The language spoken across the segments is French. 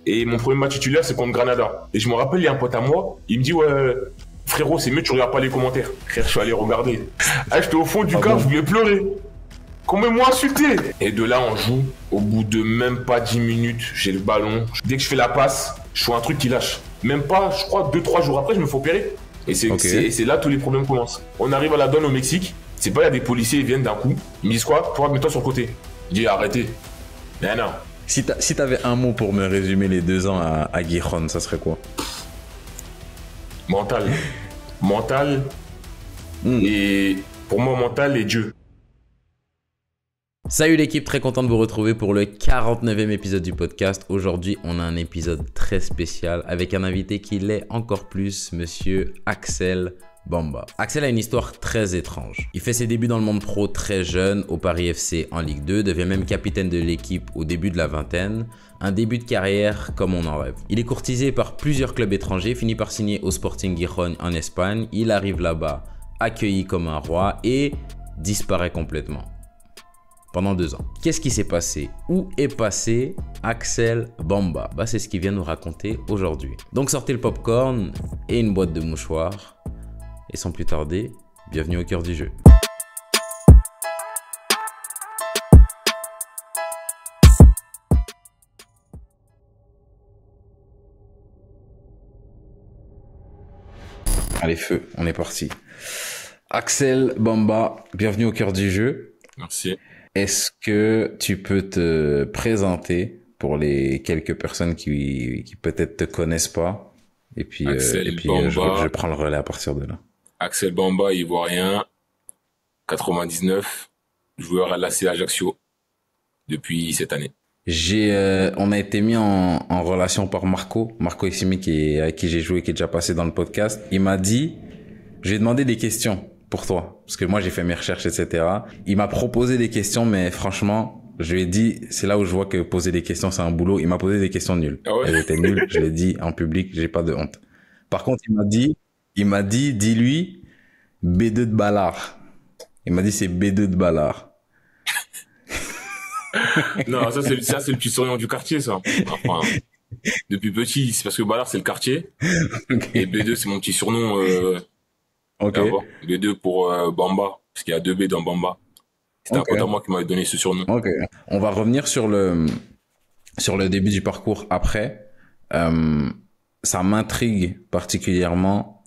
Et mon premier match titulaire, c'est contre Granada. Et je me rappelle, il y a un pote à moi, il me dit, ouais, frérot, c'est mieux, tu regardes pas les commentaires. Frère, je suis allé regarder. Ah, j'étais au fond du car, je voulais pleurer. Comment ils m'ont insulté. Et de là, on joue. Au bout de même pas 10 minutes, j'ai le ballon. Dès que je fais la passe, je fais un truc qui lâche. Même pas, je crois, 2-3 jours après, je me fais opérer. Et c'est là tous les problèmes commencent. On arrive à la douane au Mexique. C'est pas, il y a des policiers, ils viennent d'un coup. Ils me disent quoi? Toi, mets-toi sur le côté. Je dis, arrêtez. Mais non. Si t'avais un mot pour me résumer les 2 ans à Gijón, ça serait quoi? Mental. Mental. Et pour moi, mental et Dieu. Salut l'équipe, très content de vous retrouver pour le 49e épisode du podcast. Aujourd'hui, on a un épisode très spécial avec un invité qui l'est encore plus, monsieur Axel Bamba. Axel a une histoire très étrange. Il fait ses débuts dans le monde pro très jeune, au Paris FC en Ligue 2, devient même capitaine de l'équipe au début de la vingtaine. Un début de carrière comme on en rêve. Il est courtisé par plusieurs clubs étrangers, finit par signer au Sporting Gijón en Espagne. Il arrive là-bas, accueilli comme un roi et disparaît complètement. Pendant 2 ans. Qu'est-ce qui s'est passé? Où est passé Axel Bamba? C'est ce qu'il vient nous raconter aujourd'hui. Donc sortez le popcorn et une boîte de mouchoirs. Et sans plus tarder, bienvenue au cœur du jeu. Allez, feu, on est parti. Axel Bamba, bienvenue au cœur du jeu. Merci. Est-ce que tu peux te présenter pour les quelques personnes qui peut-être te connaissent pas? Et puis, je prends le relais à partir de là. Axel Bamba, ivoirien, 99, joueur à l'AC Ajaccio depuis cette année. On a été mis en relation par Marco Issimi avec qui j'ai joué, qui est déjà passé dans le podcast. Il m'a dit, je lui ai demandé des questions pour toi, parce que moi j'ai fait mes recherches, etc. Il m'a proposé des questions, mais franchement, je lui ai dit, c'est là où je vois que poser des questions c'est un boulot. Il m'a posé des questions nulles. Ah ouais. Elles étaient nulles, je l'ai dit en public, j'ai pas de honte. Par contre, il m'a dit, dis-lui B2 de Ballard. Il m'a dit c'est B2 de Ballard. Non, ça c'est le petit surnom du quartier, ça. Enfin, depuis petit, c'est parce que Ballard c'est le quartier. Okay. Et B2 c'est mon petit surnom. Ok. B2 pour Bamba, parce qu'il y a 2 B dans Bamba. C'était un pote à moi qui m'avait donné ce surnom. Ok. On va revenir sur le début du parcours après. Ça m'intrigue particulièrement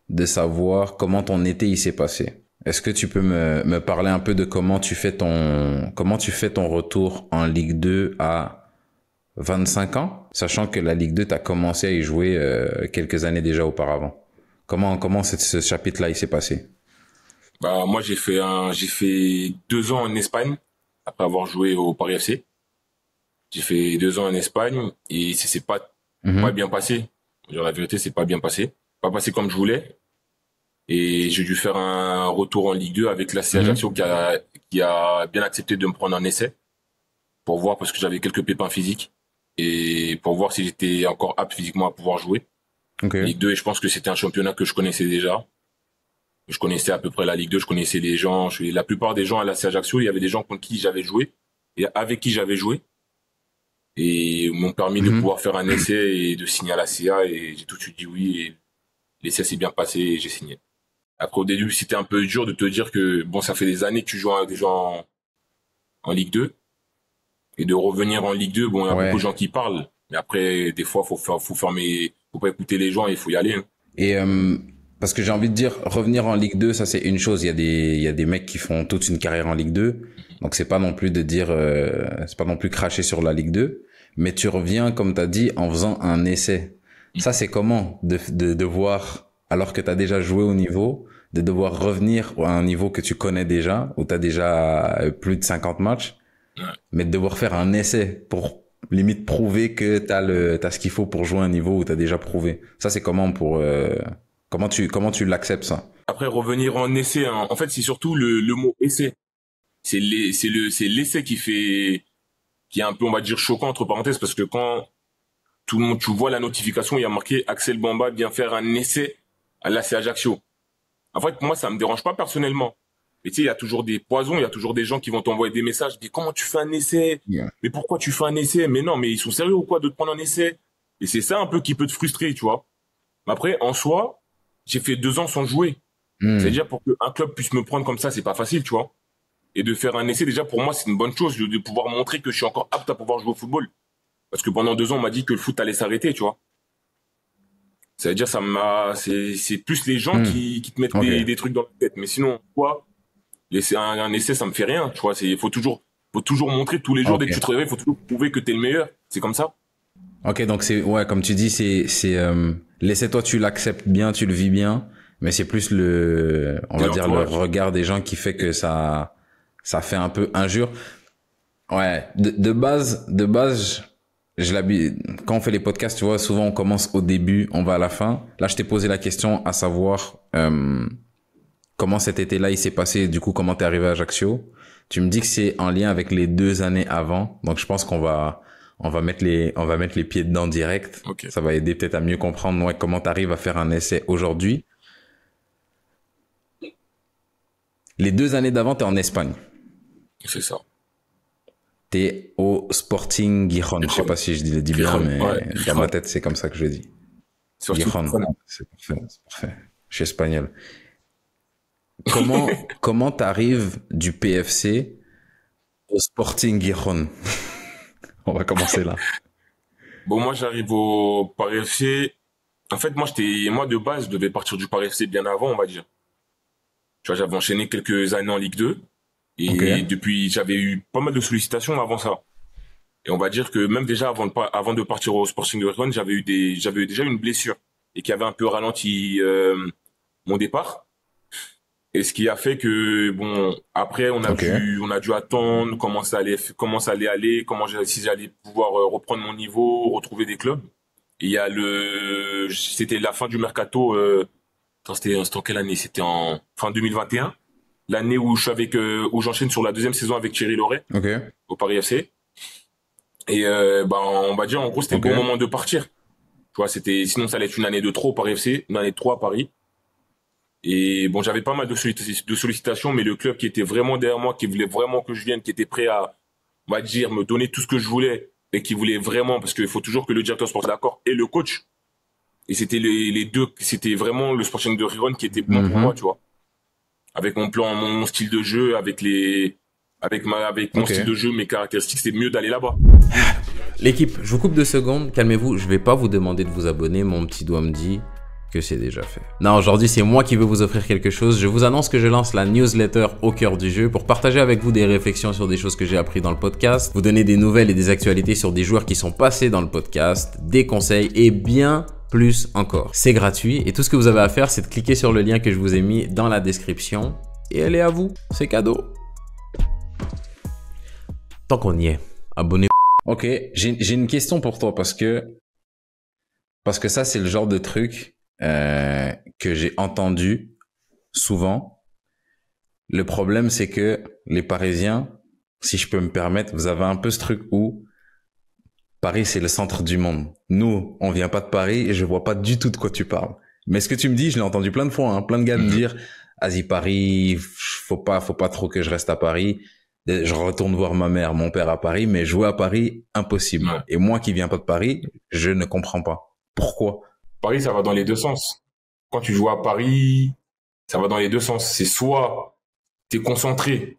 de savoir comment ton été il s'est passé. Est-ce que tu peux me parler un peu de comment tu fais ton retour en Ligue 2 à 25 ans, sachant que la Ligue 2 t'as commencé à y jouer quelques années déjà auparavant. Comment ce chapitre-là il s'est passé? Moi j'ai fait 2 ans en Espagne après avoir joué au Paris FC. J'ai fait 2 ans en Espagne et c'est pas bien passé. Dire la vérité, c'est pas bien passé. Pas passé comme je voulais. Et j'ai dû faire un retour en Ligue 2 avec l'AC Ajaccio qui a bien accepté de me prendre en essai pour voir, parce que j'avais quelques pépins physiques et pour voir si j'étais encore apte physiquement à pouvoir jouer. Okay. Ligue 2, et je pense que c'était un championnat que je connaissais déjà. Je connaissais à peu près la Ligue 2, je connaissais les gens. La plupart des gens à l'AC Ajaccio, il y avait des gens contre qui j'avais joué et avec qui j'avais joué. Et m'ont permis de pouvoir faire un essai et de signer à la CA, et j'ai tout de suite dit oui, et l'essai s'est bien passé et j'ai signé. Après, au début, c'était un peu dur de te dire que bon, ça fait des années que tu joues déjà en Ligue 2 et de revenir en Ligue 2, bon, il y a beaucoup de gens qui parlent, mais après, des fois, faut pas écouter les gens, il faut y aller. Et parce que j'ai envie de dire, revenir en Ligue 2, ça c'est une chose. Il y a des mecs qui font toute une carrière en Ligue 2, donc c'est pas non plus de dire, c'est pas non plus cracher sur la Ligue 2. Mais tu reviens, comme tu as dit, en faisant un essai. Ça, c'est comment de devoir, alors que tu as déjà joué au niveau, de devoir revenir à un niveau que tu connais déjà, où tu as déjà plus de 50 matchs, mais de devoir faire un essai pour limite prouver que t'as ce qu'il faut pour jouer à un niveau où tu as déjà prouvé. Ça, c'est comment comment tu l'acceptes, ça? Après, revenir en essai, hein, en fait, c'est surtout le mot essai. C'est l'essai qui est un peu, on va dire, choquant, entre parenthèses, parce que quand tout le monde, tu vois la notification, il y a marqué Axel Bamba vient faire un essai à l'AC Ajaccio. En fait, moi, ça me dérange pas personnellement. Mais tu sais, il y a toujours des poisons, il y a toujours des gens qui vont t'envoyer des messages, mais comment tu fais un essai? Mais pourquoi tu fais un essai? Mais non, mais ils sont sérieux ou quoi de te prendre un essai? Et c'est ça un peu qui peut te frustrer, tu vois. Mais après, en soi, j'ai fait 2 ans sans jouer. C'est-à-dire, pour qu'un club puisse me prendre comme ça, c'est pas facile, tu vois. Et de faire un essai, déjà, pour moi, c'est une bonne chose de pouvoir montrer que je suis encore apte à pouvoir jouer au football. Parce que pendant 2 ans, on m'a dit que le foot allait s'arrêter, tu vois. C'est-à-dire, c'est plus les gens qui te mettent Ok. des trucs dans la tête. Mais sinon, quoi, laisser un essai, ça me fait rien, tu vois. Faut toujours montrer tous les jours, dès Ok. que tu te réveilles, faut toujours prouver que t'es le meilleur. C'est comme ça. Ok, donc ouais, comme tu dis, l'essai, toi, tu l'acceptes bien, tu le vis bien, mais c'est plus on C'est va dire le l'entourage. regard des gens qui fait que ça fait un peu injure. Ouais, de base, je l'habite. Quand on fait les podcasts, tu vois, souvent on commence au début, on va à la fin. Là, je t'ai posé la question à savoir comment cet été-là il s'est passé, du coup, comment t'es arrivé à Ajaccio. Tu me dis que c'est en lien avec les 2 années avant, donc je pense on va mettre les pieds dedans direct. Ok. Ça va aider peut-être à mieux comprendre ouais, comment t'arrives à faire un essai aujourd'hui. Les 2 années d'avant, t'es en Espagne. C'est ça. T'es au Sporting Gijón. Je sais pas si je le dis bien, Gijón, mais ouais, dans ma Gijón. tête, c'est comme ça que je le dis. Surtout Gijón. Gijón. C'est parfait, c'est parfait. Je suis espagnol. Comment t'arrives du PFC au Sporting Gijón? On va commencer là. Bon, moi, j'arrive au Paris FC. En fait, moi, de base, je devais partir du Paris FC bien avant, on va dire. Tu vois, j'avais enchaîné quelques années en Ligue 2. Ok. Et depuis, j'avais eu pas mal de sollicitations avant ça. Et on va dire que même déjà avant de partir au Sporting de Gijón, j'avais eu déjà une blessure et qui avait un peu ralenti mon départ. Et ce qui a fait que bon, après Ok. on a dû attendre comment ça allait aller, si j'allais pouvoir reprendre mon niveau, retrouver des clubs. Et il y a c'était la fin du mercato. Attends, c'était en quelle année? C'était en fin 2021, l'année où où j'enchaîne sur la deuxième saison avec Thierry Loret Ok. au Paris FC. Et ben on va dire en gros c'était le Ok. bon moment de partir. Tu vois, sinon ça allait être une année de trop au Paris FC, une année de trop à Paris. Et bon, j'avais pas mal de sollicitations, mais le club qui était vraiment derrière moi, qui voulait vraiment que je vienne, qui était prêt à, on va dire, me donner tout ce que je voulais, et qui voulait vraiment, parce qu'il faut toujours que le directeur sportif soit d'accord, et le coach. Et c'était les deux, c'était vraiment le Sporting de Gijón qui était bon pour moi, Mhm. tu vois. Avec mon plan, mon style de jeu, avec mon Ok. style de jeu, mes caractéristiques, c'est mieux d'aller là-bas. L'équipe, je vous coupe 2 secondes, calmez-vous, je vais pas vous demander de vous abonner, mon petit doigt me dit que c'est déjà fait. Non, aujourd'hui c'est moi qui veux vous offrir quelque chose. Je vous annonce que je lance la newsletter au cœur du jeu pour partager avec vous des réflexions sur des choses que j'ai appris dans le podcast, vous donner des nouvelles et des actualités sur des joueurs qui sont passés dans le podcast, des conseils et bien plus encore. C'est gratuit et tout ce que vous avez à faire c'est de cliquer sur le lien que je vous ai mis dans la description et elle est à vous, c'est cadeau. Tant qu'on y est, abonnez-vous. Ok. J'ai une question pour toi parce que ça c'est le genre de truc que j'ai entendu souvent. Le problème, c'est que les Parisiens, si je peux me permettre, vous avez un peu ce truc où Paris, c'est le centre du monde. Nous, on vient pas de Paris et je vois pas du tout de quoi tu parles. Mais ce que tu me dis, je l'ai entendu plein de fois, hein, plein de gars me dire, vas-y, Paris, faut pas trop que je reste à Paris. Je retourne voir ma mère, mon père à Paris, mais jouer à Paris, impossible. Ouais. Et moi qui viens pas de Paris, je ne comprends pas. Pourquoi? Paris, ça va dans les deux sens. Quand tu joues à Paris, ça va dans les deux sens. C'est soit t'es concentré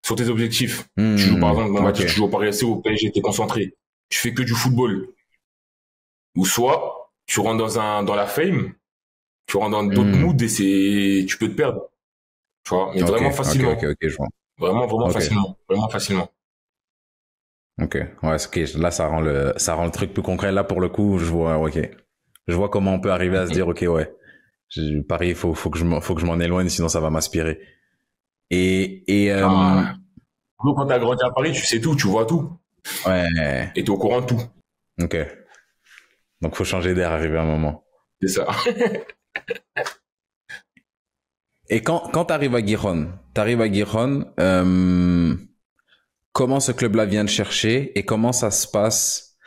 sur tes objectifs. Tu joues par exemple, on va dire, Ok. tu joues au Paris FC ou au PSG, t'es concentré. Tu fais que du football. Ou soit tu rentres dans la fame, tu rentres dans d'autres moods et tu peux te perdre. Tu vois, mais vraiment facilement. Ok, je vois. Vraiment Ok. facilement. Vraiment facilement. Ok. Ouais, ok. Là, ça rend le truc plus concret. Là, pour le coup, je vois, ok. Je vois comment on peut arriver à se dire, ok, ouais. Paris, faut que je m'en éloigne, sinon ça va m'aspirer. Ah. Donc, quand t'as grandi à Paris, tu sais tout, tu vois tout. Ouais. Et t'es au courant de tout. Ok. Donc, faut changer d'air, arriver à un moment. C'est ça. Et quand t'arrives à Gijón, comment ce club-là vient te chercher et comment ça se passe?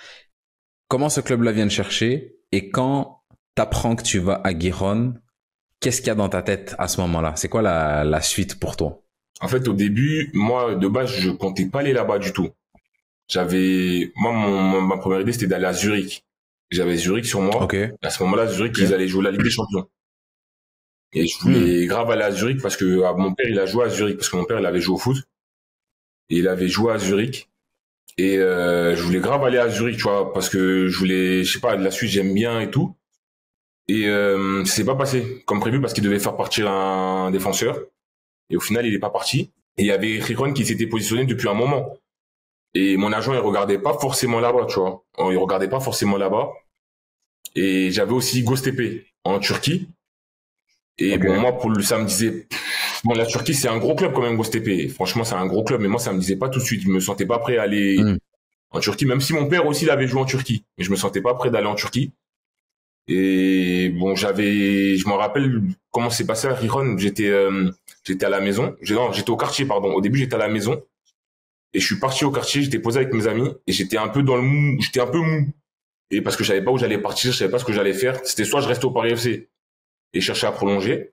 Comment ce club-là vient te chercher et quand t'apprends que tu vas à Gijón, qu'est-ce qu'il y a dans ta tête à ce moment-là? C'est quoi la suite pour toi? En fait, au début, moi, de base, je comptais pas aller là-bas du tout. Ma première idée, c'était d'aller à Zurich. J'avais Zurich sur moi. Ok. À ce moment-là, Zurich, Ok. ils allaient jouer la Ligue des Champions. Et je voulais grave aller à Zurich parce que mon père, il a joué à Zurich parce que mon père, il avait joué au foot. Et il avait joué à Zurich. Et je voulais grave aller à Zurich, tu vois, parce que je voulais, je sais pas, la Suisse, j'aime bien et tout. Et ça s'est pas passé comme prévu parce qu'il devait faire partir un défenseur. Et au final, il est pas parti. Et il y avait Riron qui s'était positionné depuis un moment. Et mon agent, il regardait pas forcément là-bas, tu vois. Il regardait pas forcément là-bas. Et j'avais aussi Göztepe en Turquie. Et Ok. bon, moi, ça me disait, bon, la Turquie, c'est un gros club quand même, Göztepe. Franchement, c'est un gros club, mais moi, ça me disait pas tout de suite. Je me sentais pas prêt à aller Hmm. en Turquie, même si mon père aussi l'avait joué en Turquie. Mais je me sentais pas prêt d'aller en Turquie. Et bon, je me rappelle comment c'est passé à Riron. J'étais à la maison. Non, j'étais au quartier, pardon. Au début, j'étais à la maison. Et je suis parti au quartier, j'étais posé avec mes amis. Et j'étais un peu dans le mou. J'étais un peu mou. Et parce que je savais pas où j'allais partir, je savais pas ce que j'allais faire. C'était soit je restais au Paris FC et cherchais à prolonger,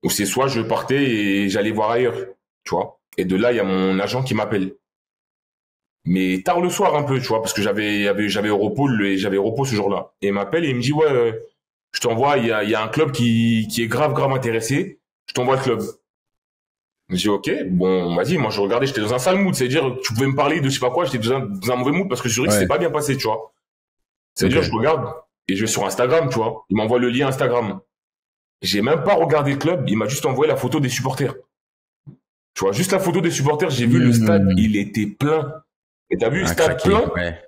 ou c'est soit je partais et j'allais voir ailleurs, tu vois. Et de là, il y a mon agent qui m'appelle. Mais tard le soir un peu, tu vois, parce que j'avais j'avais repos ce jour-là. Et il m'appelle et il me dit, ouais, je t'envoie, il y a un club qui est grave intéressé. Je t'envoie le club. Je dis, ok, bon, vas-y, moi je regardais, j'étais dans un sale mood. C'est-à-dire, tu pouvais me parler de je sais pas quoi, j'étais dans un mauvais mood parce que Zurich, Ouais. c'était pas bien passé, tu vois. C'est-à-dire, Ok. je regarde et je vais sur Instagram, tu vois. Il m'envoie le lien Instagram. J'ai même pas regardé le club, il m'a juste envoyé la photo des supporters. Tu vois, juste la photo des supporters, j'ai vu le stade, Hmm. il était plein. Et t'as vu le Un stade craqué. plein? Ouais.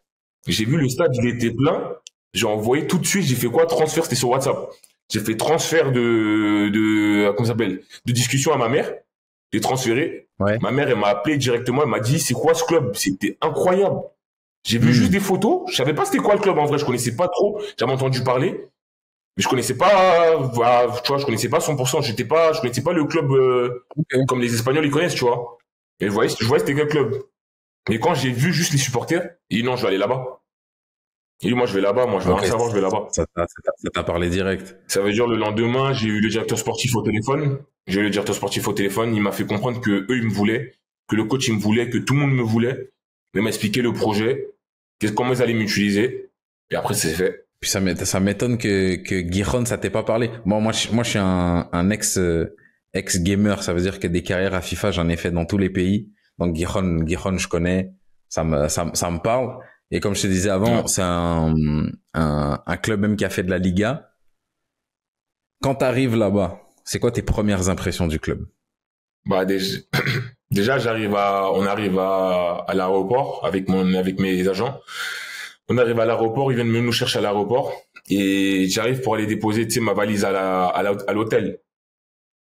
J'ai vu le stade, il était plein. J'ai envoyé tout de suite, j'ai fait quoi? Transfert, c'était sur WhatsApp. J'ai fait transfert comment ça s'appelle? De discussion à ma mère. J'ai transféré. Ouais. Ma mère, elle m'a appelé directement, elle m'a dit, c'est quoi ce club? C'était incroyable. J'ai vu Hmm. juste des photos. Je savais pas c'était quoi le club en vrai. Je connaissais pas trop. J'avais entendu parler. Mais je connaissais pas, voilà, tu vois, je connaissais pas 100%. Je connaissais pas le club, Ok. comme les Espagnols ils connaissent, tu vois. Et je voyais c'était quel club. Mais quand j'ai vu juste les supporters, j'ai dit non, je vais aller là-bas. J'ai dit moi je vais là-bas, moi je veux Ok. rien savoir, je vais là-bas. Ça t'a parlé direct. Ça veut dire le lendemain, j'ai eu le directeur sportif au téléphone. J'ai eu le directeur sportif au téléphone, il m'a fait comprendre que eux ils me voulaient, que le coach il me voulait, que tout le monde me voulait. Il m'a expliqué le projet, comment ils allaient m'utiliser. Et après c'est fait. Puis ça m'étonne que Giron, ça t'ait pas parlé. Bon, moi, je suis un ex-gamer. Ça veut dire que des carrières à FIFA, j'en ai fait dans tous les pays. Donc, Giron, je connais. Ça me parle. Et comme je te disais Ouais. avant, c'est un club même qui a fait de la Liga. Quand t'arrives là-bas, c'est quoi tes premières impressions du club? Bah déjà, déjà on arrive à l'aéroport avec mes agents. On arrive à l'aéroport, ils viennent nous chercher à l'aéroport et j'arrive pour aller déposer, tu sais, ma valise à l'hôtel.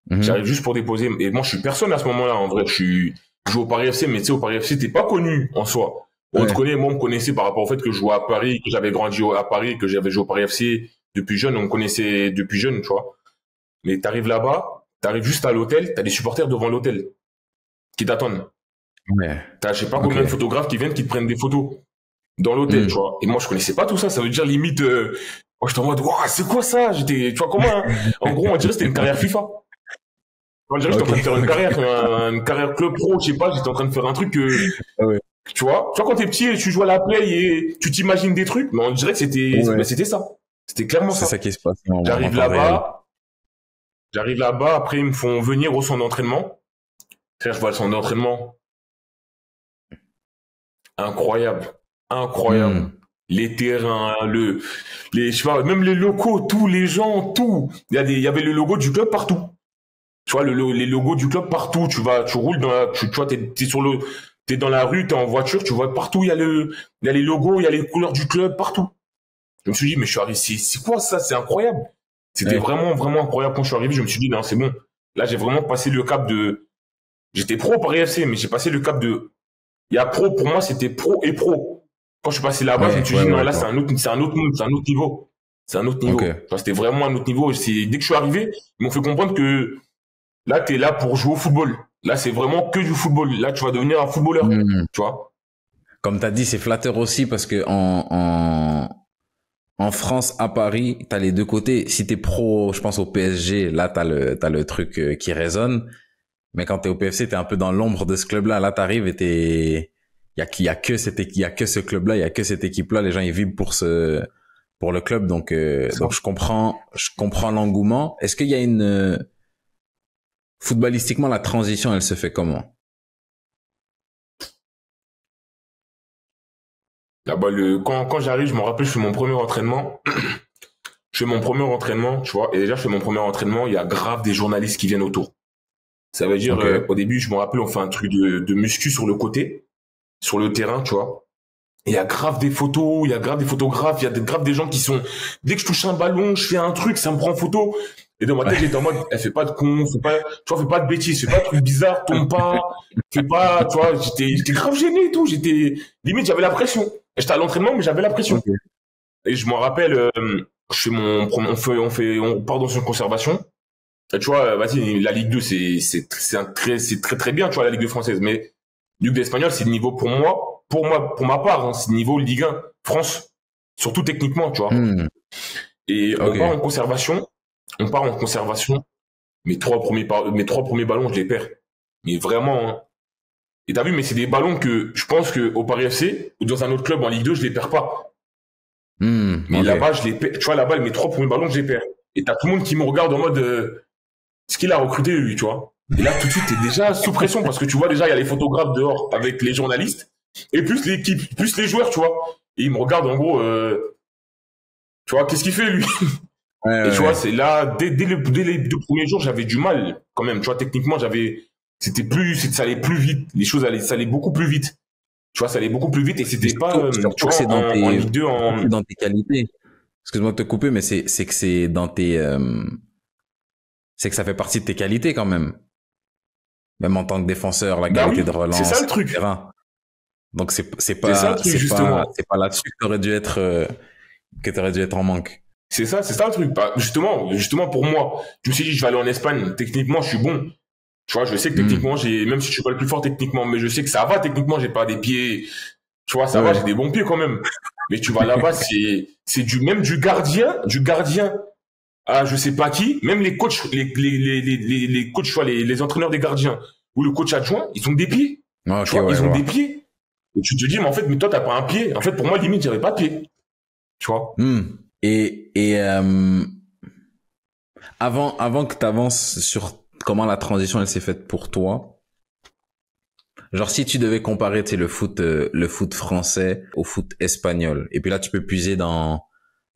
Mhm. J'arrive juste pour déposer. Et moi, je suis personne à ce moment-là, en vrai. Je joue au Paris FC, mais tu sais, au Paris FC, t'es pas connu en soi. On te Ouais. connaît, moi, on me connaissait par rapport au fait que je jouais à Paris, que j'avais grandi à Paris, que j'avais joué au Paris FC depuis jeune. On me connaissait depuis jeune, tu vois. Mais t'arrives là-bas, t'arrives juste à l'hôtel, t'as des supporters devant l'hôtel qui t'attendent. Ouais. T'as, je sais pas Ok. combien de photographes qui viennent, qui te prennent des photos dans l'hôtel, tu Hmm. vois. Et moi, je connaissais pas tout ça. Ça veut dire limite, moi, j'étais en mode, waouh, c'est quoi ça? Tu vois comment, hein. En gros, on dirait que c'était une carrière FIFA. On dirait que j'étais en train de faire une carrière club pro, je sais pas, j'étais en train de faire un truc Ouais. tu vois. Tu vois, quand t'es petit et tu joues à la play et tu t'imagines des trucs, mais on dirait que Ouais. c'était ça. C'était clairement C'est ça. ça qui se passe en J'arrive temps réel. là-bas, j'arrive là-bas, après ils me font venir au centre d'entraînement. Frère, je vois le centre d'entraînement. Incroyable. Incroyable. Hmm. Les terrains, je sais pas, même les locaux, tous les gens, tout. Il y avait le logo du club partout. Tu vois, les logos du club partout. Tu roules tu vois, t'es dans la rue, t'es en voiture, tu vois partout, il y a les logos, il y a les couleurs du club, partout. Je me suis dit, mais je suis arrivé, c'est quoi ça? C'est incroyable. C'était Ouais. vraiment incroyable quand je suis arrivé. Je me suis dit, non, c'est bon. Là, j'ai vraiment passé le cap j'étais pro au Paris FC, mais j'ai passé le cap il y a pro, pour moi, c'était pro et pro. Quand je suis passé là-bas, je me suis dit, non, là, je vois. c'est un autre monde, c'est un autre niveau. C'est un autre niveau. Ok. Enfin, c'était vraiment un autre niveau. Dès que je suis arrivé, ils m'ont fait comprendre que là, t'es là pour jouer au football. Là, c'est vraiment que du football. Là, tu vas devenir un footballeur. Hmm. Tu vois? Comme t'as dit, c'est flatteur aussi parce que en France, à Paris, t'as les deux côtés. Si t'es pro, je pense au PSG, là t'as le truc qui résonne. Mais quand t'es au PFC, t'es un peu dans l'ombre de ce club-là. Là, t'arrives et il y a que ce club-là, il y a que cette équipe-là. Les gens ils vivent pour le club, donc je comprends l'engouement. Est-ce qu'il y a footballistiquement, la transition, elle se fait comment? Là-bas, quand j'arrive, je me rappelle, je fais mon premier entraînement. Je fais mon premier entraînement, tu vois, et déjà, je fais mon premier entraînement, il y a grave des journalistes qui viennent autour. Ça veut dire, Ok. au début, je me rappelle, on fait un truc de muscu sur le côté, sur le terrain, tu vois. Et il y a grave des photos, il y a grave des photographes, il y a grave des gens qui sont, dès que je touche un ballon, je fais un truc, ça me prend en photo. Et dans ma tête, j'étais en mode, elle fait pas de con, fais pas de bêtises, fais pas de trucs bizarres, tombe pas, fais pas, tu vois, j'étais grave gêné et tout, limite, j'avais la pression. J'étais à l'entraînement, mais j'avais la pression. Ok. Et je me rappelle, je fais on part dans une conservation. Et tu vois, vas-y, la Ligue 2, c'est très, très bien, tu vois, la Ligue 2 française. Mais Ligue 2 espagnole, c'est le niveau pour ma part, hein, c'est le niveau Ligue 1 France. Surtout techniquement, tu vois. Et Ok. on part en conservation. Mes trois premiers ballons, je les perds. Mais vraiment, hein. Et t'as vu, mais c'est des ballons que je pense que au Paris FC ou dans un autre club en Ligue 2, je les perds pas. Mais Ok. là-bas, je les perds. Tu vois, là-bas, mes trois premiers ballons, je les perds. Et t'as tout le monde qui me regarde en mode, ce qu'il a recruté, lui, tu vois. Et là, tout de suite, t'es déjà sous pression parce que tu vois déjà, il y a les photographes dehors avec les journalistes et plus l'équipe, plus les joueurs, tu vois. Et ils me regardent en gros, tu vois, qu'est-ce qu'il fait, lui? Ouais, Et tu ouais. vois, c'est là, dès les 2 premiers jours, j'avais du mal, quand même. Tu vois, techniquement, ça allait plus vite. Ça allait beaucoup plus vite. Tu vois, ça allait beaucoup plus vite et Mais c'était pas, tu surtout que vois, c'est dans en Ligue 2, c'est dans tes qualités. Excuse-moi de te couper, mais c'est que c'est dans c'est que ça fait partie de tes qualités quand même. Même en tant que défenseur, la bah qualité oui, de c'est ça relance, le truc. etc. Donc C'est ça le truc, justement. c'est pas là-dessus que t'aurais dû être en manque. C'est ça le truc. Bah, justement pour moi, je me suis dit, je vais aller en Espagne. Techniquement, je suis bon. Tu vois, je sais que techniquement, même si je suis pas le plus fort techniquement, mais je sais que ça va techniquement, j'ai pas des pieds, tu vois, ça va, j'ai Ouais. des bons pieds quand même. Mais tu vas là-bas, c'est du gardien à je sais pas qui, même les coachs, les coachs, tu vois, les entraîneurs des gardiens ou le coach adjoint, ils ont des pieds. Ok, Tu vois, ouais, je ils ont des vois. pieds. Et tu te dis, mais en fait, mais toi, t'as pas un pied. En fait, pour moi, limite, j'avais pas de pied. Tu vois. Et avant que tu avances sur comment la transition elle s'est faite pour toi, genre si tu devais comparer, tu sais, le foot français au foot espagnol, et puis là tu peux puiser dans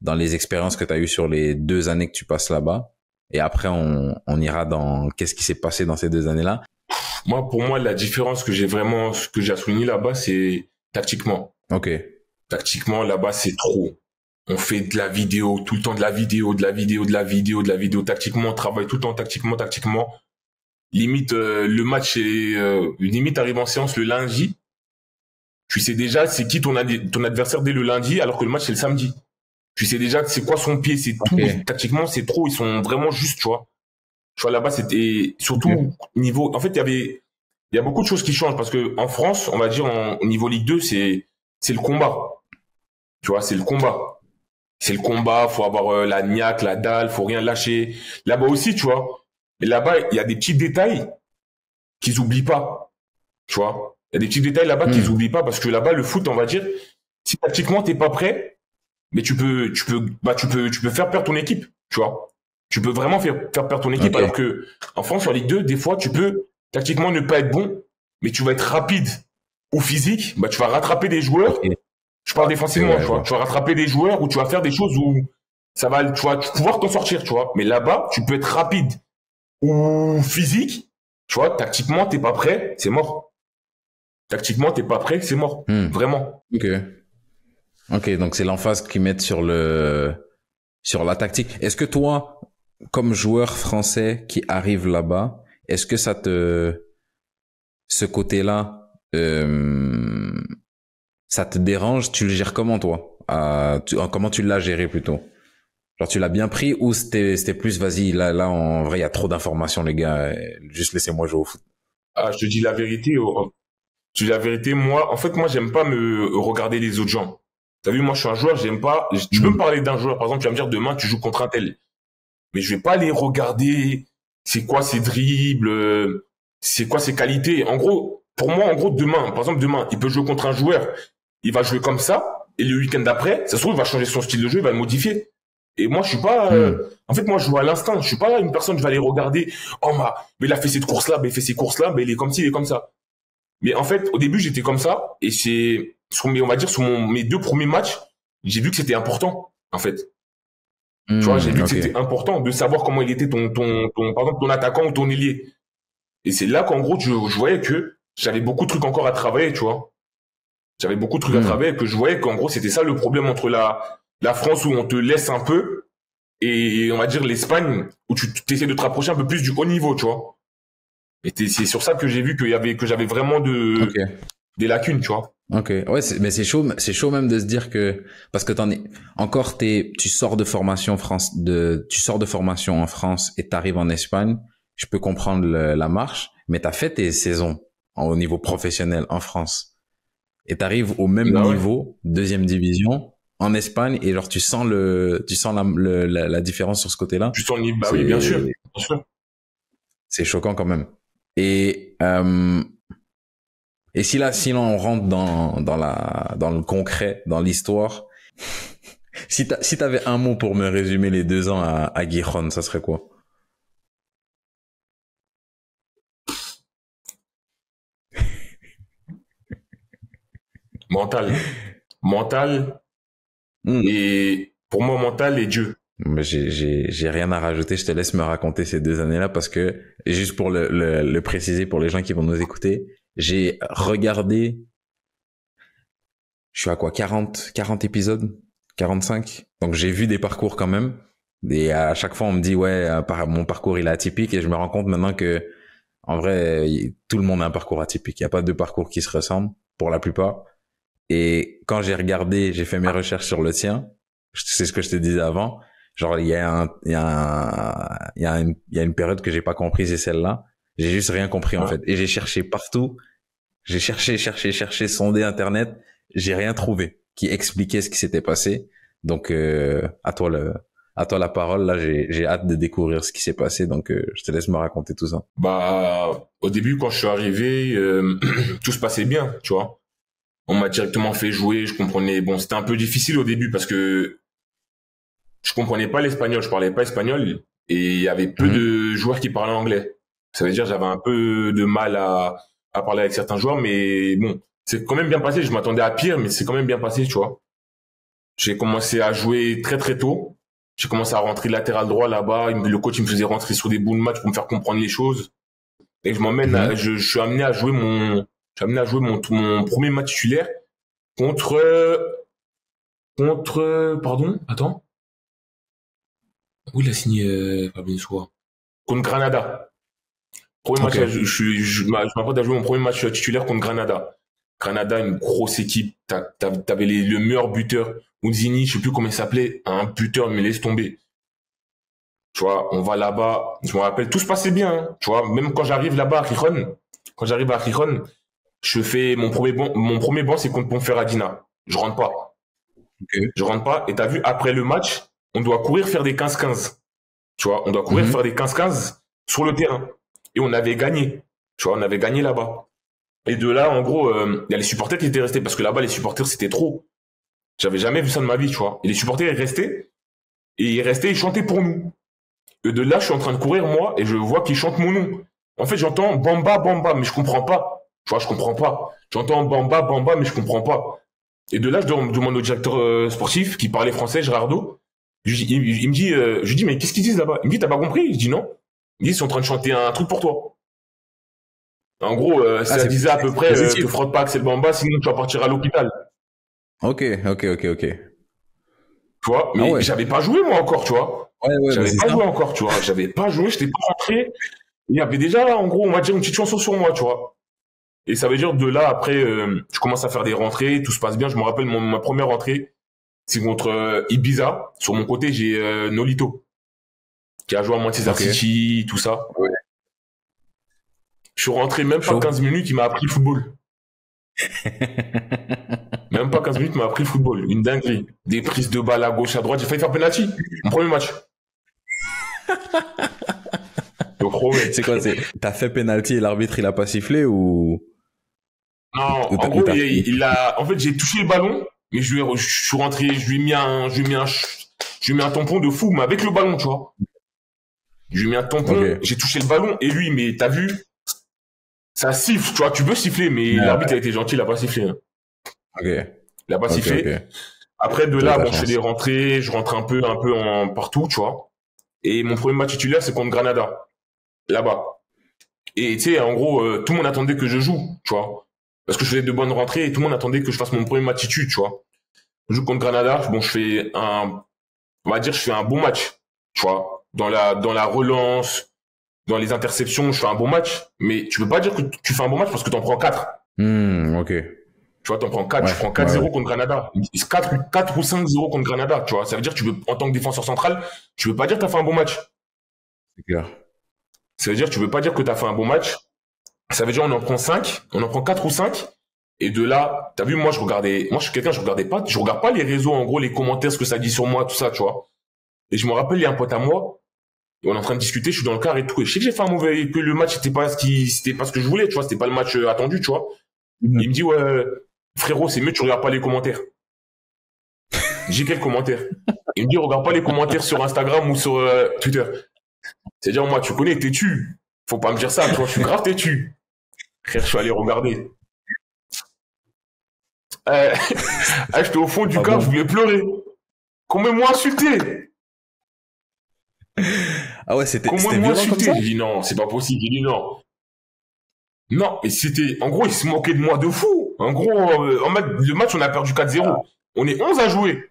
les expériences que tu as eues sur les 2 années que tu passes là-bas, et après on ira dans qu'est-ce qui s'est passé dans ces 2 années-là. Moi, pour moi, la différence ce que j'ai à souligner là-bas, c'est tactiquement. Ok. Tactiquement, là-bas, c'est trop. On fait de la vidéo, tout le temps de la vidéo, de la vidéo, de la vidéo, de la vidéo. Tactiquement, on travaille tout le temps tactiquement. Limite, le match limite arrive en séance le lundi. Tu sais déjà c'est qui ton adversaire dès le lundi, alors que le match c'est le samedi. Tu sais déjà c'est quoi son pied, c'est tout. Ok. Tactiquement, c'est trop. Ils sont vraiment justes, tu vois. Tu vois, là-bas, c'était surtout niveau. En fait, il y a beaucoup de choses qui changent parce que en France, on va dire au niveau Ligue 2, c'est le combat. Tu vois, c'est le combat. C'est le combat. Faut avoir la niaque, la dalle. Faut rien lâcher. Là-bas aussi, tu vois. Et là-bas, il y a des petits détails qu'ils oublient pas. Tu vois. Il y a des petits détails là-bas qu'ils oublient pas parce que là-bas, le foot, on va dire, si tactiquement t'es pas prêt, mais tu peux faire perdre ton équipe. Tu vois. Tu peux vraiment faire perdre ton équipe, Ok. alors que en France, en Ligue 2, des fois, tu peux tactiquement ne pas être bon, mais tu vas être rapide ou physique, bah, tu vas rattraper des joueurs. Ok. Je parle défensivement, Ouais, tu je vois. vois. Tu vas rattraper des joueurs où tu vas faire des choses où tu vas pouvoir t'en sortir, tu vois. Mais là-bas, tu peux être rapide ou physique, tu vois. Tactiquement, t'es pas prêt, c'est mort. Tactiquement, t'es pas prêt, c'est mort. Vraiment. Ok. Ok, donc c'est l'emphase qu'ils mettent sur la tactique. Est-ce que toi, comme joueur français qui arrive là-bas, est-ce que ce côté-là, ça te dérange? Tu le gères comment toi? Comment tu l'as géré plutôt? Genre tu l'as bien pris ou c'était plus vas-y là en vrai il y a trop d'informations les gars, juste laissez-moi jouer au foot. Ah, je te dis la vérité. Je te dis la vérité. Moi, en fait, moi, j'aime pas me regarder les autres gens. T'as vu, moi, je suis un joueur, j'aime pas. Tu peux me parler d'un joueur, par exemple, tu vas me dire demain, tu joues contre un tel. Mais je vais pas aller regarder c'est quoi ses dribbles, c'est quoi ses qualités. En gros, pour moi, demain, par exemple, demain, il peut jouer contre un joueur, il va jouer comme ça. et le week-end d'après, ça se trouve, il va changer son style de jeu, il va le modifier. Et moi, je suis pas, en fait, moi, je joue à l'instinct. Je suis pas une personne, je vais aller regarder, oh, mais il a fait cette course-là, mais il fait ces courses-là, mais il est comme ci, il est comme ça. Mais en fait, au début, j'étais comme ça, et on va dire, mes 2 premiers matchs, j'ai vu que c'était important, en fait. Tu vois, j'ai vu que c'était important de savoir comment il était par exemple, ton attaquant ou ton ailier. Et c'est là qu'en gros, je voyais que j'avais beaucoup de trucs encore à travailler, tu vois. J'avais beaucoup de trucs à travailler, que je voyais qu'en gros, c'était ça le problème entre la France où on te laisse un peu et on va dire l'Espagne où tu essaies de te rapprocher un peu plus du haut niveau, tu vois. Et c'est sur ça que j'ai vu que j'avais vraiment des lacunes, tu vois. Ok, ouais, mais c'est chaud même de se dire que parce que tu sors de formation en France et t'arrives en Espagne, je peux comprendre la marche, mais t'as fait tes saisons au niveau professionnel en France et t'arrives au même niveau, deuxième division en Espagne et genre tu sens la différence sur ce côté-là. Tu sens le niveau, bah oui, bien sûr. C'est choquant quand même. Et sinon on rentre dans le concret, dans l'histoire. Si t'avais un mot pour me résumer les 2 ans à Gijón, ça serait quoi? Mental. Et pour moi, mental et Dieu. Mais j'ai rien à rajouter. Je te laisse me raconter ces 2 années-là parce que juste pour le préciser pour les gens qui vont nous écouter, j'ai regardé, je suis à quoi, 40 épisodes, 45. Donc j'ai vu des parcours quand même. Et à chaque fois on me dit ouais, mon parcours il est atypique et je me rends compte maintenant que en vrai tout le monde a un parcours atypique. Il y a pas 2 parcours qui se ressemblent pour la plupart. Et quand j'ai fait mes recherches sur le tien, c'est ce que je te disais avant. Genre, il y a une période que j'ai pas compris, c'est celle-là. J'ai juste rien compris, en fait. Et j'ai cherché partout. J'ai cherché, sondé Internet. J'ai rien trouvé qui expliquait ce qui s'était passé. Donc, à toi la parole. Là, j'ai hâte de découvrir ce qui s'est passé. Donc, je te laisse me raconter tout ça. Bah, au début, quand je suis arrivé, tout se passait bien, tu vois. On m'a directement fait jouer, je comprenais. Bon, c'était un peu difficile au début parce que je comprenais pas l'espagnol, je parlais pas espagnol et il y avait peu de joueurs qui parlaient anglais. Ça veut dire j'avais un peu de mal à parler avec certains joueurs, mais bon, c'est quand même bien passé. Je m'attendais à pire, mais c'est quand même bien passé, tu vois. J'ai commencé à jouer très très tôt. J'ai commencé à rentrer latéral droit là-bas. Le coach il me faisait rentrer sur des bouts de match pour me faire comprendre les choses. Et je suis amené à jouer mon premier match titulaire contre, pardon, attends. Où il a signé, Fabien Soa? Contre Granada. Premier match, je m'apprête à jouer mon premier match titulaire contre Granada. Granada, une grosse équipe. T'avais le meilleur buteur. Unzini, je sais plus comment il s'appelait, un buteur, mais laisse tomber. Tu vois, on va là-bas. Je me rappelle, tout se passait bien, hein. Tu vois, même quand j'arrive là-bas à Gijón, je fais mon premier banc, c'est contre Ponferradina. Je rentre pas. Okay. Je rentre pas. Et t'as vu, après le match, on doit courir faire des 15-15. Tu vois, on doit courir faire des 15-15 sur le terrain. Et on avait gagné. Tu vois, on avait gagné là-bas. Et de là, en gros, il y a les supporters qui étaient restés parce que là-bas, les supporters, c'était trop. J'avais jamais vu ça de ma vie, tu vois. Et les supporters, ils restaient. Et ils chantaient pour nous. Et de là, je suis en train de courir, moi, et je vois qu'ils chantent mon nom. En fait, j'entends Bamba, Bamba, mais je comprends pas. Tu vois, je comprends pas. J'entends Bamba, Bamba, mais je comprends pas. Et de là, je demande au directeur sportif qui parlait français, Gérardo. Il me dit, je lui dis, mais qu'est-ce qu'ils disent là-bas? Il me dit, t'as pas compris? Je dis non. Il me dit, ils sont en train de chanter un truc pour toi. En gros, ça disait à peu près, te frotte pas Axel Bamba, sinon tu vas partir à l'hôpital. Ok. Tu vois, mais j'avais pas joué moi encore, tu vois. J'avais pas joué encore, tu vois. J'avais pas joué, j'étais pas rentré. Il y avait déjà, en gros, on va dire une petite chanson sur moi, tu vois. Et ça veut dire de là, après, je commence à faire des rentrées, tout se passe bien. Je me rappelle ma première rentrée, c'est contre Ibiza. Sur mon côté, j'ai Nolito, qui a joué à Manchester City, tout ça. Ouais. Je suis rentré même pas 15 minutes, il m'a appris le football. Même pas 15 minutes, il m'a appris le football. Une dinguerie. Des prises de balles à gauche, à droite. J'ai failli faire penalty. Mon premier match. C'est quoi, t'as fait penalty et l'arbitre, il a pas sifflé ou? Non, en gros, il a, en fait, j'ai touché le ballon. Mais je suis rentré, je lui ai mis un tampon de fou, mais avec le ballon, tu vois. Je lui ai mis un tampon, j'ai touché le ballon, et lui, mais t'as vu, ça siffle, tu vois, tu veux siffler, mais l'arbitre a été gentil, il a pas sifflé. Hein. Il a pas sifflé. Après, de là, bon, je fais des rentrées, je rentre un peu en partout, tu vois. Et mon premier match titulaire, c'est contre Granada, là-bas. Et tu sais, en gros, tout le monde attendait que je joue, tu vois. Parce que je faisais de bonnes rentrées et tout le monde attendait que je fasse mon premier match titulaire, tu vois. Je joue contre Granada, bon, on va dire, je fais un bon match, tu vois. Dans la relance, dans les interceptions, je fais un bon match. Mais tu peux pas dire que tu fais un bon match parce que t'en prends 4. Tu vois, t'en prends 4, tu prends 4-0 contre Granada. 4 ou 5-0 contre Granada, tu vois. Ça veut dire que en tant que défenseur central, tu peux pas dire que t'as fait un bon match. C'est clair. Ça veut dire que tu peux pas dire que t'as fait un bon match. Ça veut dire on en prend 5, on en prend 4 ou 5. Et de là, t'as vu, moi, je suis quelqu'un, je regarde pas les réseaux, en gros, les commentaires, ce que ça dit sur moi, tout ça, tu vois. Et je me rappelle, il y a un pote à moi, et on est en train de discuter, je suis dans le car et tout, et je sais que j'ai fait un mauvais, que le match, c'était pas ce que je voulais, tu vois, c'était pas le match attendu, tu vois. Il me dit, ouais, frérot, c'est mieux, tu regardes pas les commentaires. J'ai quel commentaire? Il me dit, regarde pas les commentaires sur Instagram ou sur Twitter. C'est-à-dire, moi, tu connais, têtu. Faut pas me dire ça, tu vois, je suis grave têtu. Frère, je suis allé regarder. J'étais au fond du car, je voulais pleurer. Comment m'ont insulté? Ah ouais, c'était violent comme ça? J'ai dit non, c'est pas possible. J'ai dit non. Non, et en gros, ils se moquaient de moi de fou. En gros, le match, on a perdu 4-0. On est 11 à jouer.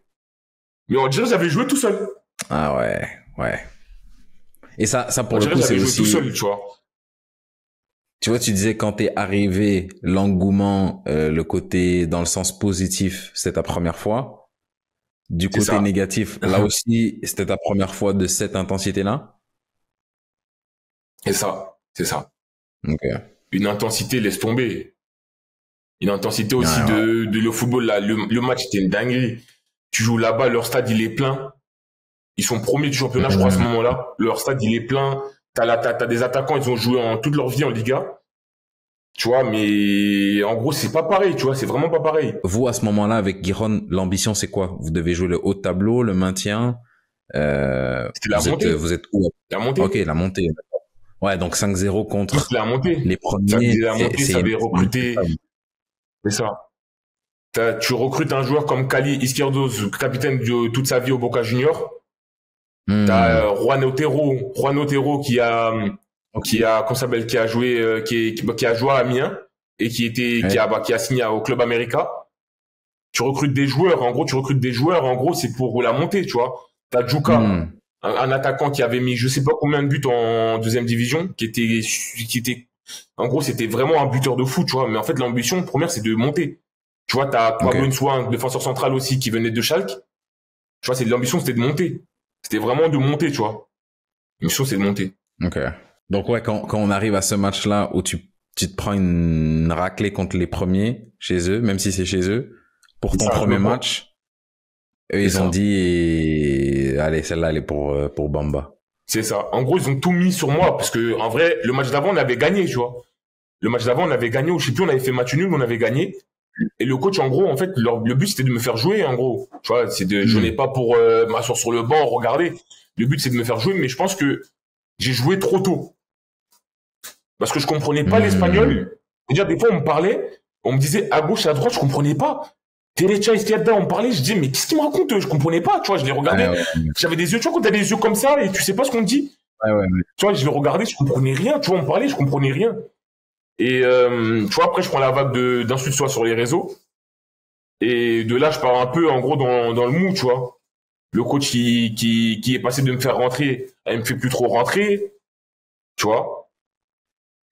Mais on dirait que j'avais joué tout seul. Ah ouais. Et ça pour le coup, c'est aussi... tout seul, tu vois. Tu vois, tu disais quand t'es arrivé, l'engouement, le côté dans le sens positif, c'était ta première fois. Du côté négatif, là aussi, c'était ta première fois de cette intensité-là? C'est ça. Une intensité, laisse tomber. Une intensité aussi de le football, là. Le match, c'était une dinguerie. Tu joues là-bas, leur stade, il est plein. Ils sont premiers du championnat, je crois, à ce moment-là. Leur stade, il est plein. T'as des attaquants, ils ont joué toute leur vie en Liga. Tu vois, mais en gros, c'est pas pareil, tu vois, c'est vraiment pas pareil. Vous, à ce moment-là, avec Giron, l'ambition, c'est quoi? Vous devez jouer le haut de tableau, le maintien. C'était la montée. Vous êtes où? La montée. Ok, la montée. Ouais, donc 5-0 contre la montée. Les premiers. La montée, ça avait recruté. C'est ça. Tu recrutes un joueur comme Cali Izquierdoz, capitaine de toute sa vie au Boca Junior. T'as Juan Otero qui a joué à Amiens et qui a signé au Club América. Tu recrutes des joueurs, en gros, c'est pour la montée, tu vois. T'as Djouka, un attaquant qui avait mis je sais pas combien de buts en deuxième division, qui était, en gros, c'était vraiment un buteur de fou, tu vois. Mais en fait, l'ambition première, c'est de monter. Tu vois, t'as Pablo Insua, un défenseur central aussi, qui venait de Schalke. Tu vois, l'ambition, c'était de monter. C'était vraiment de monter, tu vois. L'ambition, c'est de monter. Ok. Donc ouais, quand on arrive à ce match-là où tu te prends une raclée contre les premiers chez eux, même si c'est chez eux, pour ton premier match, eux, ils ont dit, allez, celle-là, elle est pour Bamba. C'est ça. En gros, ils ont tout mis sur moi parce que, en vrai, le match d'avant, on avait gagné, tu vois. Le match d'avant, on avait gagné, ou je sais plus, on avait fait match nul, mais on avait gagné. Et le coach, en gros, en fait, le but, c'était de me faire jouer, en gros. Tu vois, je n'ai pas pour m'asseoir sur le banc, regarder. Le but, c'est de me faire jouer, mais je pense que j'ai joué trop tôt. Parce que je comprenais pas l'espagnol. C'est-à-dire, des fois, on me parlait, on me disait à gauche, à droite, je comprenais pas. Derecha, izquierda, on me parlait, je disais, mais qu'est-ce qu'il me raconte? Je comprenais pas, tu vois, je les regardais. J'avais des yeux, tu vois, quand t'as des yeux comme ça, et tu sais pas ce qu'on te dit. Tu vois, je les regardais, je comprenais rien, tu vois, on me parlait, je comprenais rien. Et, tu vois, après, je prends la vague d'insultes, soit sur les réseaux. Et de là, je pars un peu, en gros, dans le mou, tu vois. Le coach qui est passé de me faire rentrer, elle me fait plus trop rentrer. Tu vois.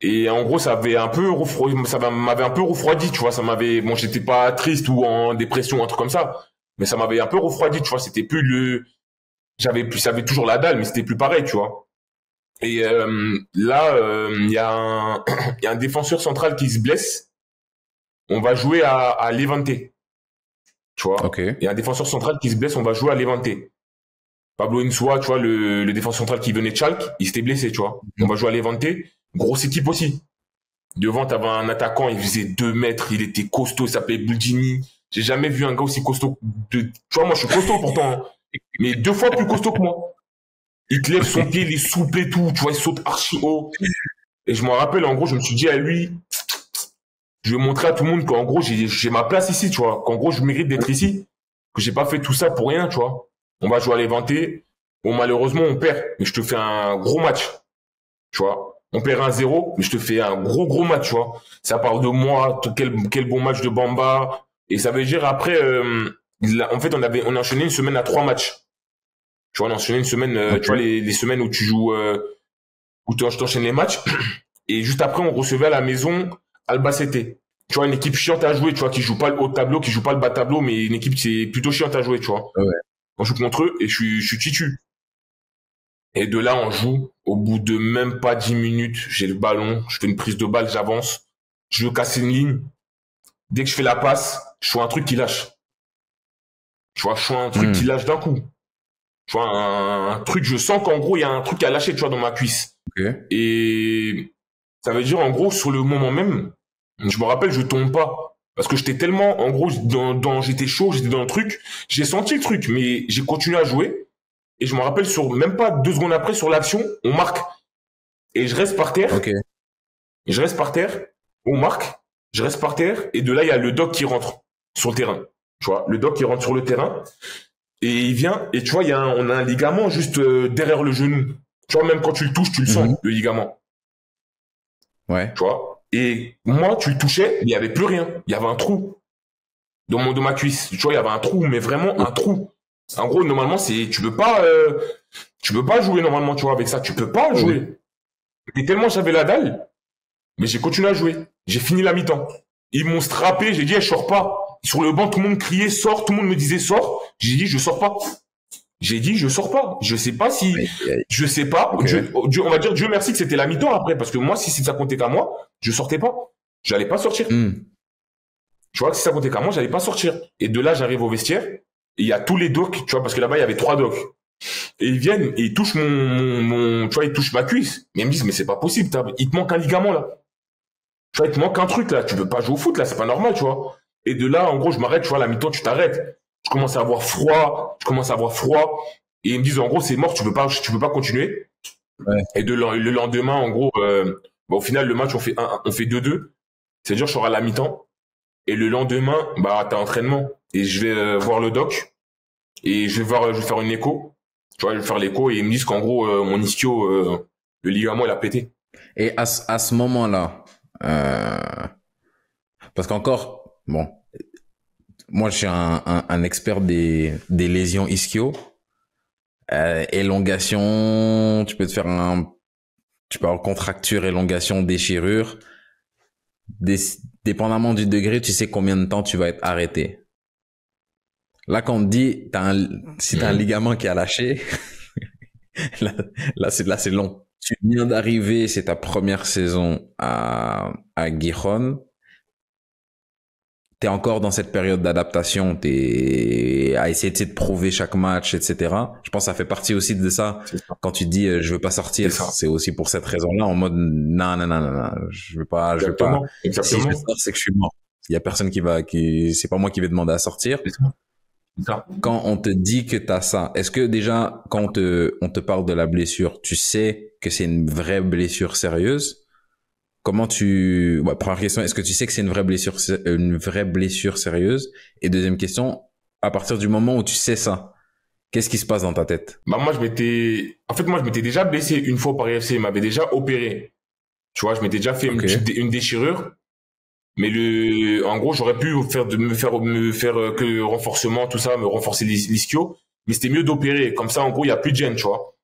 Et en gros, ça m'avait un peu refroidi, tu vois. Bon, j'étais pas triste ou en dépression, un truc comme ça. Mais ça m'avait un peu refroidi, tu vois. C'était plus j'avais toujours la dalle, mais c'était plus pareil, tu vois. Et, là, il y a un défenseur central qui se blesse. On va jouer à Levante. Tu vois. Okay. Il y a un défenseur central qui se blesse, on va jouer à Levante. Pablo Insua, tu vois, le défenseur central qui venait de Schalke, il s'était blessé, tu vois. On va jouer à Levante. Grosse équipe aussi. Devant, t'avais un attaquant, il faisait 2 mètres, il était costaud, il s'appelait Bulgini. J'ai jamais vu un gars aussi costaud. Tu vois, moi, je suis costaud pourtant, hein, mais 2 fois plus costaud que moi. Il te lève son pied, il est souple et tout, tu vois, il saute archi haut. Et je me rappelle, en gros, je me suis dit à lui, je vais montrer à tout le monde qu'en gros, j'ai ma place ici, tu vois, qu'en gros, je mérite d'être ici, que j'ai pas fait tout ça pour rien, tu vois. On va jouer à l'éventé. Bon, malheureusement, on perd, mais je te fais un gros match, tu vois. On perd 1-0, mais je te fais un gros match, tu vois. Ça parle de moi, quel bon match de Bamba. Et ça veut dire après, en fait, on a enchaîné une semaine à 3 matchs. Tu vois, on a enchaîné une semaine, Ok. tu vois, les semaines où tu joues, où t'enchaînes les matchs. Et juste après, on recevait à la maison Albacete. Tu vois, une équipe chiante à jouer, tu vois, qui joue pas le haut tableau, qui joue pas le bas tableau, mais une équipe qui est plutôt chiante à jouer, tu vois. Ouais. On joue contre eux et je suis titu. Et de là, on joue. Au bout de même pas 10 minutes, j'ai le ballon, je fais une prise de balle, j'avance. Je veux casser une ligne. Dès que je fais la passe, je vois un truc qui lâche. Tu vois, je vois un truc qui lâche d'un coup. Tu vois, un truc, je sens qu'en gros, il y a un truc qui a lâché, tu vois, dans ma cuisse. Ok. Et ça veut dire, en gros, sur le moment même, je me rappelle, je tombe pas. Parce que j'étais tellement, en gros, j'étais chaud, j'étais dans le truc. J'ai senti le truc, mais j'ai continué à jouer. Et je me rappelle, même pas 2 secondes après, sur l'action, on marque. Et je reste par terre. Ok. Et je reste par terre. On marque. Je reste par terre. Et de là, il y a le doc qui rentre sur le terrain. Tu vois, le doc qui rentre sur le terrain. Et il vient. Et tu vois, on a un ligament juste derrière le genou. Tu vois, même quand tu le touches, tu le sens, le ligament. Ouais. Tu vois. Et moi, tu le touchais, il y avait plus rien. Il y avait un trou dans ma cuisse. Tu vois, il y avait un trou, mais vraiment un trou. En gros, normalement, tu peux pas jouer normalement, tu vois, avec ça. Tu peux pas jouer. Et tellement j'avais la dalle, mais j'ai continué à jouer. J'ai fini la mi-temps. Ils m'ont strappé, j'ai dit, je sors pas. Sur le banc, tout le monde criait, sors, tout le monde me disait, sors. J'ai dit, je sors pas. J'ai dit, je sors pas. Je sais pas si, je sais pas. Okay. On va dire Dieu merci que c'était la mi-temps après, parce que moi, si ça comptait qu'à moi, je sortais pas. J'allais pas sortir. Tu vois, si ça comptait qu'à moi, j'allais pas sortir. Et de là, j'arrive au vestiaire, et il y a tous les docs, tu vois, parce que là-bas, il y avait 3 docs. Et ils viennent, et ils touchent tu vois, ils touchent ma cuisse. Mais ils me disent, mais c'est pas possible, il te manque un ligament, là. Tu vois, il te manque un truc, là. Tu peux pas jouer au foot, là, c'est pas normal, tu vois. Et de là, en gros, je m'arrête, tu vois, la mi-temps, tu t'arrêtes. Je commence à avoir froid. Et ils me disent, en gros, c'est mort, tu peux pas continuer. Ouais. Et le lendemain, en gros, au final, le match, on fait 2-2. C'est-à-dire, je serai à la mi-temps. Et le lendemain, t'as entraînement. Et je vais voir le doc. Et je vais faire une écho. Tu vois, je vais faire l'écho. Et ils me disent qu'en gros, mon ischio, le ligament, il a pété. Et à ce moment-là, parce qu'encore, bon, moi, je suis un expert des lésions ischio. Élongation, tu peux avoir contracture, élongation, déchirure. Dépendamment du degré, tu sais combien de temps tu vas être arrêté. Là, quand on te dit, si t'as un ligament qui a lâché, là, c'est long. Tu viens d'arriver, c'est ta première saison à Gijón. T'es encore dans cette période d'adaptation, t'es à essayer de prouver chaque match, etc. Je pense que ça fait partie aussi de ça. Quand tu te dis je veux pas sortir, c'est aussi pour cette raison-là, en mode non, je veux pas. Exactement. Si je sors, c'est que je suis mort. Il y a personne c'est pas moi qui vais demander à sortir. Quand on te dit que t'as ça, est-ce que déjà quand on te parle de la blessure, tu sais que c'est une vraie blessure sérieuse? Comment première question, est-ce que tu sais que c'est une vraie blessure sérieuse? Et deuxième question, à partir du moment où tu sais ça, qu'est-ce qui se passe dans ta tête? Moi, je m'étais déjà blessé une fois par UFC, il m'avait déjà opéré. Tu vois, je m'étais déjà fait une déchirure. Mais en gros, j'aurais pu me faire que renforcement, tout ça, me renforcer l'ischio. Mais c'était mieux d'opérer. Comme ça, en gros, il y a plus de gêne, tu vois.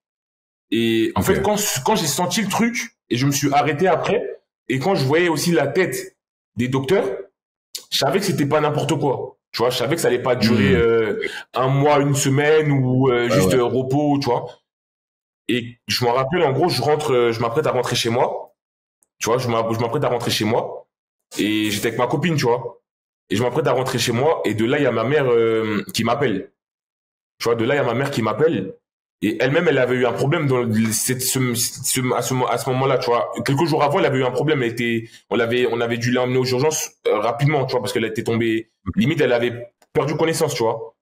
Et en fait, quand j'ai senti le truc, et je me suis arrêté après, et quand je voyais aussi la tête des docteurs, je savais que c'était pas n'importe quoi. Tu vois, je savais que ça allait pas durer 1 mois, 1 semaine ou juste repos, tu vois. Et je me rappelle, en gros, je m'apprête à rentrer chez moi. Tu vois, je m'apprête à rentrer chez moi. Et j'étais avec ma copine, tu vois. Et je m'apprête à rentrer chez moi. Et de là, il y a ma mère qui m'appelle. Tu vois, de là, il y a ma mère qui m'appelle. Et elle-même, elle avait eu un problème à ce moment-là, tu vois. Quelques jours avant, elle avait eu un problème. On avait dû l'emmener aux urgences rapidement, tu vois, parce qu'elle était tombée. Limite, elle avait perdu connaissance, tu vois.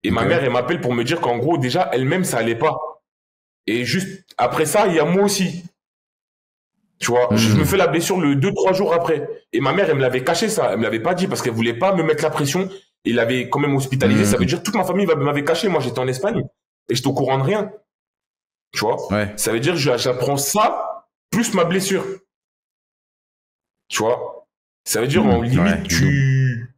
Et ma mère, elle m'appelle pour me dire qu'en gros, déjà, elle-même, ça allait pas. Et juste après ça, il y a moi aussi. Tu vois, je me fais la blessure le 2-3 jours après. Et ma mère, elle me l'avait caché ça. Elle me l'avait pas dit parce qu'elle voulait pas me mettre la pression. Il l'avait quand même hospitalisé. Ça veut dire que toute ma famille m'avait caché. Moi, j'étais en Espagne. Et j'étais au courant de rien. Tu vois? Ouais. Ça veut dire que j'apprends ça plus ma blessure. Tu vois? Ça veut dire en limite, tu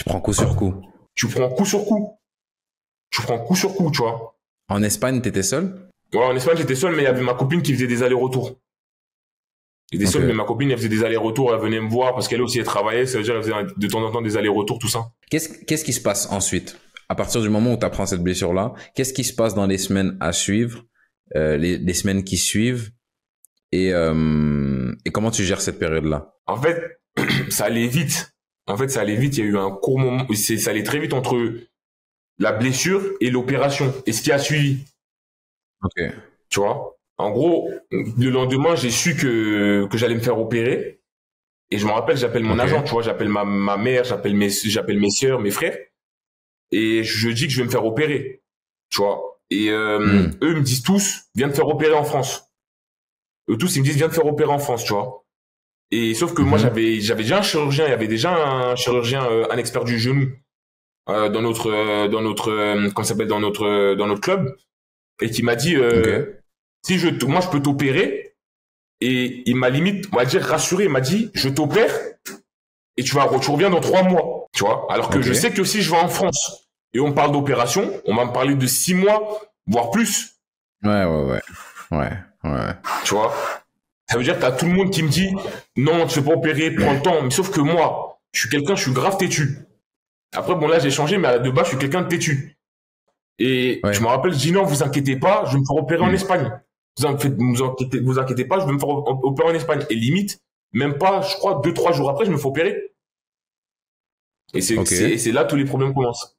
prends coup sur coup. Tu prends coup sur coup. Tu prends coup sur coup, tu vois. En Espagne, t'étais seul? Ouais, en Espagne, j'étais seul, mais il y avait ma copine qui faisait des allers-retours. J'étais seul, mais ma copine, elle faisait des allers-retours, elle venait me voir parce qu'elle aussi, elle travaillait. Ça veut dire qu'elle faisait de temps en temps des allers-retours, tout ça. Qu'est-ce qui se passe ensuite? À partir du moment où tu apprends cette blessure-là, qu'est-ce qui se passe dans les semaines à suivre, les semaines qui suivent, et comment tu gères cette période-là? En fait, ça allait vite. Il y a eu un court moment, ça allait très vite entre la blessure et l'opération et ce qui a suivi. Ok. Tu vois? En gros, le lendemain, j'ai su que j'allais me faire opérer. Et je me rappelle, j'appelle mon agent, tu vois, j'appelle ma mère, j'appelle mes sœurs, mes frères. Et je dis que je vais me faire opérer. Tu vois? Et eux me disent tous, viens te faire opérer en France. Eux tous, ils me disent, viens te faire opérer en France, tu vois? Et sauf que moi, j'avais déjà un chirurgien, il y avait déjà un chirurgien, un expert du genou, dans notre comment ça s'appelle, dans notre club. Et qui m'a dit, si moi, je peux t'opérer. Et il m'a limite, on va dire, rassuré. Il m'a dit, je t'opère et tu reviens dans 3 mois. Tu vois? Alors que je sais que si je vais en France et on me parle d'opération, on va me parler de 6 mois, voire plus. Ouais. Tu vois? Ça veut dire que t'as tout le monde qui me dit, non, tu ne fais pas opérer, prends le temps. Mais sauf que moi, je suis grave têtu. Après, bon, là, j'ai changé, mais de base, je suis quelqu'un de têtu. Et je me rappelle, je dis non, vous inquiétez pas, je vais me faire opérer en Espagne. Vous inquiétez pas, je vais me faire opérer en Espagne. Et limite, même pas, je crois, 2-3 jours après, je me fais opérer. Et c'est là tous les problèmes commencent.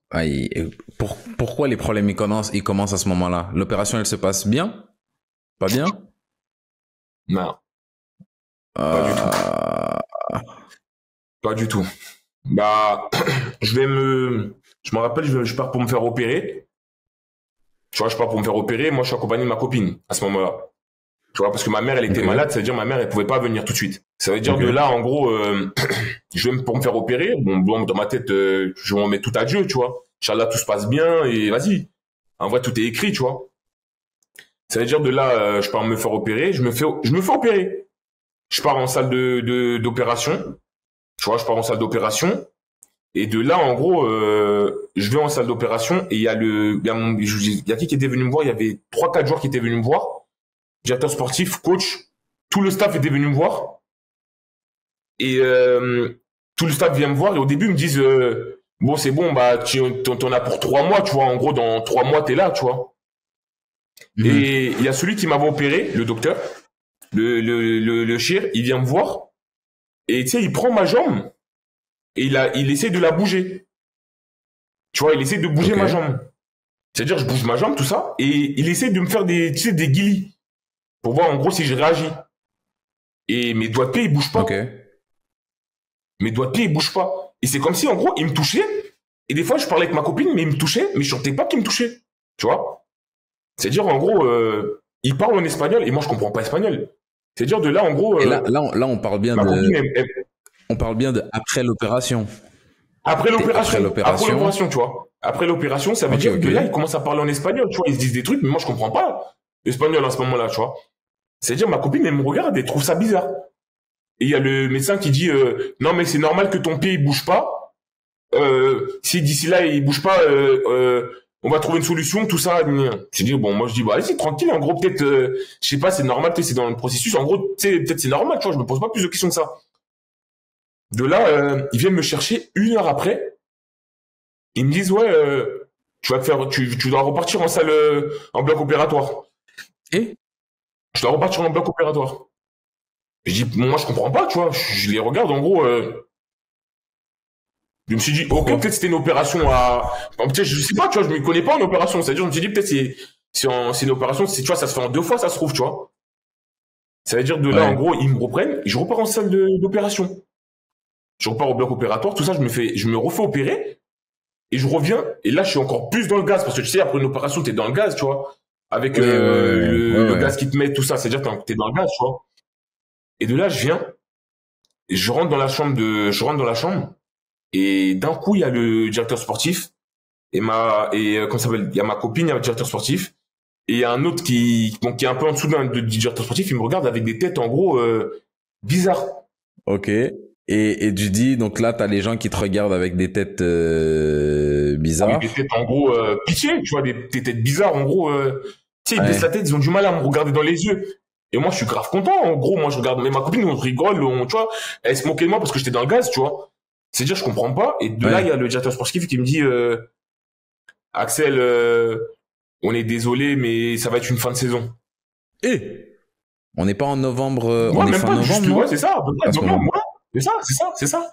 Pourquoi les problèmes ils commencent à ce moment-là? L'opération, elle se passe bien? Pas bien? Non. Pas du tout. Pas du tout. Bah, je me rappelle, je pars pour me faire opérer. Tu vois, je pars pour me faire opérer. Moi, je suis accompagné de ma copine à ce moment-là. Tu vois, parce que ma mère, elle était malade. Ça veut dire ma mère, elle pouvait pas venir tout de suite. Ça veut dire de là, en gros, pour me faire opérer. Bon, dans ma tête, je m'en mets tout à Dieu, tu vois. Inch'Allah, tout se passe bien et vas-y. En vrai, tout est écrit, tu vois. Ça veut dire de là, je pars me faire opérer. Je me fais opérer. Je pars en salle d'opération. Tu vois, je pars en salle d'opération. Et de là, en gros, je vais en salle d'opération et il y a qui était venu me voir? Il y avait 3-4 joueurs qui étaient venus me voir. Directeur sportif, coach, tout le staff était venu me voir. Et tout le staff vient me voir et au début, ils me disent, bon, c'est bon, bah, t'en as pour 3 mois, tu vois. En gros, dans 3 mois, t'es là, tu vois. Et il y a celui qui m'avait opéré, le docteur, le chir, il vient me voir. Et tu sais, il prend ma jambe. Et il essaie de la bouger. Tu vois, il essaie de bouger ma jambe. C'est-à-dire, je bouge ma jambe, tout ça, et il essaie de me faire des guilis. Pour voir, en gros, si je réagis. Et mes doigts de pied, ils bougent pas. Mes doigts de pied, ils bougent pas. Et c'est comme si, en gros, il me touchait. Et des fois, je parlais avec ma copine, mais il me touchait, mais je sentais pas qu'il me touchait. Tu vois? C'est-à-dire, en gros, il parle en espagnol, et moi, je comprends pas espagnol. C'est-à-dire, de là, en gros... Et là, on parle bien on parle bien de après l'opération. Après l'opération, tu vois. Après l'opération, ça veut dire que là, ils commencent à parler en espagnol, tu vois. Ils se disent des trucs, mais moi, je comprends pas l'espagnol à ce moment-là, tu vois. C'est-à-dire, ma copine, elle me regarde, elle trouve ça bizarre. Et il y a le médecin qui dit, non, mais c'est normal que ton pied, il bouge pas. Si d'ici là, il bouge pas, on va trouver une solution, tout ça. Je dis, bon, moi, je dis, bah, allez-y, tranquille, en gros, peut-être, je sais pas, c'est normal, c'est dans le processus. En gros, tu sais, peut-être c'est normal, tu vois, je me pose pas plus de questions que ça. De là, ils viennent me chercher 1 heure après. Ils me disent, ouais, tu dois repartir en salle, en bloc opératoire. Et? Je dois repartir en bloc opératoire. Je dis, moi, je comprends pas, tu vois. Je les regarde, en gros, Je me suis dit, ok, peut-être c'était une opération peut-être, je sais pas, tu vois, je me connais pas en opération. C'est-à-dire, je me suis dit, peut-être c'est une opération, tu vois, ça se fait en 2 fois, ça se trouve, tu vois. Ça veut dire de là, en gros, ils me reprennent, je repars en salle d'opération. Je repars au bloc opératoire, tout ça, je me refais opérer, et je reviens, et là, je suis encore plus dans le gaz, parce que tu sais, après une opération, t'es dans le gaz, tu vois. Avec le gaz qui te met, tout ça, c'est-à-dire que t'es dans le gaz, tu vois. Et de là, je viens, et je rentre dans la chambre, et d'un coup, il y a le directeur sportif, comment ça s'appelle, il y a ma copine, il y a le directeur sportif, et il y a un autre qui est un peu en dessous du directeur sportif, il me regarde avec des têtes, en gros, bizarres. Ok. Et tu dis, donc là, t'as les gens qui te regardent avec des têtes bizarres. Avec des têtes, en gros, pitié, tu vois, des têtes bizarres, en gros, tu sais, ils baissent la tête, ils ont du mal à me regarder dans les yeux. Et moi, je suis grave content, en gros, moi, je regarde, mais ma copine, on rigole, tu vois, elle se moquait de moi parce que j'étais dans le gaz, tu vois. C'est-à-dire, je comprends pas, et de là, il y a le directeur sportif qui me dit, Axel, on est désolé, mais ça va être une fin de saison. On n'est pas en novembre, ouais, on est même fin pas, novembre, juste, non? ouais, c'est ça, à peu près, novembre, ouais. C'est ça.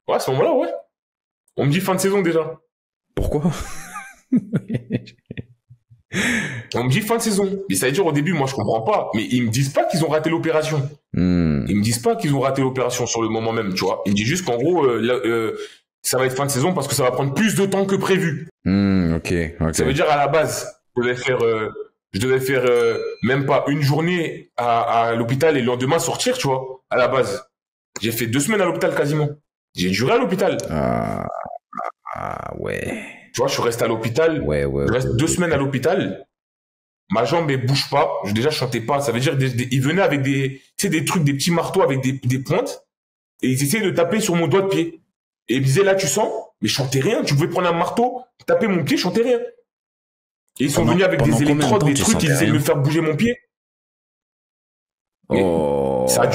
Ouais, à ce moment-là, ouais. On me dit fin de saison, déjà. Pourquoi? On me dit fin de saison. Mais ça veut dire, au début, moi, je comprends pas. Mais ils me disent pas qu'ils ont raté l'opération. Ils me disent pas qu'ils ont raté l'opération sur le moment même, tu vois. Ils me disent juste qu'en gros, ça va être fin de saison parce que ça va prendre plus de temps que prévu. Ok. Ça veut dire, à la base, je devais faire même pas une journée à l'hôpital et le lendemain sortir, tu vois, à la base. J'ai fait 2 semaines à l'hôpital quasiment. J'ai duré à l'hôpital. Ouais. Tu vois, je suis resté à l'hôpital. Ouais. Je reste 2 semaines à l'hôpital. Ma jambe, elle bouge pas. Déjà, je chantais pas. Ça veut dire, ils venaient avec des trucs, des petits marteaux avec des pointes. Et ils essayaient de taper sur mon doigt de pied. Et ils me disaient, là, tu sens? Mais je chantais rien. Tu pouvais prendre un marteau, taper mon pied, je chantais rien. Et ils sont venus avec des électrodes, des trucs, ils essayaient de me faire bouger mon pied. Ça a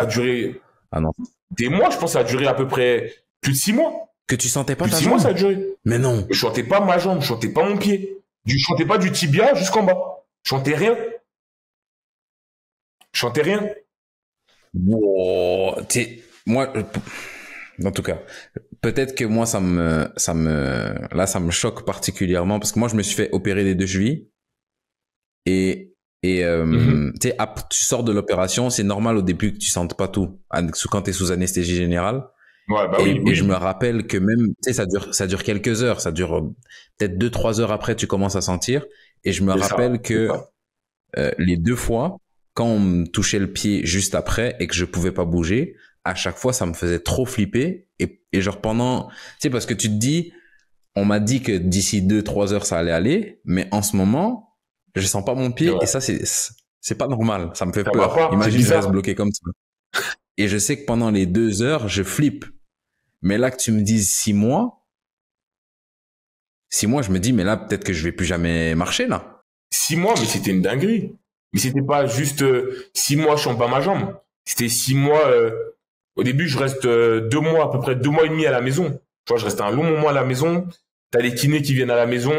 duré. Ah non. Des mois, je pense, ça a duré à peu près plus de 6 mois. Que tu sentais pas plus de ta 6 jambe? mois, ça a duré. Mais non. Je chantais pas ma jambe, je chantais pas mon pied. Je chantais pas du tibia jusqu'en bas. Je chantais rien. Wow. Moi, en tout cas, peut-être que moi, ça me choque particulièrement parce que moi, je me suis fait opérer des 2 chevilles et tu sais, tu sors de l'opération, c'est normal au début que tu sentes pas tout quand t'es sous anesthésie générale. Ouais, bah oui. Et je me rappelle que même, tu sais, ça dure quelques heures, ça dure peut-être 2-3 heures après, tu commences à sentir. Et je me rappelle que les 2 fois, quand on me touchait le pied juste après et que je pouvais pas bouger, à chaque fois, ça me faisait trop flipper. Et genre pendant, tu sais, parce que tu te dis, on m'a dit que d'ici 2-3 heures, ça allait aller, mais en ce moment, je sens pas mon pied et ça, c'est pas normal. Ça me fait peur. Imagine, je reste bloqué comme ça. Et je sais que pendant les 2 heures, je flippe. Mais là que tu me dises 6 mois, je me dis, mais là, peut-être que je vais plus jamais marcher, là. 6 mois, mais c'était une dinguerie. Mais c'était pas juste 6 mois, je sens pas ma jambe. C'était 6 mois, au début, je reste 2 mois, à peu près 2 mois et demi à la maison. Tu vois, je reste un long moment à la maison. T'as les kinés qui viennent à la maison.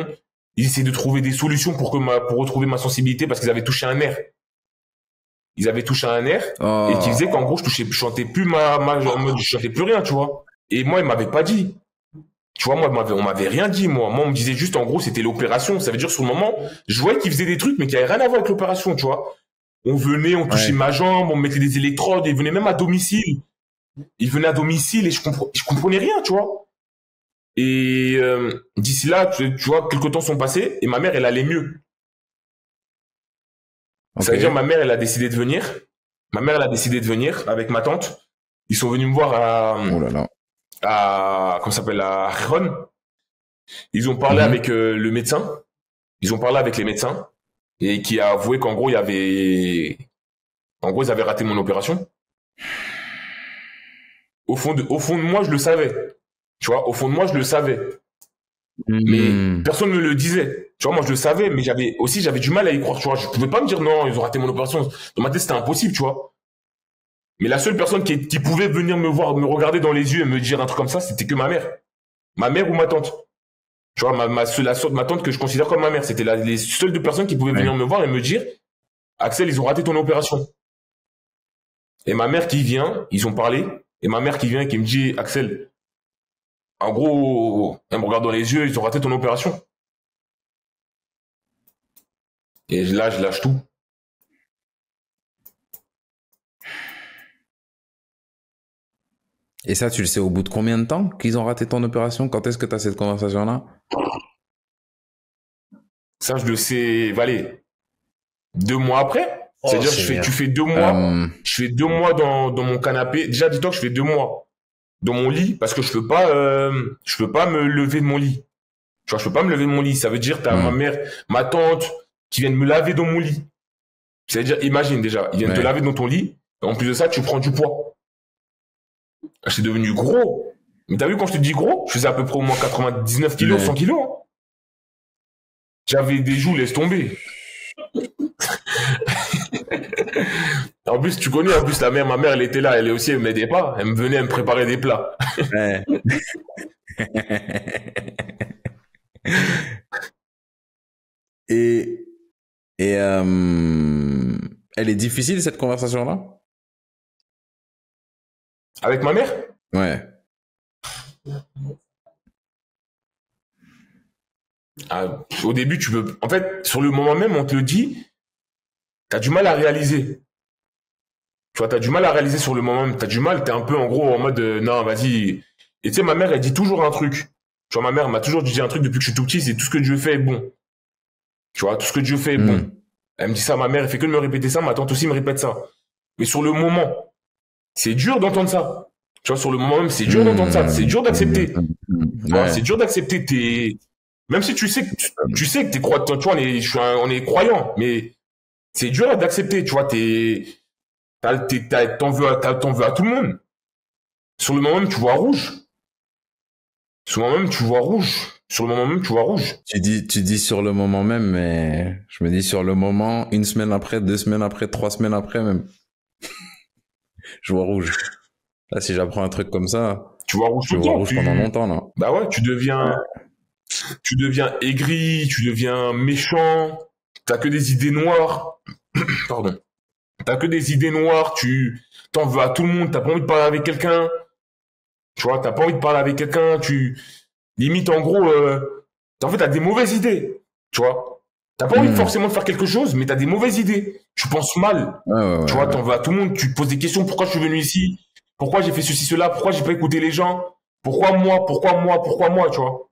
Ils essaient de trouver des solutions pour retrouver ma sensibilité parce qu'ils avaient touché un nerf. Et qui faisait qu'en gros, je chantais plus je chantais plus rien, tu vois. Et moi, ils m'avaient pas dit. Tu vois, moi, on m'avait rien dit, moi. Moi, on me disait juste, en gros, c'était l'opération. Ça veut dire, sur le moment, je voyais qu'ils faisaient des trucs, mais qui avaient rien à voir avec l'opération, tu vois. On venait, on touchait ma jambe, on mettait des électrodes, ils venaient même à domicile. Ils venaient à domicile et je comprenais rien, tu vois. Et d'ici là, tu vois, quelques temps sont passés et ma mère, elle allait mieux. Ça veut dire, ma mère, elle a décidé de venir. Avec ma tante. Ils sont venus me voir comment ça s'appelle, à Ron. Ils ont parlé avec le médecin. Ils ont parlé avec les médecins et qui a avoué qu'en gros, ils avaient raté mon opération. Au fond de moi, je le savais. Tu vois, au fond de moi, je le savais. Mais personne ne me le disait. Tu vois, moi, je le savais, mais j'avais du mal à y croire, tu vois. Je pouvais pas me dire non, ils ont raté mon opération. Dans ma tête, c'était impossible, tu vois. Mais la seule personne qui pouvait venir me voir, me regarder dans les yeux et me dire un truc comme ça, c'était que ma mère. Ma mère ou ma tante. Tu vois, ma tante que je considère comme ma mère. C'était les seules 2 personnes qui pouvaient venir me voir et me dire, Axel, ils ont raté ton opération. Et ma mère qui vient, ils ont parlé, et ma mère qui vient et qui me dit, Axel, En gros, elle me regarde dans les yeux, ils ont raté ton opération. Et là, je lâche tout. Et ça, tu le sais au bout de combien de temps qu'ils ont raté ton opération? Quand est-ce que tu as cette conversation-là? Ça, je le sais, allez, 2 mois après. Oh, C'est-à-dire, Seigneur. tu fais 2 mois. Je fais 2 mois dans mon canapé. Déjà, dis-toi que je fais 2 mois dans mon lit parce que je peux pas me lever de mon lit. Tu vois, je peux pas me lever de mon lit. Ça veut dire, t'as ma mère, ma tante qui viennent me laver dans mon lit. C'est-à-dire, imagine déjà, ils viennent te laver dans ton lit. En plus de ça, tu prends du poids. Je suis devenu gros. Mais t'as vu quand je te dis gros, je faisais à peu près au moins 99 kilos, 100 kilos. Hein. J'avais des joues, laisse tomber. En plus, tu connais, ma mère, elle était là, elle aussi, elle m'aidait pas. Elle me venait, elle me préparait des plats. Ouais. et elle est difficile cette conversation-là? Avec ma mère? Ouais. Au début, tu peux. En fait, sur le moment même, on te le dit, t'as du mal à réaliser. Tu vois, t'as du mal à réaliser sur le moment même. T'as du mal, t'es un peu en gros en mode non, vas-y. Et tu sais, ma mère, elle dit toujours un truc. Tu vois, ma mère m'a toujours dit un truc depuis que je suis tout petit, c'est tout ce que Dieu fait est bon. Tu vois, tout ce que Dieu fait est bon. Elle me dit ça, ma mère, elle fait que de me répéter ça, ma tante aussi me répète ça. Mais sur le moment, c'est dur d'entendre ça. Tu vois, sur le moment même, c'est dur d'entendre ça. C'est dur d'accepter. Tu vois, c'est dur d'accepter même si tu sais que t'es croyant, tu vois, on est croyant, mais c'est dur d'accepter, tu vois, t'en veux à tout le monde. Sur le moment même, tu vois rouge. Sur le moment même, tu vois rouge. Sur le moment même, tu vois rouge. Tu dis sur le moment même, mais je me dis sur le moment, 1 semaine après, 2 semaines après, 3 semaines après même. Je vois rouge. Là, si j'apprends un truc comme ça, tu vois rouge je vois rouge pendant longtemps, là. Bah ouais, tu deviens aigri, tu deviens méchant, t'as que des idées noires. Pardon. T'as que des idées noires, tu t'en veux à tout le monde, t'as pas envie de parler avec quelqu'un. Tu vois, t'as pas envie de parler avec quelqu'un, limite en gros, en fait, t'as des mauvaises idées. Tu vois. T'as pas envie forcément de faire quelque chose, mais t'as des mauvaises idées. Tu penses mal. Tu vois, t'en veux à tout le monde, tu te poses des questions, pourquoi je suis venu ici? Pourquoi j'ai fait ceci, cela? Pourquoi j'ai pas écouté les gens? Pourquoi moi, tu vois?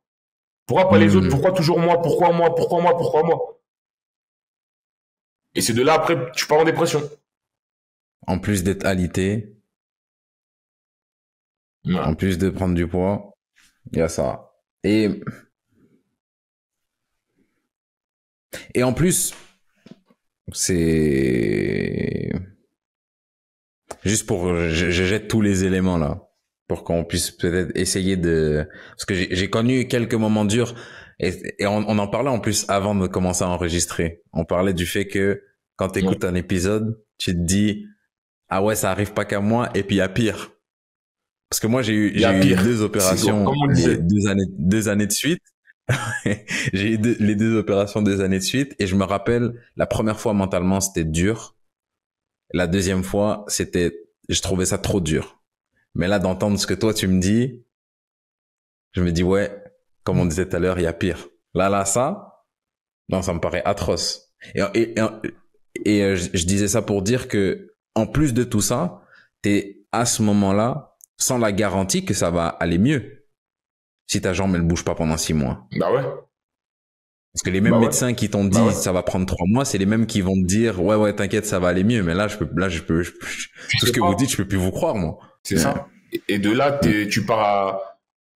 Pourquoi pas les autres? Pourquoi toujours moi? Pourquoi moi? Et c'est de là, après, tu pars en dépression. En plus d'être alité, en plus de prendre du poids, il y a ça. Et en plus, c'est juste pour, je jette tous les éléments là, pour qu'on puisse peut-être essayer de, parce que j'ai connu quelques moments durs et on en parlait en plus avant de commencer à enregistrer. On parlait du fait que quand tu écoutes un épisode, tu te dis, ah ouais, ça arrive pas qu'à moi, et puis il y a pire. Parce que moi, j'ai eu 2 opérations, 2 années de suite. J'ai eu les 2 opérations 2 années de suite, et je me rappelle, la première fois mentalement, c'était dur. La deuxième fois, je trouvais ça trop dur. Mais là, d'entendre ce que toi, tu me dis, je me dis, ouais, comme on disait tout à l'heure, il y a pire. Là, ça, non, ça me paraît atroce. Et je disais ça pour dire que, en plus de tout ça, t'es à ce moment-là sans la garantie que ça va aller mieux. Si ta jambe, elle bouge pas pendant 6 mois. Bah ouais. Parce que les mêmes médecins qui t'ont dit ça va prendre 3 mois, c'est les mêmes qui vont te dire ouais, t'inquiète, ça va aller mieux. Mais là, je peux, tout ce que vous dites, je peux plus vous croire, moi. C'est ça. Et de là, tu pars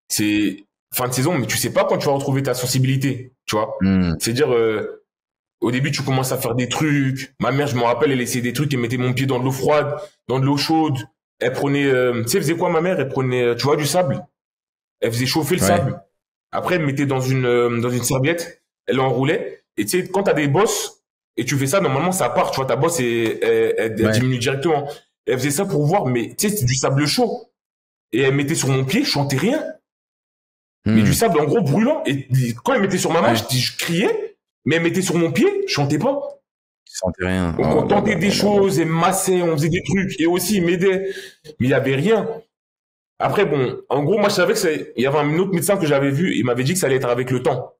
c'est fin de saison, mais tu sais pas quand tu vas retrouver ta sensibilité, tu vois. C'est-à-dire, au début, tu commences à faire des trucs. Ma mère, je me rappelle, elle essayait des trucs, elle mettait mon pied dans de l'eau froide, dans de l'eau chaude. Elle prenait, tu sais, elle faisait quoi, ma mère? Elle prenait, tu vois, du sable. Elle faisait chauffer le sable. Après, elle mettait dans une serviette, elle enroulait. Et tu sais, quand t'as des bosses, et tu fais ça, normalement, ça part, tu vois, ta bosse, elle diminue directement. Elle faisait ça pour voir, mais tu sais, c'est du sable chaud. Et elle mettait sur mon pied, je sentais rien. Mais du sable, en gros, brûlant. Et quand elle mettait sur ma main, je criais. Mais elle mettait sur mon pied, je chantais pas. Je sentais rien. Donc on tentait des choses, elle massait, on faisait des trucs. Et aussi, il m'aidait. Mais il y avait rien. Après, bon, en gros, moi, je savais il y avait un autre médecin que j'avais vu, il m'avait dit que ça allait être avec le temps.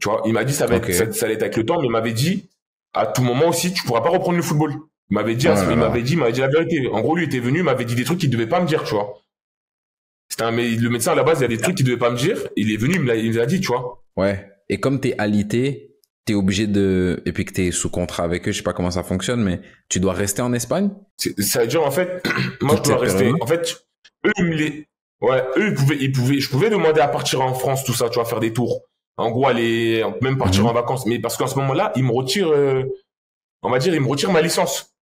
Tu vois, il m'a dit Ok. ça allait être avec le temps, mais il m'avait dit, à tout moment aussi, tu pourras pas reprendre le football. Il m'avait dit, Oh là là. il m'avait dit la vérité. En gros, lui était venu, il m'avait dit des trucs qu'il devait pas me dire, tu vois. Mais le médecin, à la base, il y a des trucs qu'il devait pas me dire. Il est venu, il me l'a dit, tu vois. Ouais. Et comme t'es alité, t'es obligé de, et puis que t'es sous contrat avec eux, je sais pas comment ça fonctionne, mais tu dois rester en Espagne Ça veut dire, en fait, moi, je toute dois cette rester. période-là? En fait, eux, ouais, eux, je pouvais demander à partir en France, tout ça, tu vois, faire des tours. En gros, aller, même partir en Mhm. vacances. Mais parce qu'en ce moment-là, ils me retirent, on va dire, ils me retirent ma licence.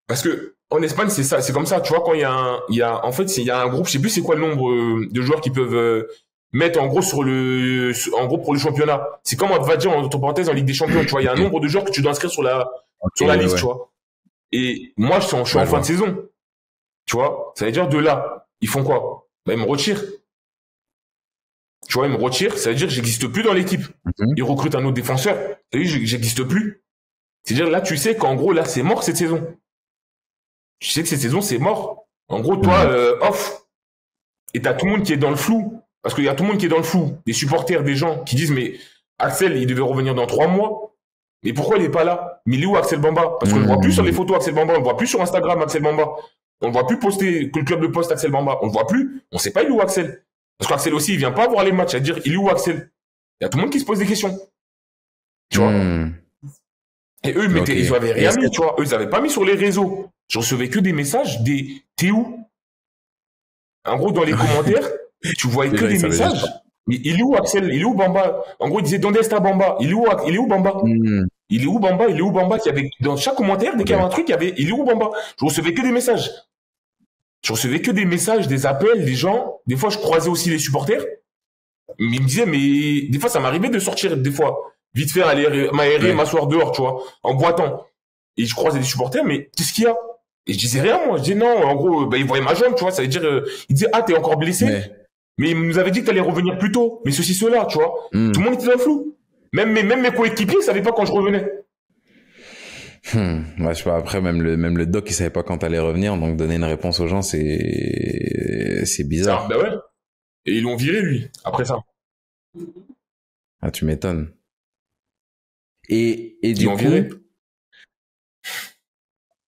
Parce que, en Espagne, c'est ça, c'est comme ça, tu vois, quand en fait, il y a un groupe, je sais plus c'est quoi le nombre de joueurs qui peuvent mettre en gros en gros pour le championnat. C'est comme on va dire entre parenthèses en Ligue des Champions, tu vois, il y a un Ok. nombre de joueurs que tu dois inscrire Ok, sur la ouais, liste, ouais. tu vois. Et moi, je suis en Ouais, je fin de vois. saison, tu vois. Ça veut dire de là, ils font quoi? Bah, ils me retirent. Tu vois, ils me retirent, ça veut dire que j'existe plus dans l'équipe. Mhm. Ils recrutent un autre défenseur, ça veut dire que j'existe plus. C'est-à-dire là, tu sais qu'en gros, là, c'est mort cette saison. Tu sais que cette saison, c'est mort. En gros, toi, Mhm. off. Et t'as tout le monde qui est dans le flou. Parce qu'il y a tout le monde qui est dans le flou. Des supporters, des gens qui disent, mais Axel, il devait revenir dans 3 mois. Mais pourquoi il est pas là? Mais il est où Axel Bamba? Parce qu'on ne voit plus sur les Mhm. photos Axel Bamba, on ne voit plus sur Instagram Axel Bamba. On ne voit plus poster que le club le poste Axel Bamba. On ne voit plus. On ne sait pas il est où Axel. Parce qu'Axel aussi, il vient pas voir les matchs. C'est-à-dire, il est où Axel? Il y a tout le monde qui se pose des questions. Tu vois? Mhm. Et eux, Ok. ils avaient Et rien est-ce que mis, tu vois. Eux, ils avaient pas mis sur les réseaux. Je recevais que des messages t'es où? En gros, dans les commentaires, tu voyais les que gens ils des savaient juste messages. pas? Mais il est où Axel? Il est où Bamba? En gros, il disait Donde está Bamba? Il est où Bamba? Mhm. Il est où Bamba? Il est où Bamba? Il y avait, dans chaque commentaire, dès qu'il y Ok. avait un truc, il y avait il est où Bamba? Je recevais que des messages. Je recevais que des messages, des appels, des gens. Des fois, je croisais aussi les supporters. Mais ils me disaient, mais des fois, ça m'arrivait de sortir, des fois, vite fait, aller m'aérer, Ouais. m'asseoir dehors, tu vois, en boitant. Et je croisais des supporters, mais qu'est-ce qu'il y a? Et je disais rien, moi. Je disais non, en gros, bah, ils voyaient ma jambe, tu vois, ça veut dire, ils disaient, ah, t'es encore blessé? Ouais. Mais il nous avait dit que t'allais revenir plus tôt. Mais ceci, cela, tu vois. Tout Mhm. le monde était dans le flou. Même mes coéquipiers savaient pas quand je revenais. Ouais, je sais pas, après, même le doc, il savait pas quand t'allais revenir, donc donner une réponse aux gens, c'est Ah, bizarre. bah ouais. Et ils l'ont viré, lui, après ça. Ah, tu m'étonnes. Et Ils du l'ont coup, viré.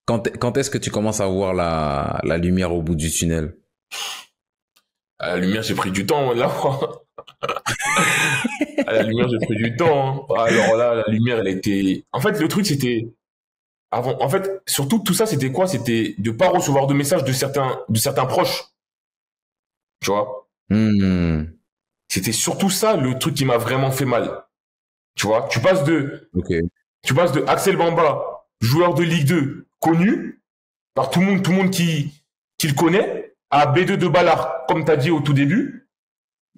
quand est-ce que tu commences à voir la lumière au bout du tunnel? À la lumière, j'ai pris du temps, là. À la lumière, j'ai pris du temps, hein. Alors là, la lumière, elle était... En fait, le truc, c'était... Avant, en fait, surtout, tout ça, c'était quoi? C'était de pas recevoir de messages de certains proches. Tu vois? Hmm. C'était surtout ça, le truc qui m'a vraiment fait mal. Tu vois? Ok. Tu passes de Axel Bamba, joueur de Ligue 2, connu par tout le monde qui le connaît, à B2 de Ballard, comme t'as dit au tout début,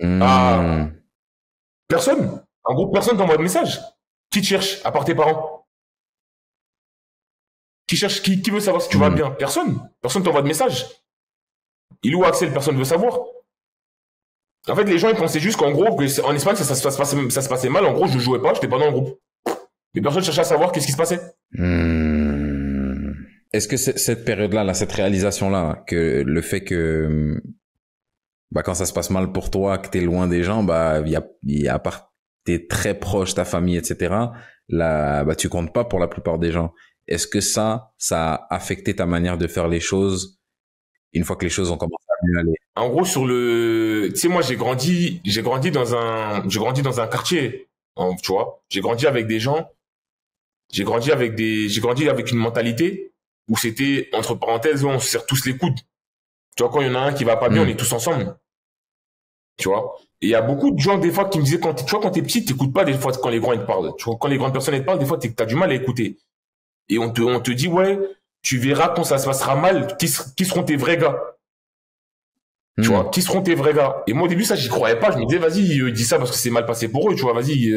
à Hmm. personne. En gros, personne t'envoie de message. Qui te cherche, à part tes parents? Qui veut savoir si tu vas Hmm. bien? Personne. Personne t'envoie de message. Il est où Axel? Personne ne veut savoir. En fait, les gens, ils pensaient juste qu'en gros, en Espagne, ça se passait mal. En gros, je jouais pas, j'étais pas dans le groupe. Mais personne cherchait à savoir qu'est-ce qui se passait. Hmm. Est-ce que cette période-là, là, cette réalisation-là, que le fait que, bah, quand ça se passe mal pour toi, que t'es loin des gens, bah, à part t'es très proche, ta famille, etc., là, bah, tu comptes pas pour la plupart des gens. Est-ce que ça a affecté ta manière de faire les choses une fois que les choses ont commencé à mieux aller? En gros, tu sais, moi, j'ai grandi dans un quartier, tu vois. J'ai grandi avec une mentalité où c'était, entre parenthèses, on se serre tous les coudes. Tu vois, quand il y en a un qui va pas bien, on Hmm. est tous ensemble. Tu vois. Et il y a beaucoup de gens, des fois, qui me disaient, tu vois, quand t'es petit, t'écoutes pas des fois quand les grands, ils te parlent. Tu vois, quand les grandes personnes, elles te parlent, des fois, t'as du mal à écouter. Et on te dit, ouais, tu verras quand ça se passera mal, qui seront tes vrais gars. Tu Hmm. vois, qui seront tes vrais gars? Et moi, au début, ça, j'y croyais pas. Je me disais, vas-y, dis ça parce que c'est mal passé pour eux, tu vois, vas-y,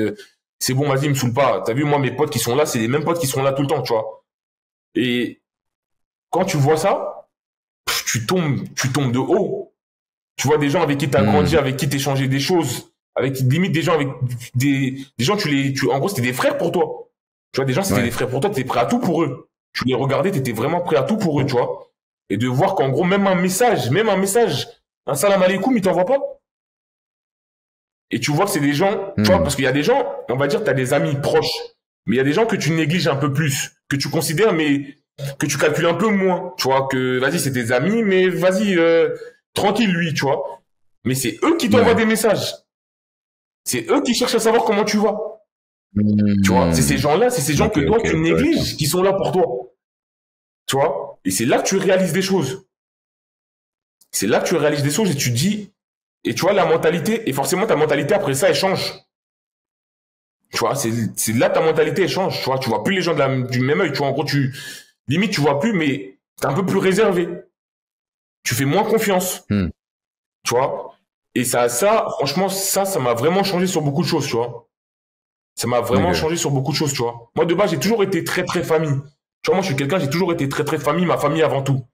c'est bon, vas-y, me saoule pas. T'as vu, moi, mes potes qui sont là, c'est les mêmes potes qui sont là tout le temps, tu vois. Et quand tu vois ça, tu tombes de haut. Tu vois des gens avec qui t'as grandi, Hmm. avec qui t'échangeais des choses, limite des gens avec des gens, en gros, c'était des frères pour toi. Tu vois, des gens, c'était Ouais. des frères pour toi, t'étais prêt à tout pour eux. Tu les regardais, t'étais vraiment prêt à tout pour eux, tu vois. Et de voir qu'en gros, même un message, un salam alaikum, il t'envoie pas. Et tu vois que c'est des gens, tu vois, parce qu'il y a des gens, on va dire, tu as des amis proches, mais il y a des gens que tu négliges un peu plus, que tu considères, mais que tu calcules un peu moins. Tu vois, que vas-y, c'est tes amis, mais vas-y, tranquille, lui, tu vois. Mais c'est eux qui t'envoient des messages. C'est eux qui cherchent à savoir comment tu vas. Tu vois, c'est ces gens-là, c'est ces gens que toi, tu négliges, qui sont là pour toi. Tu vois, et c'est là que tu réalises des choses. C'est là que tu réalises des choses et tu dis, et tu vois, la mentalité, et forcément, ta mentalité, après ça, elle change. Tu vois, c'est là ta mentalité, elle change. Tu vois plus les gens du même œil. Tu vois, en gros, limite, tu vois plus, mais t'es un peu plus réservé. Tu fais moins confiance. Tu vois, et franchement, ça m'a vraiment changé sur beaucoup de choses, tu vois. Ça m'a vraiment changé sur beaucoup de choses, tu vois. Moi, de base, j'ai toujours été très, très famille. Tu vois, moi, je suis quelqu'un, j'ai toujours été très, très famille, ma famille avant tout.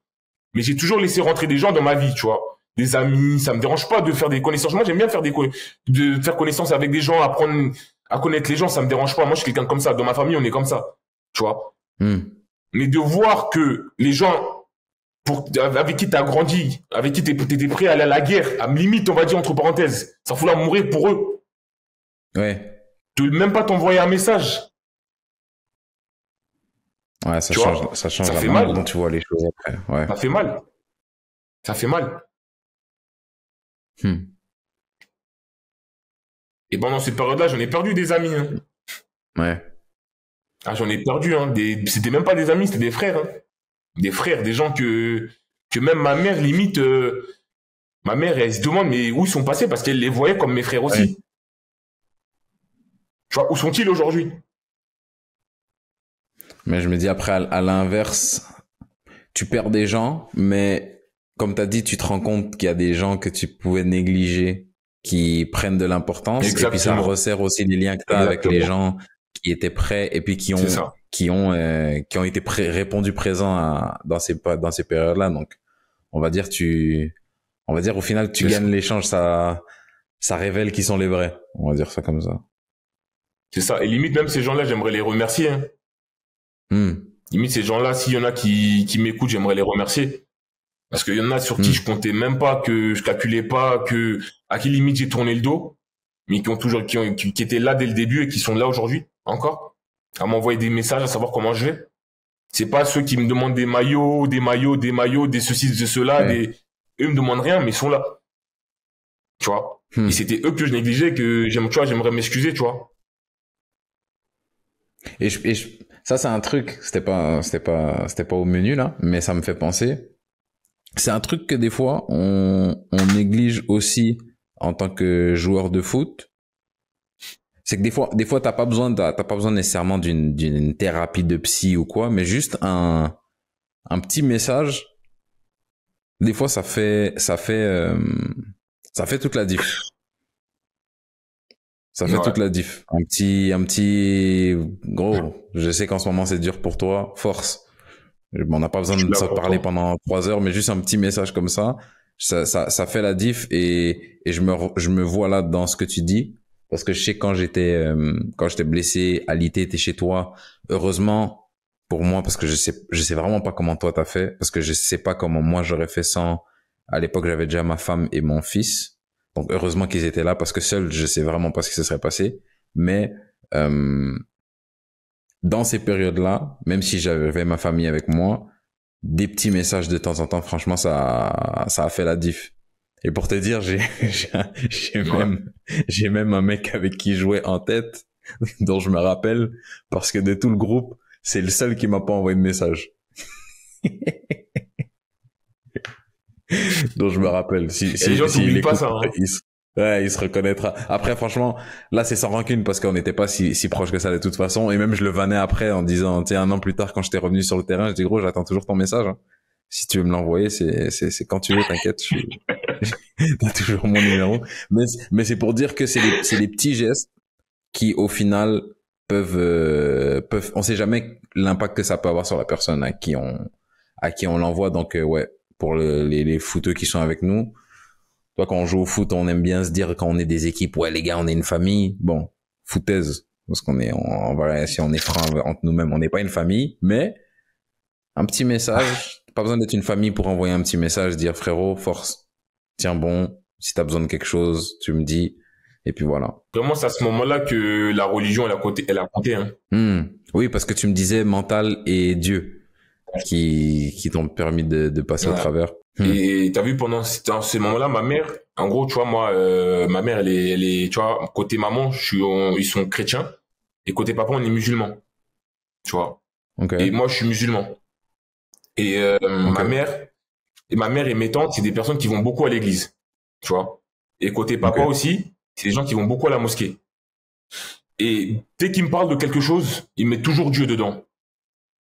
Mais j'ai toujours laissé rentrer des gens dans ma vie, tu vois. Des amis, ça me dérange pas de faire des connaissances. Moi, j'aime bien faire de faire connaissance avec des gens, apprendre à connaître les gens, ça me dérange pas. Moi, je suis quelqu'un comme ça. Dans ma famille, on est comme ça, tu vois. Mais de voir que les gens avec qui t'as grandi, avec qui t'étais prêt à aller à la guerre, à limite, on va dire, entre parenthèses, ça fout là mourir pour eux. Ouais. De même pas t'envoyer un message. Ouais, ça change ça la fait manière mal. dont tu vois les choses après. Ouais. Ça fait mal. Ça fait mal. Et pendant cette période-là, j'en ai perdu des amis. Hein. Ouais. Ah, j'en ai perdu. Hein. C'était même pas des amis, c'était des frères. Hein. Des frères, des gens que même ma mère, limite, ma mère, elle se demande mais où ils sont passés parce qu'elle les voyait comme mes frères aussi. Ouais. Tu vois, où sont-ils aujourd'hui? Mais je me dis après, à l'inverse, tu perds des gens, mais comme tu as dit, tu te rends compte qu'il y a des gens que tu pouvais négliger qui prennent de l'importance. Exactement. Et puis ça resserre aussi les liens que tu as avec les gens qui étaient prêts et puis qui ont été répondu présents dans ces périodes-là. Donc, on va dire au final, tu gagnes l'échange, ça révèle qui sont les vrais. On va dire ça comme ça. C'est ça. Et limite, même ces gens-là, j'aimerais les remercier. Hein. Limite, ces gens-là, s'il y en a qui m'écoutent, j'aimerais les remercier. Parce qu'il y en a sur qui je comptais même pas, que je calculais pas, à qui limite j'ai tourné le dos, mais qui étaient là dès le début et qui sont là aujourd'hui, encore, à m'envoyer des messages, à savoir comment je vais. C'est pas ceux qui me demandent des maillots, des ceci, de cela, eux me demandent rien, mais ils sont là. Tu vois. Et c'était eux que je négligeais, j'aimerais m'excuser, tu vois. Et ça, c'est un truc, c'était pas au menu, là, mais ça me fait penser. C'est un truc que des fois, on néglige aussi en tant que joueur de foot. C'est que des fois, t'as pas besoin nécessairement d'une thérapie de psy ou quoi, mais juste un petit message. Des fois, ça fait toute la diff. Ça fait toute la diff. Un petit gros. Je sais qu'en ce moment c'est dur pour toi. Force. On n'a pas besoin de se parler pendant 3 heures, mais juste un petit message comme ça fait la diff et je me vois là dans ce que tu dis parce que je sais quand j'étais blessé, Ali était chez toi. Heureusement pour moi parce que je sais vraiment pas comment toi t'as fait parce que je sais pas comment moi j'aurais fait sans. À l'époque j'avais déjà ma femme et mon fils. Donc, heureusement qu'ils étaient là parce que seul, je sais vraiment pas ce qui se serait passé. Mais, dans ces périodes-là, même si j'avais ma famille avec moi, des petits messages de temps en temps, franchement, ça a fait la diff. Et pour te dire, j'ai même un mec avec qui je jouais en tête, dont je me rappelle, parce que de tout le groupe, c'est le seul qui m'a pas envoyé de message. dont je me rappelle. Les gens n'oublient pas ça. Hein. Il se reconnaîtra. Après, franchement, là, c'est sans rancune parce qu'on n'était pas si proche que ça de toute façon. Et même, je le vannais après en disant, tu sais, 1 an plus tard, quand j'étais revenu sur le terrain, je dis, gros, j'attends toujours ton message. Hein. Si tu veux me l'envoyer, c'est quand tu veux, t'inquiète. T'as toujours mon numéro. Mais c'est pour dire que c'est les petits gestes qui, au final, peuvent, on sait jamais l'impact que ça peut avoir sur la personne à qui on l'envoie. Donc, ouais. Pour les footeux qui sont avec nous. Toi, quand on joue au foot, on aime bien se dire quand on est des équipes, ouais, les gars, on est une famille. Bon, foutaise. Parce si on est franc entre nous-mêmes, on n'est pas une famille, mais un petit message, Pas besoin d'être une famille pour envoyer un petit message, dire frérot, force, tiens bon, si t'as besoin de quelque chose, tu me dis. Et puis voilà. Vraiment, c'est à ce moment-là que la religion, elle a compté, hein. Oui, parce que tu me disais mental et Dieu qui t'ont permis de passer au Ouais. travers. Et t'as vu, dans ces moments-là, ma mère, en gros, tu vois, moi, ma mère, tu vois, côté maman, ils sont chrétiens, et côté papa, on est musulmans, tu vois. Ok. Et moi, je suis musulman. Et Ok. ma mère et mes tantes, c'est des personnes qui vont beaucoup à l'église, tu vois. Et côté papa Ok. aussi, c'est des gens qui vont beaucoup à la mosquée. Et dès qu'ils me parlent de quelque chose, ils mettent toujours Dieu dedans.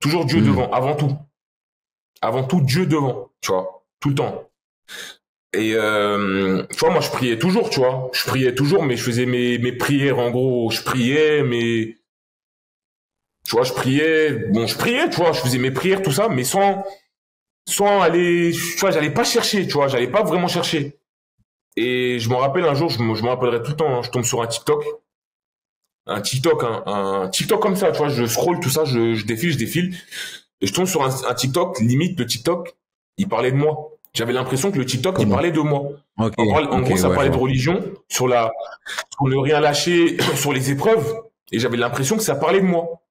Toujours Dieu devant, avant tout. Avant tout, Dieu devant, tu vois, tout le temps. Et tu vois, moi, je priais toujours, tu vois. Je priais toujours, mais je faisais mes prières, en gros. Je priais, mais... Tu vois, je priais... Bon, je priais, tu vois. Je faisais mes prières, tout ça, mais sans aller... Tu vois, j'allais pas chercher, tu vois. J'allais pas vraiment chercher. Et je me rappelle un jour, je me rappellerai tout le temps, hein, je tombe sur un TikTok. Un TikTok comme ça, tu vois. Je scroll, tout ça, je défile. Et je tombe sur un TikTok, limite, le TikTok, il parlait de moi. J'avais l'impression que le TikTok, il Comment? parlait de moi. Ok. En Ok. gros, ça Ouais, je parlait de vois. religion, sur ne rien lâcher, sur les épreuves. Et j'avais l'impression que ça parlait de moi.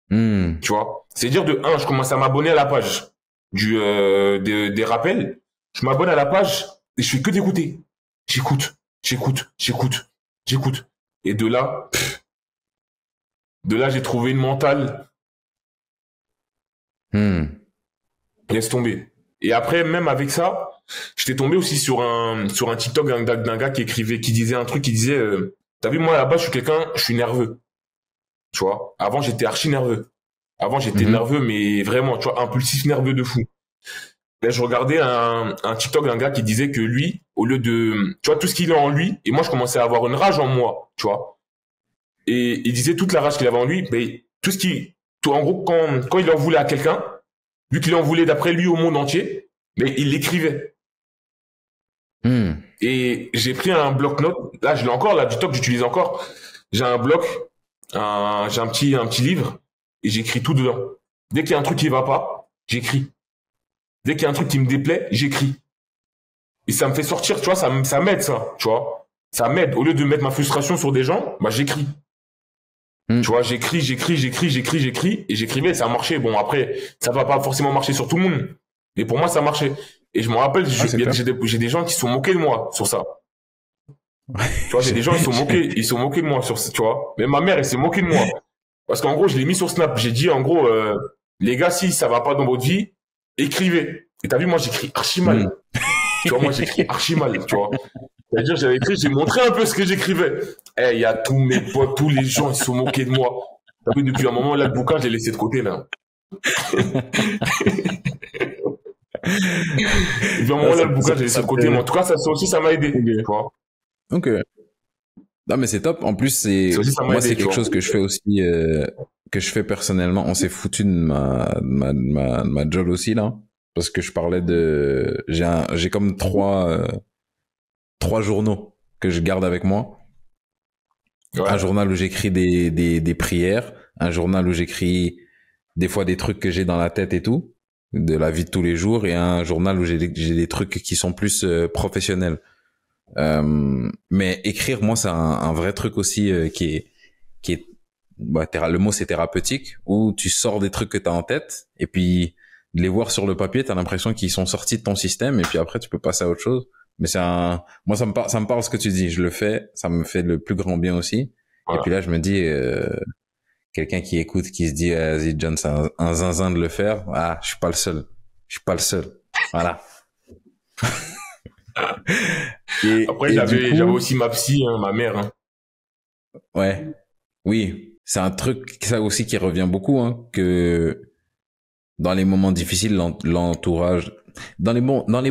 Tu vois. C'est-à-dire je commence à m'abonner à la page des rappels. Je m'abonne à la page et je fais que d'écouter. J'écoute. Et de là, j'ai trouvé une mentale. Laisse tomber. Et après, même avec ça, j'étais tombé aussi sur un TikTok d'un gars qui disait un truc, qui disait, t'as vu, moi, là-bas, je suis nerveux. Tu vois. Avant, j'étais archi nerveux. Avant, j'étais nerveux, mais vraiment, tu vois, impulsif, nerveux de fou. Là, je regardais un TikTok d'un gars qui disait que lui, au lieu de, tu vois, tout ce qu'il a en lui, et moi, je commençais à avoir une rage en moi, tu vois. Et il disait toute la rage qu'il avait en lui, mais en gros, quand il en voulait à quelqu'un, vu qu'il en voulait d'après lui au monde entier, mais il l'écrivait. Et j'ai pris un bloc-notes, là, je l'ai encore, là, du TikTok, j'utilise encore. J'ai un bloc, j'ai un petit livre, et j'écris tout dedans. Dès qu'il y a un truc qui va pas, j'écris. Dès qu'il y a un truc qui me déplaît, j'écris. Et ça me fait sortir, tu vois, ça m'aide, ça, tu vois. Ça m'aide. Au lieu de mettre ma frustration sur des gens, bah, j'écris. Tu vois, j'écris, et j'écrivais, et ça marchait. Bon, après, ça va pas forcément marcher sur tout le monde. Mais pour moi, ça marchait. Et je me rappelle, Ah, c'est clair. j'ai des gens qui se sont moqués de moi sur ça. Tu vois, j'ai des gens, ils sont moqués de moi sur ça, tu vois. Même ma mère, elle s'est moquée de moi. Parce qu'en gros, je l'ai mis sur Snap. J'ai dit, en gros, les gars, si ça va pas dans votre vie, écrivez. Et t'as vu, moi, j'écris archi mal. Tu vois, moi, j'écris archi mal, tu vois. C'est-à-dire, j'avais écrit, j'ai montré un peu ce que j'écrivais. Il y a tous mes potes, tous les gens, ils se sont moqués de moi. T'as vu, depuis un moment, là, le bouquin, je l'ai laissé de côté, là. Depuis un moment, là, le bouquin, je l'ai laissé de côté. Mais en tout cas, ça aussi, ça m'a aidé, tu vois. Ok. Non, mais c'est top. En plus, Ça aussi, ça m'a moi, aidé, c'est tu quelque vois. chose que je fais aussi, que je fais personnellement. On s'est foutu de ma job aussi, là. Parce que je parlais j'ai comme trois journaux que je garde avec moi. Ouais. Un journal où j'écris des prières. Un journal où j'écris des fois des trucs que j'ai dans la tête et tout. De la vie de tous les jours. Et un journal où j'ai des trucs qui sont plus professionnels. Mais écrire, moi, c'est un vrai truc aussi qui est le mot c'est thérapeutique, où tu sors des trucs que tu as en tête et puis de les voir sur le papier, tu as l'impression qu'ils sont sortis de ton système et puis après tu peux passer à autre chose. Mais moi ça me parle ce que tu dis, je le fais, ça me fait le plus grand bien aussi. Et Voilà. puis là je me dis quelqu'un qui écoute qui se dit vas-y John c'est un zinzin de le faire, ah je suis pas le seul. Je suis pas le seul. Voilà. Après, Du j'avais coup, aussi ma psy, hein, ma mère, hein. ouais. Oui, c'est un truc ça aussi qui revient beaucoup hein, que dans les moments difficiles l'entourage dans les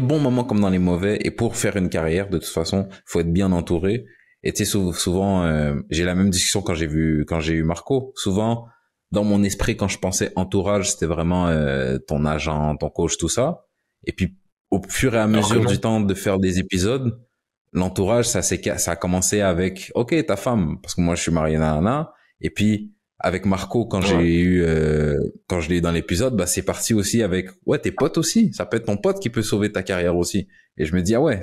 bons moments comme dans les mauvais et pour faire une carrière de toute façon, faut être bien entouré et tu sais souvent j'ai la même discussion quand j'ai eu Marco. Souvent dans mon esprit quand je pensais entourage, c'était vraiment ton agent, ton coach tout ça et puis au fur et à Alors que mesure non. du temps de faire des épisodes, l'entourage ça a commencé avec OK, ta femme parce que moi je suis marié nanana et puis avec Marco, quand Ouais. quand je l'ai eu dans l'épisode, bah, c'est parti aussi avec, ouais, tes potes aussi. Ça peut être ton pote qui peut sauver ta carrière aussi. Et je me dis, ah ouais,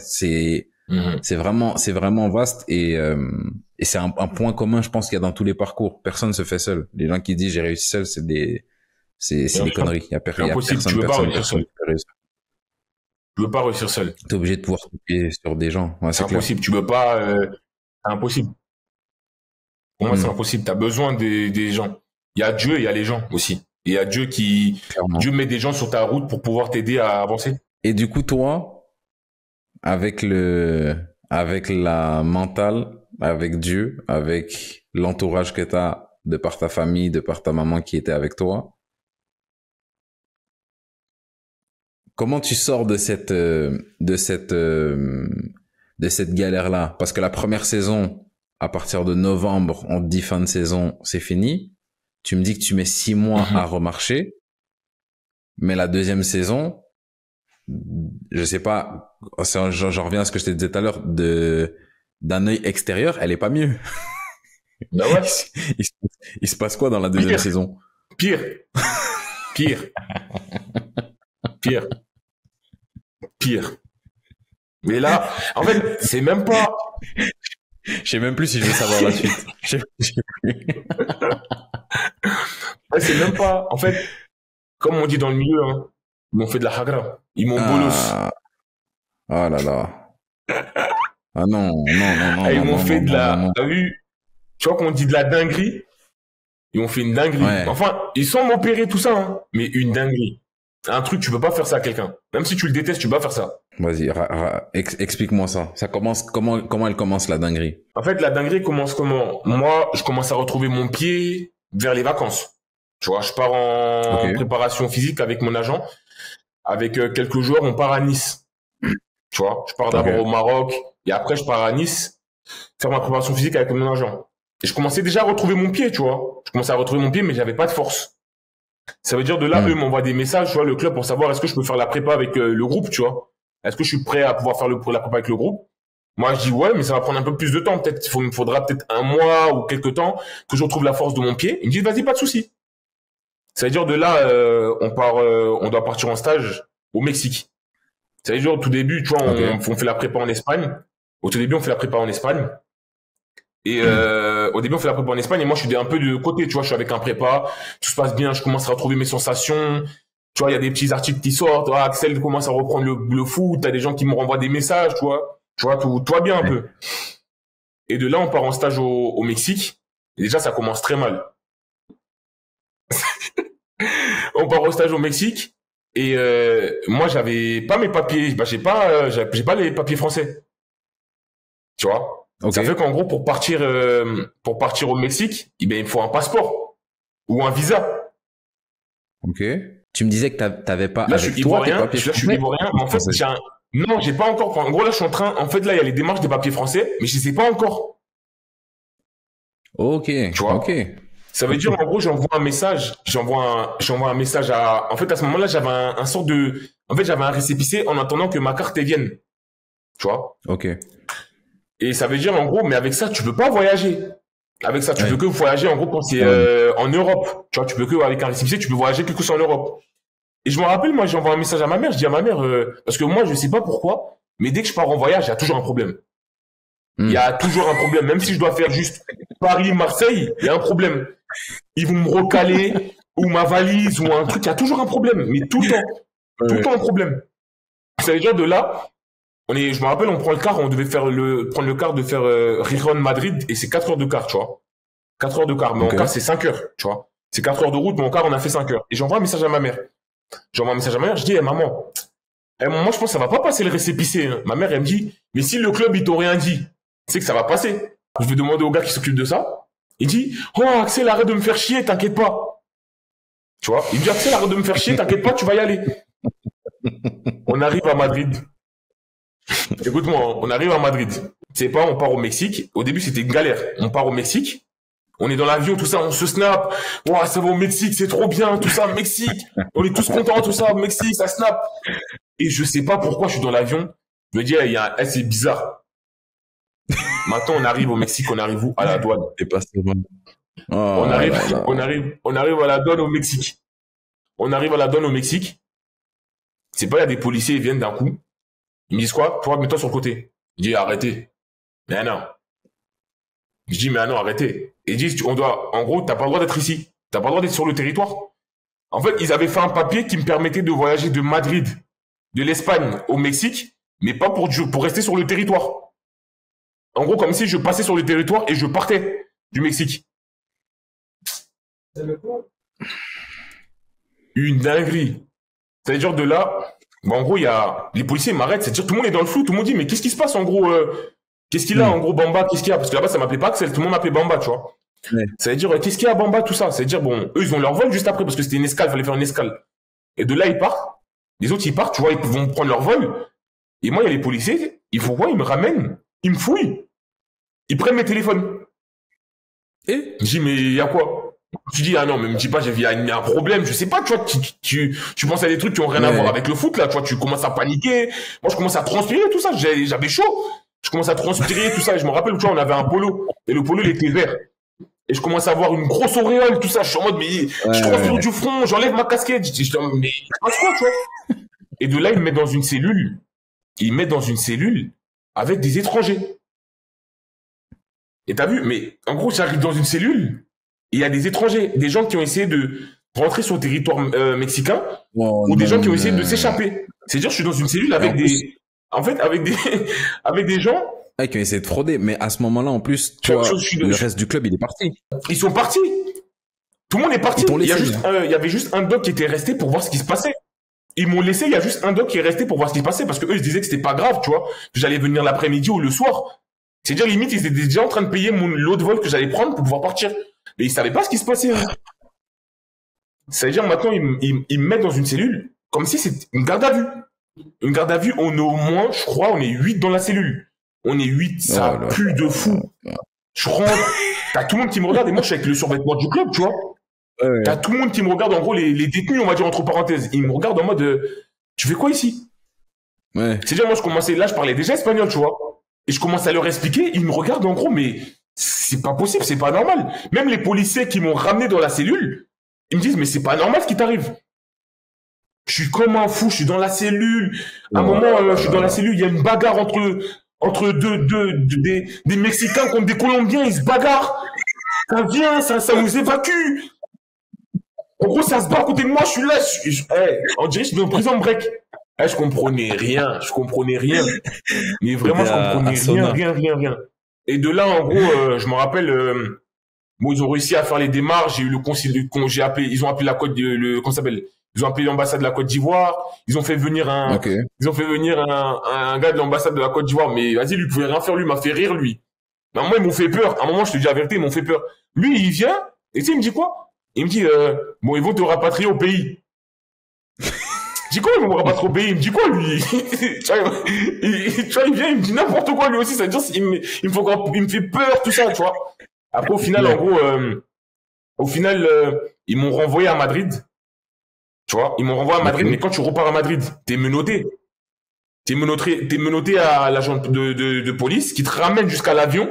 Mhm. c'est vraiment vaste et c'est un point commun, je pense, qu'il y a dans tous les parcours. Personne se fait seul. Les gens qui disent j'ai réussi seul, c'est Bien des sûr. conneries. C'est impossible. Tu veux pas réussir seul. qui peut réussir. Tu veux pas réussir seul. T'es obligé de pouvoir t'appuyer sur des gens. Ouais, C'est c'est clair. impossible. Tu veux pas. C'est impossible. Pour moi, c'est impossible. T'as besoin des gens. Il y a Dieu et il y a les gens aussi. Et il y a Dieu Clairement. Dieu met des gens sur ta route pour pouvoir t'aider à avancer. Et du coup, toi, avec la mentale, avec Dieu, avec l'entourage que t'as de par ta famille, de par ta maman qui était avec toi, comment tu sors de cette galère-là? Parce que la première saison, à partir de novembre, on te dit fin de saison, c'est fini. Tu me dis que tu mets 6 mois à remarcher. Mais la deuxième saison, je sais pas, j'en reviens à ce que je te disais tout à l'heure, d'un œil extérieur, elle est pas mieux. Bah ouais. Il se passe quoi dans la deuxième Pire. saison? Pire. Pire. Pire. Pire. Mais là, en fait, c'est même pas. Je sais même plus si je veux savoir la suite. Je sais plus. Ouais, c'est même pas. En fait, comme on dit dans le milieu, hein, ils m'ont fait de la hagra. Ils m'ont bolos. Ah, oh là là. Ah non, non, non, non, Ah, ils non, m'ont non, fait non, de non, la. non. T'as vu? Tu vois qu'on dit de la dinguerie. Ils ont fait une dinguerie. Ouais. Enfin, ils sont m'opérer tout ça, hein, mais une dinguerie. Un truc, tu peux pas faire ça à quelqu'un. Même si tu le détestes, tu peux pas faire ça. Vas-y, explique-moi ça. Ça commence, comment elle commence la dinguerie? En fait, la dinguerie commence comment? Moi, je commence à retrouver mon pied vers les vacances. Tu vois, je pars en Ok. préparation physique avec mon agent. Avec quelques joueurs, on part à Nice. Tu vois, je pars d'abord Ok. au Maroc et après je pars à Nice faire ma préparation physique avec mon agent. Et je commençais déjà à retrouver mon pied, tu vois. Je commençais à retrouver mon pied, mais j'avais pas de force. Ça veut dire de là, eux m'envoient des messages, tu vois, le club pour savoir est-ce que je peux faire la prépa avec le groupe, tu vois. Est-ce que je suis prêt à pouvoir faire la prépa avec le groupe? Moi, je dis ouais, mais ça va prendre un peu plus de temps. Peut-être, il me faudra peut-être un mois ou quelques temps que je retrouve la force de mon pied. Ils me disent vas-y, pas de souci. Ça veut dire de là, on doit partir en stage au Mexique. Ça veut dire au tout début, tu vois, on fait la prépa en Espagne. Au tout début, on fait la prépa en Espagne. Et au début, on fait la prépa en Espagne et moi, je suis un peu de côté, tu vois, je suis avec un prépa, tout se passe bien, je commence à retrouver mes sensations. Tu vois, il y a des petits articles qui sortent, ah, Axel commence à reprendre le foot, t'as des gens qui me renvoient des messages, tu vois, tout va bien un peu. Et de là, on part en stage au Mexique. Et déjà, ça commence très mal. On part au stage au Mexique et moi, j'avais pas mes papiers, bah, j'ai pas les papiers français. Tu vois. Ok. Ça fait qu'en gros, pour partir au Mexique, eh ben, il me faut un passeport ou un visa. Ok. Tu me disais que t'avais pas Là, je avec suis toi tes ivoirien. papiers Je suis français? ivoirien. Mais en fait, non, j'ai pas encore. En gros, là, je suis en train. En fait, là, il y a les démarches des papiers français, mais je les ai pas encore. Ok. Tu vois. Ok. Ça veut dire, en gros, j'envoie un message. J'envoie un message à. En fait, à ce moment-là, j'avais un sort de. En fait, j'avais un récépissé en attendant que ma carte elle vienne. Tu vois. Ok. Et ça veut dire, en gros, mais avec ça, tu peux pas voyager. Avec ça, tu Ouais. peux que voyager, en gros, quand c'est en Europe. Tu vois, tu peux que, avec un récépissé, tu peux voyager quelque chose en Europe. Et je me rappelle, moi, j'envoie un message à ma mère. Je dis à ma mère, parce que moi, je sais pas pourquoi, mais dès que je pars en voyage, il y a toujours un problème. Il y a toujours un problème. Même si je dois faire juste Paris-Marseille, il y a un problème. Ils vont me recaler, ou ma valise, ou un truc. Il y a toujours un problème. Mais tout le temps. Tout le temps un problème. Ça veut dire de là, je me rappelle, on prend le car, on devait prendre le car de faire Rijon-Madrid, et c'est 4 heures de car, tu vois. 4 heures de car. Mais en car, c'est 5 heures, tu vois. C'est 4 heures de route, mais en car, on a fait 5 heures. Et j'envoie un message à ma mère. Je dis, maman, moi, je pense que ça va pas passer le récépissé. Hein. Ma mère, elle me dit, mais si le club, ils t'ont rien dit, c'est que ça va passer. Je vais demander au gars qui s'occupe de ça. Il dit, oh, Axel, arrête de me faire chier, t'inquiète pas. Tu vois. Il me dit, Axel, arrête de me faire chier, t'inquiète pas, tu vas y aller. On arrive à Madrid. Écoute-moi, on arrive à Madrid. C'est pas, on part au Mexique. Au début, c'était une galère. On part au Mexique. On est dans l'avion, tout ça, on se snap. Ouah, ça va au Mexique, c'est trop bien, tout ça, Mexique. On est tous contents, tout ça, Mexique, ça snap. Et je sais pas pourquoi je suis dans l'avion. Je me dis, c'est bizarre. Maintenant, on arrive au Mexique, on arrive où? À la douane. C'est pas si bon. Oh là là. On arrive à la douane au Mexique. On arrive à la douane au Mexique. C'est pas, il y a des policiers, ils viennent d'un coup. Ils me disent quoi? Toi, mets-toi sur le côté. Je dis, arrêtez. Mais non. Je dis, mais non, arrêtez. Et ils disent, en gros, t'as pas le droit d'être ici. T'as pas le droit d'être sur le territoire. En fait, ils avaient fait un papier qui me permettait de voyager de Madrid, de l'Espagne au Mexique, mais pas pour rester sur le territoire. En gros, comme si je passais sur le territoire et je partais du Mexique. Une dinguerie. C'est-à-dire de là, en gros, les policiers m'arrêtent. C'est-à-dire tout le monde est dans le flou. Tout le monde dit, mais qu'est-ce qui se passe en gros qu'est-ce qu'il a en gros Bamba? Qu'est-ce qu'il y a? Parce que là-bas, ça m'appelait pas Axel. Tout le monde m'appelait Bamba, tu vois. Ouais. Ça veut dire, qu'est-ce qu'il y a Bamba, tout ça? Ça veut dire, bon, eux, ils ont leur vol juste après parce que c'était une escale. Fallait faire une escale. Et de là, ils partent. Les autres, ils partent, tu vois, ils vont prendre leur vol. Et moi, il y a les policiers. Ils font quoi? Ils me ramènent. Ils me fouillent. Ils prennent mes téléphones. Et je dis, mais il y a quoi? Tu dis, ah non, mais me dis pas, il y a un problème, je sais pas, tu vois, tu penses à des trucs qui ont rien à voir avec le foot, là, tu vois, tu commences à paniquer. Moi, je commence à transpirer, tout ça, j'avais chaud. Je commence à transpirer, tout ça, et je me rappelle, tu vois, on avait un polo, et le polo, il était vert. Et je commence à avoir une grosse auréole, tout ça, je suis en mode, mais je transpire du front, j'enlève ma casquette, je dis, mais, passe quoi, tu vois? Et de là, ils me mettent dans une cellule. Ils me mettent dans une cellule avec des étrangers. Et t'as vu, mais en gros, j'arrive dans une cellule, et il y a des étrangers, des gens qui ont essayé de rentrer sur le territoire mexicain, ou des gens qui ont essayé de s'échapper. C'est-à-dire, je suis dans une cellule avec avec des gens. Ah, qui ont essayé de frauder, mais à ce moment-là, en plus, toi, le reste du club, il est parti. Ils sont partis. Tout le monde est parti. Il y avait juste un doc qui était resté pour voir ce qui se passait. Ils m'ont laissé, il y a juste un doc qui est resté pour voir ce qui se passait, parce que eux, ils se disaient que c'était pas grave, tu vois, que j'allais venir l'après-midi ou le soir. C'est-à-dire, limite, ils étaient déjà en train de payer l'autre vol que j'allais prendre pour pouvoir partir. Mais ils savaient pas ce qui se passait. Hein. C'est-à-dire, maintenant, ils me mettent dans une cellule, comme si c'était une garde à vue. Une garde à vue, on est au moins, je crois, on est 8 dans la cellule. On est 8, ça pue de fou. Je rentre, t'as tout le monde qui me regarde, et moi, je suis avec le survêtement du club, tu vois. T'as tout le monde qui me regarde, en gros, les détenus, on va dire entre parenthèses. Ils me regardent en mode, tu fais quoi ici? C'est-à-dire, moi, je parlais déjà espagnol, tu vois. Et je commence à leur expliquer, ils me regardent en gros, mais c'est pas possible, c'est pas normal. Même les policiers qui m'ont ramené dans la cellule, ils me disent, mais c'est pas normal ce qui t'arrive. Je suis comme un fou, je suis dans la cellule. À un moment, je suis dans la cellule, il y a une bagarre entre des Mexicains contre des Colombiens, ils se bagarrent. Ça vient, ça nous évacue. En gros, ça se bat à côté de moi, je suis là, on dirait que je suis dans une prison break. Je comprenais rien. Mais vraiment, je comprenais rien. Et de là, en gros, je me rappelle, bon, ils ont réussi à faire les démarches, j'ai eu le conseil, ils ont appelé comment ça s'appelle? Ils ont appelé l'ambassade de la Côte d'Ivoire, ils ont fait venir un gars de l'ambassade de la Côte d'Ivoire, mais vas-y, lui, il pouvait rien faire, lui, il m'a fait rire, lui. Mais à un moment, ils m'ont fait peur. À un moment, je te dis la vérité, ils m'ont fait peur. Lui, il vient, et tu sais, il me dit quoi? Il me dit, bon, ils vont te rapatrier au pays. Je dis quoi, il me rapatrier au pays? Il me dit quoi, lui? Tu vois, il vient, il me dit n'importe quoi, lui aussi, ça veut dire, il me fait peur, tout ça, tu vois. Après, au final, en gros, ils m'ont renvoyé à Madrid. Tu vois, ils m'ont renvoyé à Madrid, mais quand tu repars à Madrid, t'es menotté. T'es menotté à l'agent de police qui te ramène jusqu'à l'avion.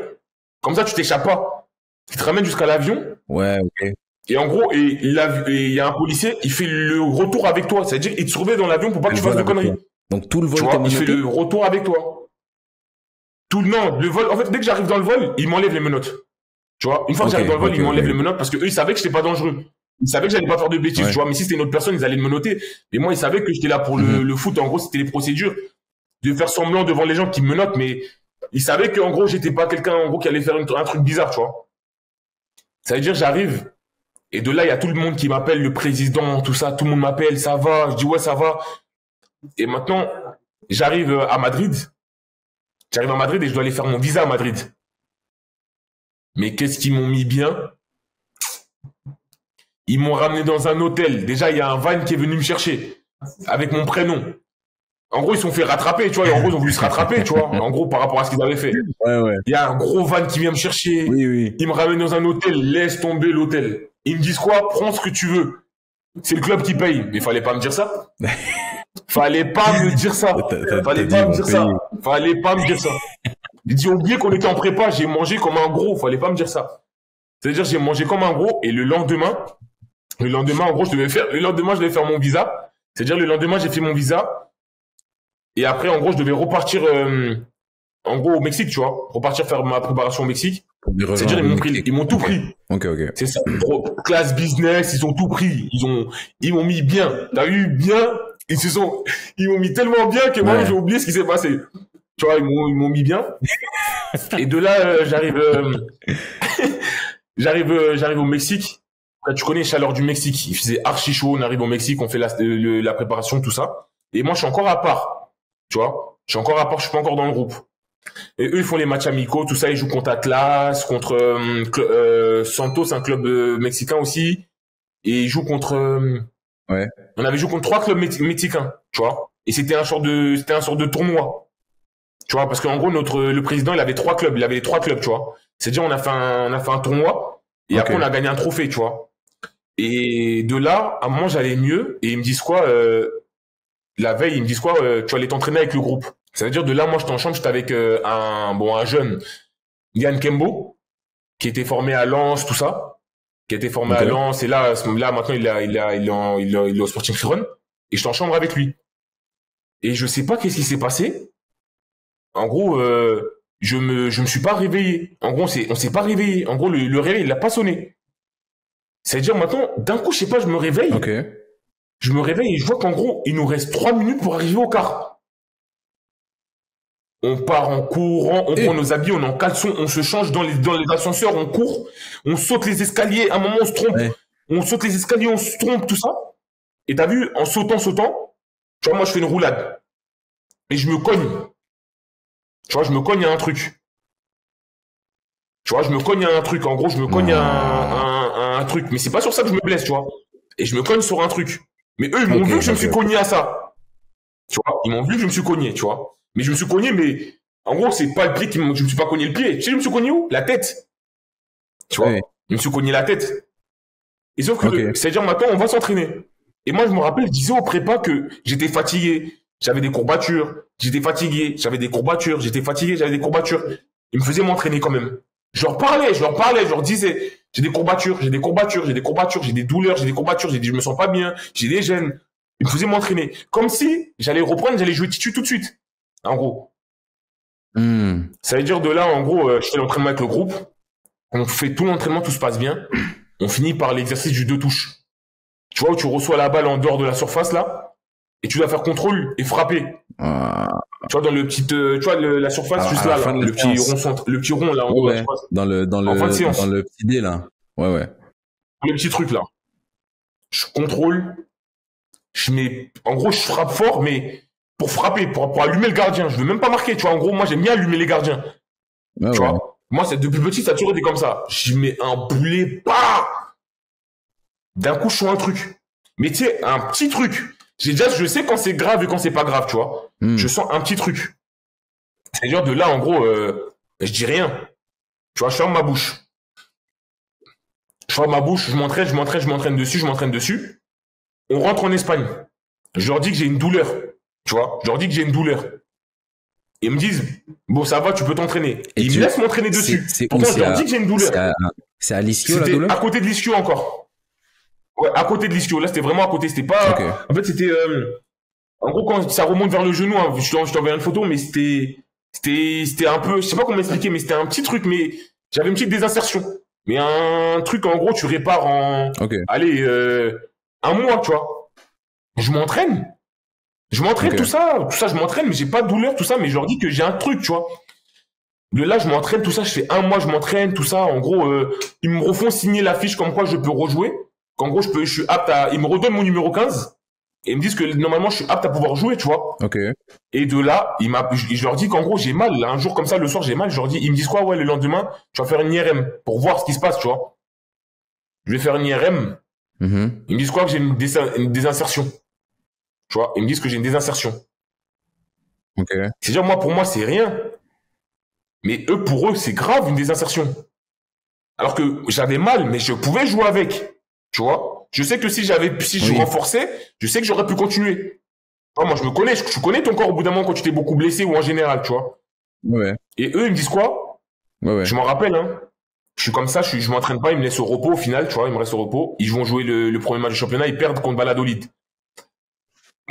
Comme ça, tu t'échappes pas. Qui te ramène jusqu'à l'avion. Ouais, ok. Et en gros, il y a un policier, il fait le retour avec toi. C'est-à-dire, il te surveille dans l'avion pour pas que tu fasses de conneries. Donc, tout le vol, il fait le retour avec toi. Le vol, en fait, dès que j'arrive dans le vol, il m'enlève les menottes. Tu vois, une fois que j'arrive dans le vol, ils m'enlèvent les menottes parce que eux, ils savaient que j'étais pas dangereux. Ils savaient que j'allais pas faire de bêtises, tu vois. Mais si c'était une autre personne, ils allaient me menotter. Mais moi, ils savaient que j'étais là pour le foot. En gros, c'était les procédures de faire semblant devant les gens qui me menottent. Mais ils savaient que, en gros, j'étais pas quelqu'un, en gros, qui allait faire un truc bizarre, tu vois. Ça veut dire, j'arrive. Et de là, il y a tout le monde qui m'appelle, le président, tout ça. Tout le monde m'appelle, ça va. Je dis, ouais, ça va. Et maintenant, j'arrive à Madrid. J'arrive à Madrid et je dois aller faire mon visa à Madrid. Mais qu'est-ce qu'ils m'ont mis bien? Ils m'ont ramené dans un hôtel. Déjà, il y a un van qui est venu me chercher avec mon prénom. En gros, ils se sont fait rattraper, tu vois. Et en gros, ils ont voulu se rattraper, tu vois. En gros, par rapport à ce qu'ils avaient fait. Ouais. Il y a un gros van qui vient me chercher. Oui. Ils me ramènent dans un hôtel. Laisse tomber l'hôtel. Ils me disent quoi? Prends ce que tu veux. C'est le club qui paye. Mais fallait pas me dire ça. Fallait pas me dire ça. Fallait pas me dire ça. Ils disent, oubliez qu'on était en prépa. J'ai mangé comme un gros. Fallait pas me dire ça. C'est-à-dire, j'ai mangé comme un gros et le lendemain, en gros, je devais faire mon visa. C'est-à-dire, le lendemain, j'ai fait mon visa. Et après, en gros, je devais repartir, en gros, au Mexique, tu vois. Repartir faire ma préparation au Mexique. C'est-à-dire, ils m'ont tout pris. Ok. C'est ça. Classe business, ils ont tout pris. Ils m'ont mis bien. T'as vu, bien. Ils m'ont mis tellement bien que moi, j'ai oublié ce qui s'est passé. Tu vois, ils m'ont mis bien. Et de là, j'arrive au Mexique. Là, tu connais les chaleurs du Mexique. Il faisait archi chaud. On arrive au Mexique, on fait la préparation, tout ça. Et moi, je suis encore à part. Tu vois, je suis pas encore dans le groupe. Et eux, ils font les matchs amicaux, tout ça. Ils jouent contre Atlas, contre Santos, un club mexicain aussi. Et ils jouent contre. On avait joué contre 3 clubs mexicains, tu vois. Et c'était un sort de tournoi, tu vois, parce qu'en gros le président, il avait 3 clubs, tu vois. C'est-à-dire on a fait un tournoi et après on a gagné un trophée, tu vois. Et de là, à un moment, j'allais mieux et ils me disent quoi la veille, ils me disent quoi tu vas aller t'entraîner avec le groupe. Ça veut dire de là, moi, j'étais en chambre, j'étais avec un jeune, Yann Kembo, qui était formé à Lens, tout ça, à Lens. Et là maintenant, il est au Sporting Gijón. Et j'étais en chambre avec lui. Et je sais pas qu'est-ce qui s'est passé. En gros, je me suis pas réveillé. En gros, on s'est pas réveillé. En gros, le réveil, il a pas sonné. C'est-à-dire maintenant, d'un coup, je sais pas, je me réveille. Je me réveille et je vois qu'en gros, il nous reste 3 minutes pour arriver au car. On part en courant, on prend nos habits, on est en caleçon, on se change dans les ascenseurs, on court, on saute les escaliers, à un moment on se trompe, on saute les escaliers, on se trompe, tout ça. Et t'as vu, en sautant, tu vois, moi je fais une roulade. Et je me cogne. Tu vois, je me cogne à un truc. En gros, je me cogne à un truc. Mais c'est pas sur ça que je me blesse, tu vois. Et je me cogne sur un truc. Mais eux, ils m'ont vu que je me suis cogné à ça. Tu vois, ils m'ont vu que je me suis cogné, tu vois. Mais je me suis cogné, mais en gros, c'est pas le pied je me suis pas cogné le pied. Tu sais, je me suis cogné où? La tête. Tu vois, je me suis cogné la tête. Et sauf que, c'est-à-dire maintenant, on va s'entraîner. Et moi, je me rappelle, je disais au prépa que j'étais fatigué, j'avais des courbatures, j'étais fatigué, j'avais des courbatures. Ils me faisaient m'entraîner quand même. Je leur parlais, je leur disais, j'ai des courbatures, j'ai des douleurs, je me sens pas bien, j'ai des gènes. Ils me faisaient m'entraîner. Comme si j'allais jouer titu tout de suite. En gros. Ça veut dire de là, en gros, je fais l'entraînement avec le groupe. On fait tout l'entraînement, tout se passe bien. On finit par l'exercice du 2 touches. Tu vois, où tu reçois la balle en dehors de la surface, là, et tu dois faire contrôle et frapper. Tu vois, dans le petit, tu vois, la surface, juste là, le petit rond, là, en haut, là, dans le petit dé, là. Ouais. Le petit truc, là. Je contrôle. En gros, je frappe fort, mais pour frapper, pour allumer le gardien. Je veux même pas marquer, tu vois. En gros, moi, j'aime bien allumer les gardiens. Tu vois. Moi, depuis petit, ça a toujours été comme ça. Je mets un boulet, pas. D'un coup, je sens un truc. Mais tu sais, un petit truc. Je sais quand c'est grave et quand c'est pas grave, tu vois. Je sens un petit truc. C'est-à-dire de là, en gros, je dis rien. Tu vois, je ferme ma bouche. Je m'entraîne dessus. On rentre en Espagne. Je leur dis que j'ai une douleur. Tu vois, Ils me disent, bon, ça va, tu peux t'entraîner. Et ils me laissent m'entraîner dessus. Pourtant, je leur dis que j'ai une douleur. C'est à l'Ischio, la douleur? À côté de l'Ischio encore. Ouais, à côté de l'ischio. Là, c'était vraiment à côté. C'était pas. En fait, c'était. En gros, quand ça remonte vers le genou, hein, je t'enverrai une photo, mais c'était un peu. Je sais pas comment m'expliquer, mais c'était un petit truc, mais j'avais une petite désinsertion. Mais un truc, en gros, tu répares en. Allez, un mois, tu vois. Je m'entraîne, tout ça, je m'entraîne, mais j'ai pas de douleur, tout ça, mais je leur dis que j'ai un truc, tu vois. De là, je m'entraîne, tout ça, je fais un mois, je m'entraîne, tout ça. En gros, ils me refont signer la fiche comme quoi je peux rejouer. Qu'en gros, je suis apte à. Ils me redonnent mon numéro 15 et ils me disent que normalement, je suis apte à pouvoir jouer, tu vois. Et de là, je leur dis qu'en gros, j'ai mal. Un jour comme ça, le soir, j'ai mal. Je leur dis, ils me disent quoi? Ouais, le lendemain, tu vas faire une IRM pour voir ce qui se passe, tu vois. Je vais faire une IRM. Ils me disent quoi? Que j'ai une désinsertion. Tu vois, ils me disent que j'ai une désinsertion. C'est-à-dire, pour moi, c'est rien. Mais eux, pour eux, c'est grave, une désinsertion. Alors que j'avais mal, mais je pouvais jouer avec. Tu vois? Je sais que si je renforçais, je sais que j'aurais pu continuer. Moi, je connais ton corps au bout d'un moment quand tu t'es beaucoup blessé ou en général, tu vois. Et eux, ils me disent quoi? Je m'en rappelle, hein. Je suis comme ça, je m'entraîne pas, ils me laissent au repos au final, tu vois, ils me restent au repos. Ils vont jouer le premier match du championnat, ils perdent contre Valladolid.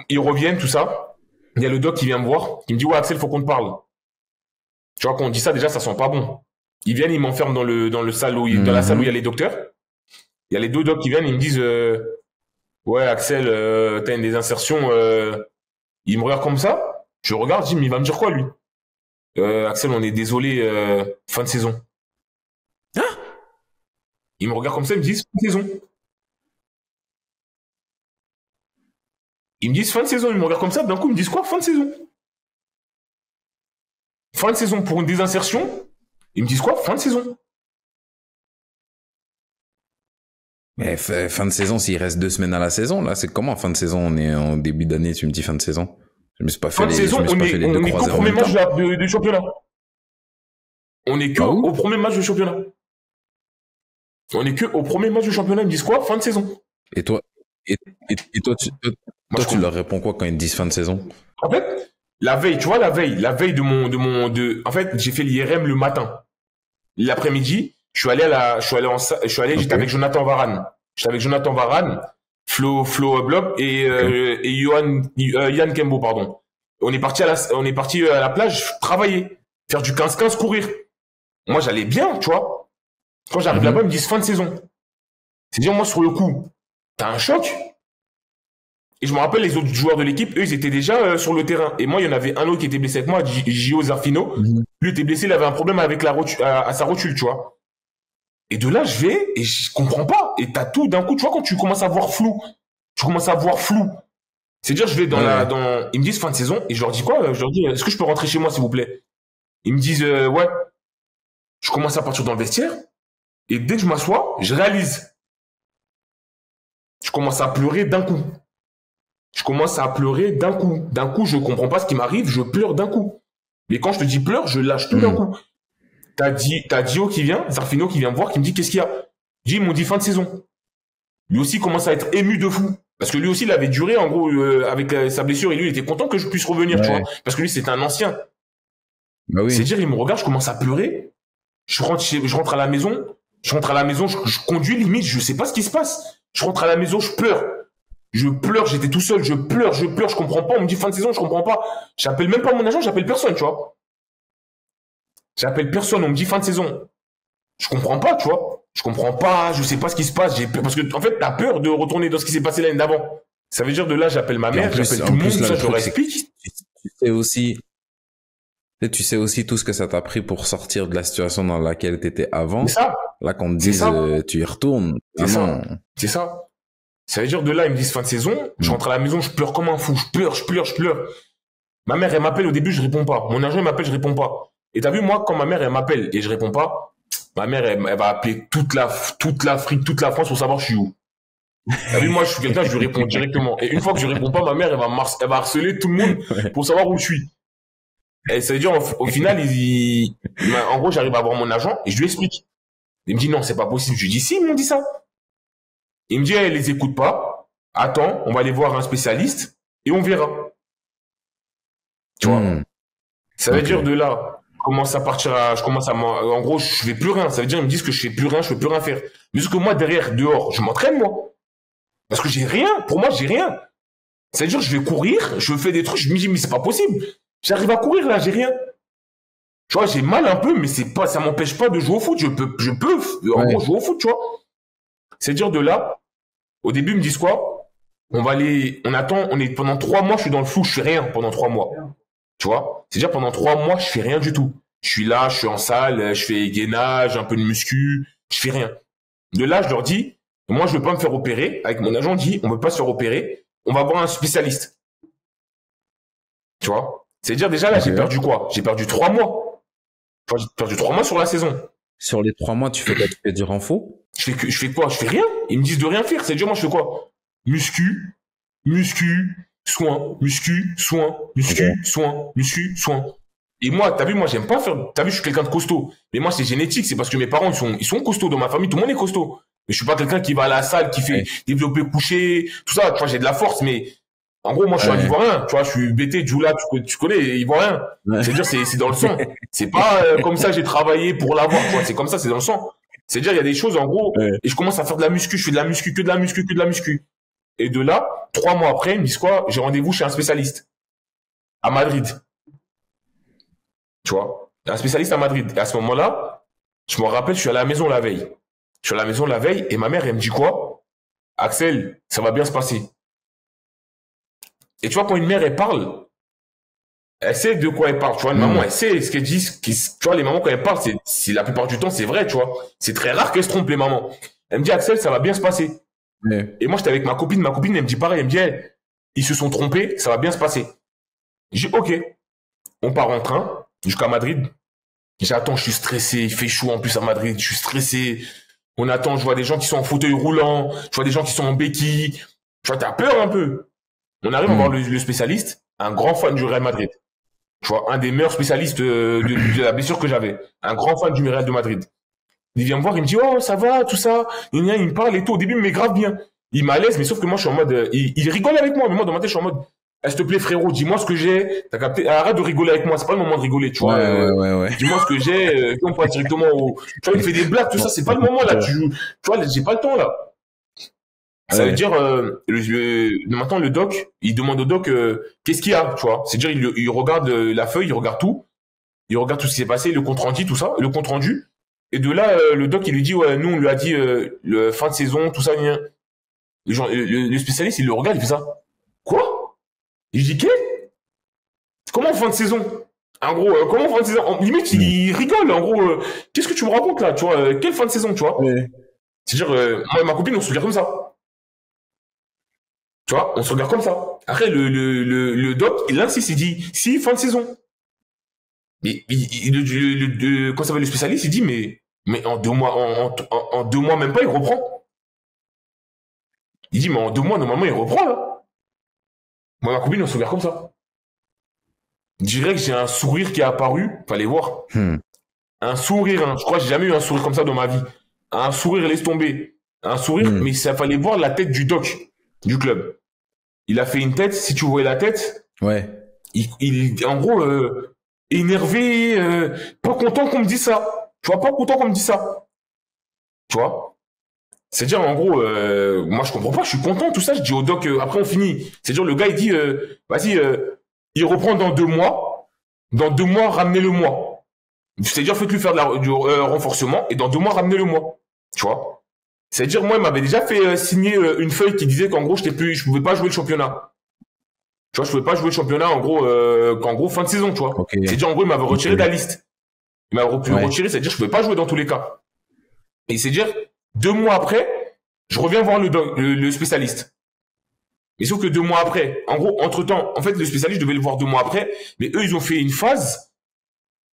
Ils reviennent, tout ça. Il y a le doc qui vient me voir, qui me dit, ouais, Axel, faut qu'on te parle. Tu vois, quand on dit ça, déjà, ça sent pas bon. Ils viennent, ils m'enferment dans la salle où il y a les docteurs. Il y a les deux docs qui viennent, ils me disent, ouais, Axel, t'as une des insertions, il me regarde comme ça. Je regarde, je dis, mais il va me dire quoi, lui? Axel, on est désolé, fin de saison. Hein? Il me regarde comme ça, ils me disent, fin de saison. Ils me disent, fin de saison. Ils me regardent comme ça, d'un coup, ils me disent quoi? Fin de saison. Fin de saison pour une désinsertion. Ils me disent quoi? Fin de saison. Mais fin de saison, s'il reste 2 semaines à la saison, là, c'est comment fin de saison? On est en début d'année, tu me dis fin de saison. Je me suis pas fait fin de saison, on est qu'au premier match du championnat. On est que au premier match du championnat. On est que au premier match du championnat. Ils me disent quoi? Fin de saison. Et toi, tu leur réponds quoi quand ils te disent fin de saison? En fait, la veille, tu vois, la veille en fait, j'ai fait l'IRM le matin. L'après-midi, j'étais avec Jonathan Varane. J'étais avec Jonathan Varane, Flo Blob et Yann Kembo, pardon. On est parti à la plage travailler, faire du 15-15, courir. Moi, j'allais bien, tu vois. Quand j'arrive là-bas, ils me disent fin de saison. C'est-à-dire, moi, sur le coup, t'as un choc. Et je me rappelle, les autres joueurs de l'équipe, eux, ils étaient déjà sur le terrain. Et moi, il y en avait un autre qui était blessé avec moi, Gio Zarfino. Lui était blessé, il avait un problème avec à sa rotule, tu vois. Et de là, je vais et je comprends pas. Et t'as tout d'un coup, tu vois, quand tu commences à voir flou. C'est-à-dire, je vais ils me disent fin de saison et je leur dis quoi? Je leur dis, est-ce que je peux rentrer chez moi, s'il vous plaît? Ils me disent, ouais. Je commence à partir dans le vestiaire et dès que je m'assois, je réalise. Je commence à pleurer d'un coup. D'un coup, je comprends pas ce qui m'arrive, je pleure d'un coup. Mais quand je te dis pleure, je lâche tout d'un coup. T'as Dio qui vient, Zarfino qui vient me voir, qui me dit qu'est-ce qu'il y a? Ils m'ont dit fin de saison. Lui aussi commence à être ému de fou. Parce que lui aussi, il avait duré, en gros, avec sa blessure, et lui, il était content que je puisse revenir, tu vois. Parce que lui, c'était un ancien. Bah oui. C'est-à-dire, il me regarde, je commence à pleurer. Je rentre à la maison, je conduis limite, je sais pas ce qui se passe. Je rentre à la maison, je pleure, j'étais tout seul, je pleure, je comprends pas, on me dit fin de saison, je comprends pas. J'appelle même pas mon agent, j'appelle personne, tu vois. J'appelle personne, on me dit fin de saison. Je comprends pas, tu vois. Je comprends pas, je sais pas ce qui se passe, parce que, en fait, t'as peur de retourner dans ce qui s'est passé l'année d'avant. Ça veut dire de là, j'appelle ma mère, j'appelle tout le monde, ça, je leur explique. Tu sais aussi tout ce que ça t'a pris pour sortir de la situation dans laquelle t'étais avant. C'est ça. Là, qu'on te dise, tu y retournes. C'est ça. Ça veut dire de là, ils me disent fin de saison, je rentre à la maison, je pleure comme un fou, je pleure. Ma mère, elle m'appelle au début, je réponds pas. Mon agent, il m'appelle, je réponds pas. Et t'as vu, moi, quand ma mère, elle m'appelle et je réponds pas, ma mère, elle va appeler toute l'Afrique, toute la France pour savoir je suis où. T'as vu, moi, je suis quelqu'un, je lui réponds directement. Et une fois que je réponds pas, ma mère, elle va harceler tout le monde pour savoir où je suis. Et ça veut dire, au final, en gros, j'arrive à voir mon agent et je lui explique. Il me dit non, c'est pas possible. Je lui dis si, ils m'ont dit ça. Il me dit, elle les écoute pas. Attends, on va aller voir un spécialiste et on verra. Tu vois. Ça veut dire de là, en gros, je fais plus rien. Ça veut dire, ils me disent que je fais plus rien, je peux plus rien faire. Mais ce que moi, derrière, dehors, je m'entraîne, moi. Parce que j'ai rien. Pour moi, j'ai rien. Ça veut dire, je vais courir, je fais des trucs, je me dis, mais c'est pas possible. J'arrive à courir, là, j'ai rien. Tu vois, j'ai mal un peu, mais ça m'empêche pas de jouer au foot. Je peux, en gros, jouer au foot, tu vois. C'est-à-dire de là, au début, ils me disent quoi? Pendant 3 mois, je suis dans le flou, je fais rien pendant 3 mois. Tu vois? C'est-à-dire, pendant 3 mois, je fais rien du tout. Je suis là, je suis en salle, je fais gainage, un peu de muscu, je fais rien. De là, je leur dis, moi, je veux pas me faire opérer. Avec mon agent, on dit, on veut pas se faire opérer. On va voir un spécialiste. Tu vois? C'est-à-dire, déjà, là, j'ai perdu quoi? J'ai perdu 3 mois. J'ai perdu 3 mois sur la saison. Sur les 3 mois, tu fais du renfort? Je fais quoi? Je fais rien. Ils me disent de rien faire. C'est-à-dire, moi, je fais quoi? Muscu, soin, muscu, soin, soin. Et moi, t'as vu, moi, j'aime pas faire, t'as vu, je suis quelqu'un de costaud. Mais moi, c'est génétique. C'est parce que mes parents, ils sont costauds. Dans ma famille, tout le monde est costaud. Mais je suis pas quelqu'un qui va à la salle, qui fait développer coucher, tout ça. Tu vois, j'ai de la force, mais en gros, moi, je suis un Ivoirien. Tu vois, je suis BT, Djoula, tu connais, Ivoirien. C'est-à-dire, c'est dans le sang. C'est pas comme ça, j'ai travaillé pour l'avoir, tu vois. C'est comme ça, c'est dans le sang. C'est-à-dire, il y a des choses, en gros, Ouais. et je commence à faire de la muscu, je fais de la muscu, que de la muscu, que de la muscu. Et de là, 3 mois après, ils me disent quoi? J'ai rendez-vous chez un spécialiste à Madrid. Tu vois? Un spécialiste à Madrid. Et à ce moment-là, je me rappelle, je suis à la maison la veille. Je suis à la maison la veille et ma mère, elle me dit quoi? Axel, ça va bien se passer. Et tu vois, quand une mère, elle parle, elle sait de quoi elle parle. Tu vois, une maman, elle sait ce qu'elle dit. Tu vois, les mamans, quand elles parlent, c'est la plupart du temps, c'est vrai, tu vois. C'est très rare qu'elles se trompent, les mamans. Elle me dit, Axel, ça va bien se passer. Ouais. Et moi, j'étais avec ma copine, elle me dit pareil, elle me dit, hey, ils se sont trompés, ça va bien se passer. J'ai dit, ok. On part en train jusqu'à Madrid. J'attends, je suis stressé, il fait chaud en plus à Madrid, je suis stressé. On attend, je vois des gens qui sont en fauteuil roulant, je vois des gens qui sont en béquille. Tu vois, t'as peur un peu. On arrive à voir le spécialiste, un grand fan du Real Madrid. Tu vois, un des meilleurs spécialistes de la blessure que j'avais. Un grand fan du Real de Madrid. Il vient me voir, il me dit, oh, ça va, tout ça. Il me parle et tout. Au début, il me met grave bien. Il m'allaise, mais sauf que moi, je suis en mode, il rigole avec moi, mais moi, dans ma tête, je suis en mode, s'il te plaît, frérot, dis-moi ce que j'ai. T'as capté? Arrête de rigoler avec moi. C'est pas le moment de rigoler, tu vois. Ouais. Dis-moi ce que j'ai. On passe directement au. Tu vois, il me fait des blagues, tout ça. C'est pas le moment là. Tu vois, j'ai pas le temps là. Ça veut dire maintenant le doc, il demande au doc qu'est-ce qu'il y a, tu vois. C'est-à-dire il regarde la feuille, il regarde tout ce qui s'est passé, le compte rendu, tout ça, le compte rendu. Et de là, le doc il lui dit ouais, nous on lui a dit le fin de saison, tout ça. Le spécialiste il le regarde, il fait ça. Quoi? Il dit qu'est? Comment fin de saison? En gros, comment fin de saison? Limite il rigole. En gros, qu'est-ce que tu me racontes là, tu vois? Quelle fin de saison, tu vois? Ouais. C'est-à-dire moi et ma copine on se regarde comme ça. Tu vois, on se regarde comme ça. Après, le doc, il insiste, il dit, si, fin de saison. Mais quand ça va le spécialiste, il dit, mais en 2 mois, en 2 mois, même pas, il reprend. Il dit, mais en 2 mois, normalement, il reprend, là. Moi, ma copine, on se regarde comme ça. Je dirais que j'ai un sourire qui est apparu, fallait voir. Un sourire, hein. Je crois que j'ai jamais eu un sourire comme ça dans ma vie. Un sourire, laisse tomber. Un sourire, mais ça fallait voir la tête du doc, du club. Il a fait une tête, si tu voyais la tête, Ouais. il en gros, énervé, pas content qu'on me dise ça. Tu vois, pas content qu'on me dise ça. Tu vois? C'est-à-dire, en gros, moi, je comprends pas, je suis content, tout ça. Je dis au doc, après, on finit. C'est-à-dire, le gars, il dit, vas-y, il reprend dans 2 mois. Dans 2 mois, ramenez-le-moi. C'est-à-dire, faites-lui faire du renforcement, et dans 2 mois, ramenez-le-moi. Tu vois? C'est-à-dire, moi, il m'avait déjà fait signer une feuille qui disait qu'en gros, je pouvais pas jouer le championnat. Tu vois, je pouvais pas jouer le championnat, en gros, qu'en gros, fin de saison, tu vois. Okay. C'est-à-dire, en gros, il m'avait retiré de la liste. Il m'avait retiré, c'est-à-dire, je pouvais pas jouer dans tous les cas. Et c'est-à-dire, 2 mois après, je reviens voir le spécialiste. Mais sauf que 2 mois après, en gros, entre-temps, en fait, le spécialiste, je devais le voir 2 mois après, mais eux, ils ont fait une phase.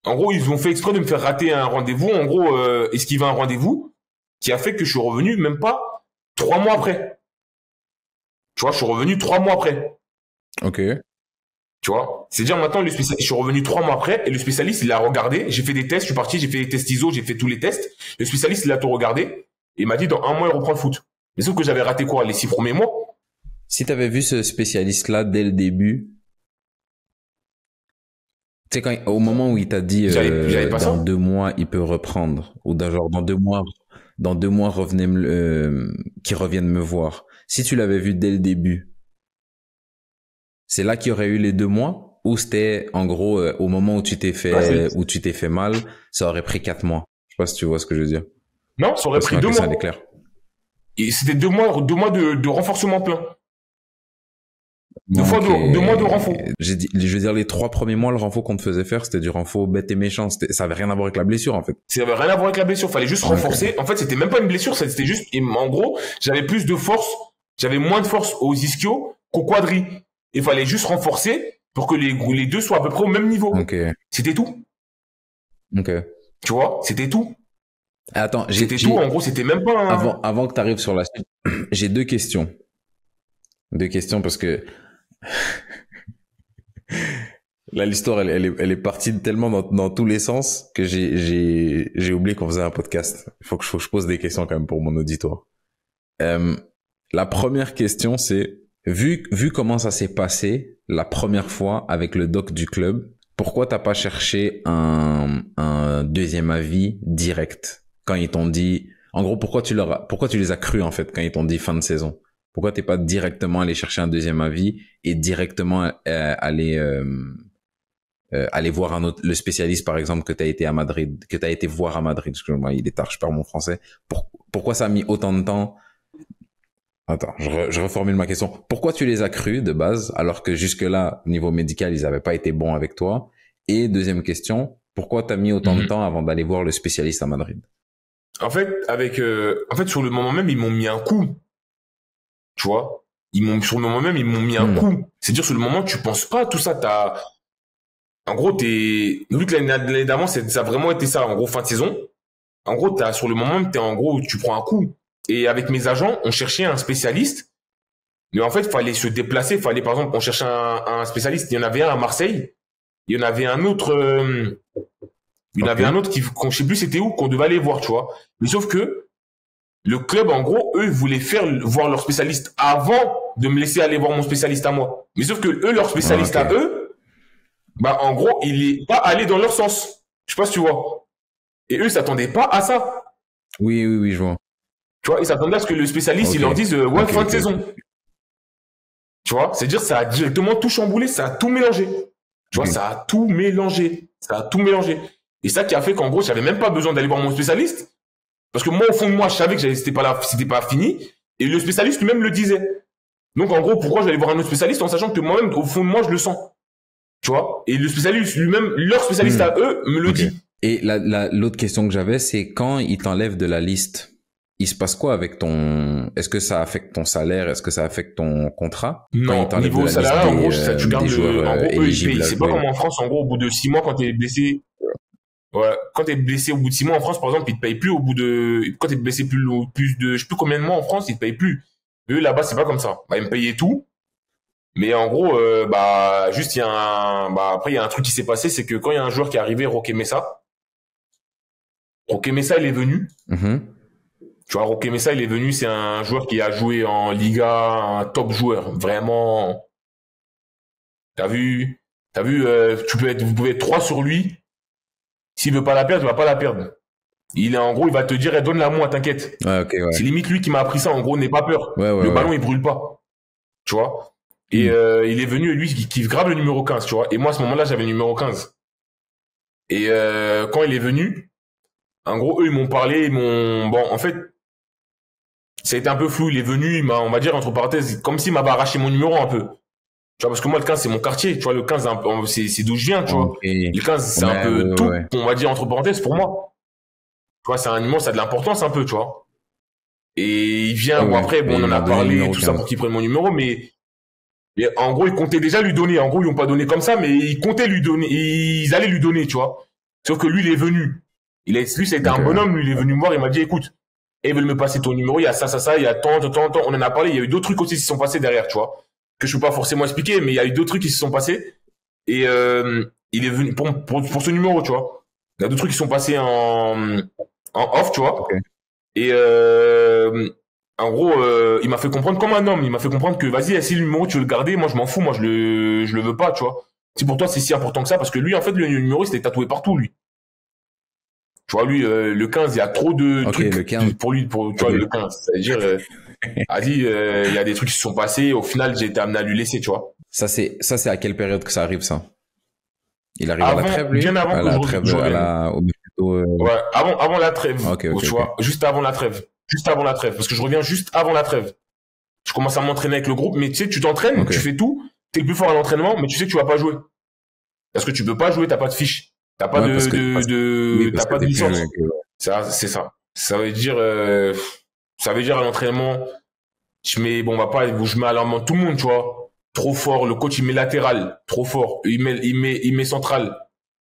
En gros, ils ont fait exprès de me faire rater un rendez-vous, en gros, esquiver un rendez-vous, qui a fait que je suis revenu même pas 3 mois après. Tu vois, je suis revenu 3 mois après. Ok. Tu vois, c'est-à-dire maintenant, je suis revenu 3 mois après et le spécialiste, il a regardé. J'ai fait des tests, je suis parti, j'ai fait des tests ISO, j'ai fait tous les tests. Le spécialiste, il a tout regardé et il m'a dit dans 1 mois, il reprend le foot. Mais sauf que j'avais raté quoi, les 6 premiers mois. Si t'avais vu ce spécialiste-là dès le début, tu sais, au moment où il t'a dit J'avais pas dans ça. 2 mois, il peut reprendre, ou genre dans 2 mois, qu'il revienne me voir. Si tu l'avais vu dès le début, c'est là qu'il y aurait eu les 2 mois, ou c'était en gros au moment où tu t'es fait mal, ça aurait pris 4 mois. Je sais pas si tu vois ce que je veux dire. Non, ça aurait pris 2 mois. Ça clair. Et c'était 2 mois de renforcement plein. 2 mois de renfort. Je veux dire, les 3 premiers mois, le renfort qu'on te faisait faire, c'était du renfort bête et méchant. Ça avait rien à voir avec la blessure, en fait. Ça avait rien à voir avec la blessure. Fallait juste renforcer. En fait, c'était même pas une blessure. C'était juste, en gros, j'avais plus de force. J'avais moins de force aux ischios qu'aux quadris. Il fallait juste renforcer pour que les deux soient à peu près au même niveau. Okay. C'était tout. Ok. Tu vois, c'était tout. Attends, c'était tout. En gros, c'était même pas avant que tu arrives sur la suite, j'ai 2 questions. 2 questions parce que là, l'histoire, elle est partie tellement dans tous les sens que j'ai oublié qu'on faisait un podcast. Il faut que je pose des questions quand même pour mon auditoire. La première question, c'est, vu comment ça s'est passé la première fois avec le doc du club, pourquoi t'as pas cherché un deuxième avis direct? quand ils t'ont dit, en gros, pourquoi tu les as crus, en fait, quand ils t'ont dit fin de saison? Pourquoi t'es pas directement allé chercher un deuxième avis et directement aller voir le spécialiste, par exemple, que t'as été à Madrid, que t'as été voir à Madrid? Excuse-moi, il est tard, je perds mon français. Pourquoi ça a mis autant de temps? Attends, je reformule ma question. Pourquoi tu les as crus de base, alors que jusque-là, au niveau médical, ils avaient pas été bons avec toi? Et deuxième question, pourquoi t'as mis autant de temps avant d'aller voir le spécialiste à Madrid? En fait, sur le moment même, ils m'ont mis un coup. Tu vois? Sur le moment même, ils m'ont mis un coup. C'est-à-dire, sur le moment, tu penses pas à tout ça. En gros, vu que l'année d'avant, ça a vraiment été ça. En gros, fin de saison. En gros, sur le moment même, tu prends un coup. Et avec mes agents, on cherchait un spécialiste. Mais en fait, il fallait se déplacer. Par exemple, on cherchait un spécialiste. Il y en avait un à Marseille. Il y en avait un autre, je sais plus c'était où, qu'on devait aller voir, tu vois. Mais sauf que, le club, en gros, eux, voulaient voir leur spécialiste avant de me laisser aller voir mon spécialiste à moi. Mais sauf que eux, leur spécialiste à eux, bah, en gros, il est pas allé dans leur sens. Je sais pas si tu vois. Et eux, ils s'attendaient pas à ça. Oui, je vois. Tu vois, ils s'attendaient à ce que le spécialiste, il leur dise, fin de saison. Tu vois, c'est-à-dire, ça a directement tout chamboulé, ça a tout mélangé. Tu vois, ça a tout mélangé. Ça a tout mélangé. Et ça qui a fait qu'en gros, j'avais même pas besoin d'aller voir mon spécialiste. Parce que moi, au fond de moi, je savais que c'était pas fini. Et le spécialiste lui-même le disait. Donc, en gros, pourquoi j'allais voir un autre spécialiste en sachant que moi-même, au fond de moi, je le sens. Tu vois? Et le spécialiste lui-même, leur spécialiste à eux, me le dit. Et l'autre question que j'avais, c'est quand ils t'enlèvent de la liste, il se passe quoi avec est-ce que ça affecte ton salaire? Est-ce que ça affecte ton contrat? Non, niveau salaire, en gros, tu gardes en gros, eux, ils payent. C'est pas comme en France, en gros, au bout de 6 mois, quand t'es blessé. Ouais, quand t'es blessé au bout de 6 mois en France, par exemple, ils te payent plus quand t'es blessé plus de, je sais plus combien de mois en France, ils te payent plus. Eux, là-bas, c'est pas comme ça. Bah, ils me payaient tout. Mais en gros, juste, après, il y a un truc qui s'est passé, c'est que quand il y a un joueur qui est arrivé, Roque Mesa, il est venu. Tu vois, Roque Mesa, il est venu, c'est un joueur qui a joué en Liga, un top joueur. Vraiment. Vous pouvez être 3 sur lui. S'il veut pas la perdre, il va pas la perdre. Il va te dire, donne-la moi, t'inquiète. Ouais. C'est limite lui qui m'a appris ça, en gros, n'aie pas peur. Le ballon, il brûle pas. Tu vois? Et, il est venu, lui, qui kiffe grave le numéro 15, tu vois. Et moi, à ce moment-là, j'avais le numéro 15. Et, quand il est venu, en gros, eux, ils m'ont parlé, bon, en fait, ça a été un peu flou. Il est venu, on va dire, entre parenthèses, comme s'il m'avait arraché mon numéro un peu. Tu vois, parce que moi, le 15, c'est mon quartier. Tu vois, le 15, c'est d'où je viens, tu vois. Le 15, c'est un peu tout, on va dire, entre parenthèses, pour moi. Tu vois, c'est un numéro, ça a de l'importance un peu, tu vois. Et il vient, après, on en a parlé, tout ça, pour qu'il prenne mon numéro, mais en gros, ils comptaient déjà lui donner. En gros, ils l'ont pas donné comme ça, mais ils comptaient lui donner, ils allaient lui donner, tu vois. Sauf que lui, il est venu. Lui, c'était un bonhomme, lui, il est venu me voir, il m'a dit, écoute, ils veulent me passer ton numéro, il y a ça, il y a tant, on en a parlé, il y a eu d'autres trucs aussi qui se sont passés derrière, tu vois. Que je peux pas forcément expliquer, mais il y a eu d'autres trucs qui se sont passés. Et, il est venu pour ce numéro, tu vois. Il y a d'autres trucs qui sont passés en off, tu vois. Et, en gros, il m'a fait comprendre comme un homme. Il m'a fait comprendre que, vas-y, si le numéro, tu veux le garder, moi, je m'en fous, moi, je le veux pas, tu vois. Si pour toi, c'est si important que ça, parce que lui, en fait, le numéro, il s'était tatoué partout, lui. Tu vois, lui, le 15, il y a trop de trucs le 15. pour lui, tu vois, le 15. C'est-à-dire, vas-y, il y a des trucs qui se sont passés. Au final, j'ai été amené à lui laisser, tu vois. Ça, c'est à quelle période que ça arrive, ça? Il arrive à la trêve, lui? Bien avant à la trêve, Ouais, avant la trêve. Okay, tu vois, juste avant la trêve. Juste avant la trêve. Parce que je reviens juste avant la trêve. Je commence à m'entraîner avec le groupe, mais tu sais, tu t'entraînes, tu fais tout, t'es le plus fort à l'entraînement, mais tu sais que tu vas pas jouer. Parce que tu peux pas jouer, t'as pas de fiche. T'as pas t'as pas de licence. C'est ça. Ça veut dire à l'entraînement, je mets à l'amende tout le monde, tu vois. Trop fort, le coach il met latéral, trop fort. Il met central,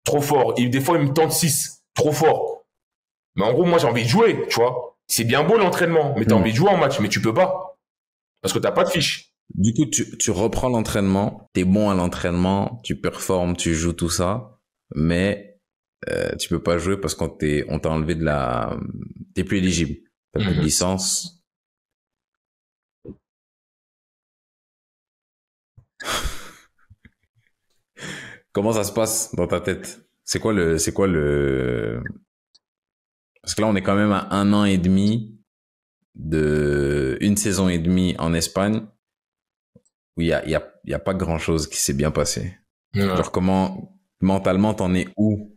trop fort. Des fois il me tente 6, trop fort. Mais en gros, moi j'ai envie de jouer, tu vois. C'est bien beau l'entraînement, mais t'as envie de jouer en match, mais tu peux pas. Parce que t'as pas de fiche. Du coup, tu reprends l'entraînement, t'es bon à l'entraînement, tu performes, tu joues tout ça, mais tu peux pas jouer parce qu'on t'a enlevé t'es plus éligible. T'as plus de licence. Comment ça se passe dans ta tête? C'est quoi le Parce que là, on est quand même à 1 an et demi une saison et demie en Espagne où il y a pas grand chose qui s'est bien passé. Ouais. Genre, comment, mentalement, t'en es où?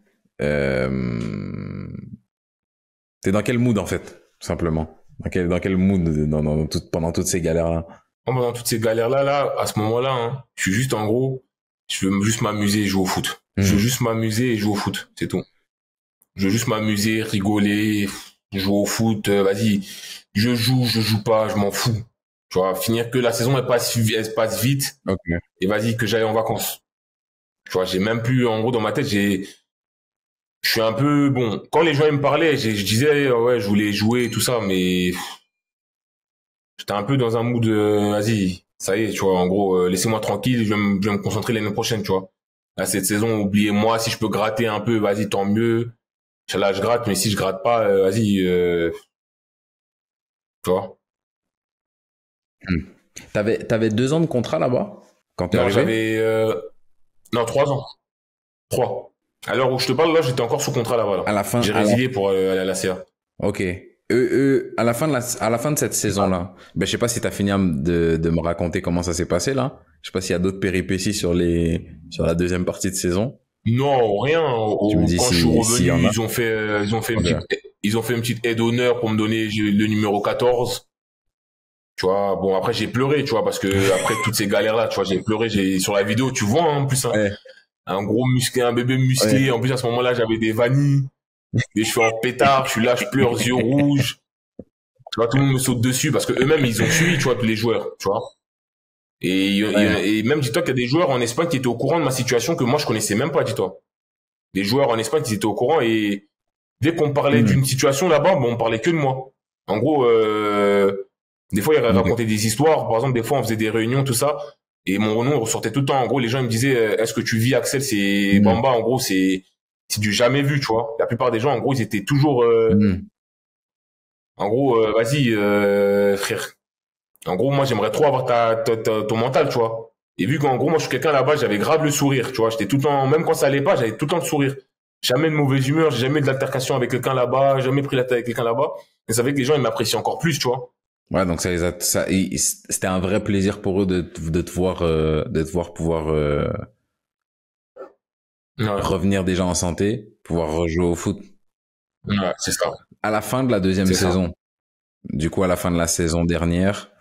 T'es dans quel mood, en fait, tout simplement? Dans quel mood pendant toutes ces galères-là? Moi, dans toutes ces galères-là, là, à ce moment-là, hein, je suis juste, en gros, je veux juste m'amuser et jouer au foot. Je veux juste m'amuser et jouer au foot, c'est tout. Je veux juste m'amuser, rigoler, jouer au foot, vas-y, je joue pas, je m'en fous. Tu vois, finir que la saison, elle passe vite, Ok. et vas-y, que j'aille en vacances. Tu vois, j'ai même plus, en gros, dans ma tête, je suis un peu, bon, quand les gens ils me parlaient, je disais, ouais, je voulais jouer et tout ça, mais j'étais un peu dans un mood, vas-y, ça y est, tu vois, en gros, laissez-moi tranquille, je vais me concentrer l'année prochaine, tu vois. Là, cette saison, oubliez-moi, si je peux gratter un peu, vas-y, tant mieux. Là, je gratte, mais si je gratte pas, vas-y, tu vois. T'avais 2 ans de contrat là-bas quand t'es Non, arrivé? non, 3 ans. 3. À l'heure où je te parle, là, j'étais encore sous contrat là-bas, là. À la fin, J'ai résilié pour aller à la CA. Ok. À la fin de cette saison-là, ben, je sais pas si t'as fini de me raconter comment ça s'est passé, là. Je sais pas s'il y a d'autres péripéties sur la deuxième partie de saison. Non, rien. Tu me dis Quand je suis s'il y en revenu, a. Ok. ils ont fait une petite aide d'honneur pour me donner le numéro 14. Tu vois, bon, après, j'ai pleuré, tu vois, parce que après toutes ces galères-là, tu vois, j'ai pleuré, sur la vidéo, tu vois, hein, en plus, hein, Ouais. un gros musclé, un bébé musclé. Ouais. En plus, à ce moment-là, j'avais des vanilles, des cheveux en pétard, je suis là, je pleure, yeux rouges. Tu vois, tout le monde me saute dessus parce que eux-mêmes, ils ont suivi, tu vois, tous les joueurs, tu vois. Et même, dis-toi qu'il y a des joueurs en Espagne qui étaient au courant de ma situation que moi, je connaissais même pas, dis-toi. Des joueurs en Espagne qui étaient au courant et dès qu'on parlait d'une situation là-bas, bon, on parlait que de moi. En gros, des fois, ils racontaient des histoires. Par exemple, des fois, on faisait des réunions, tout ça. Et mon nom ressortait tout le temps. En gros, les gens ils me disaient, est-ce que tu vis, Axel? C'est Bamba. En gros, c'est du jamais vu, tu vois. La plupart des gens, en gros, ils étaient toujours, en gros, vas-y, frère. En gros, moi, j'aimerais trop avoir ton mental, tu vois. Et vu qu'en gros, moi, je suis quelqu'un là-bas, j'avais grave le sourire, tu vois. J'étais tout le temps, même quand ça allait pas, j'avais tout le temps le sourire. Jamais de mauvaise humeur, j'ai jamais de l'altercation avec quelqu'un là-bas, jamais pris la tête avec quelqu'un là-bas. Et ça fait que les gens, ils m'apprécient encore plus, tu vois. Ouais, donc c'était un vrai plaisir pour eux de te voir pouvoir Ouais, revenir déjà en santé, pouvoir rejouer au foot. ouais, c'est ça. À la fin de la deuxième C'est ça. saison, du coup, à la fin de la saison dernière,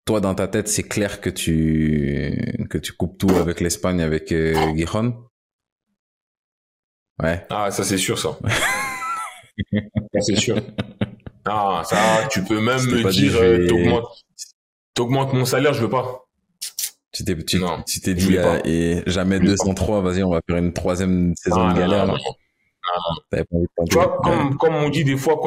toi, dans ta tête, c'est clair que tu coupes tout avec l'Espagne, avec Gijon. Ouais. Ah, ça, c'est sûr, ça. Ça, c'est sûr. Ah, ça, tu peux même C'était me pas dit, dire, t'augmentes mon salaire, je veux pas. Non, tu t'es je dit, voulais pas. et jamais Je voulais pas. 203, vas-y, on va faire une troisième saison Ah, de non, galère, non, là. non. T'avais pas envie de Tu tenter. vois, Ouais. comme on dit des fois,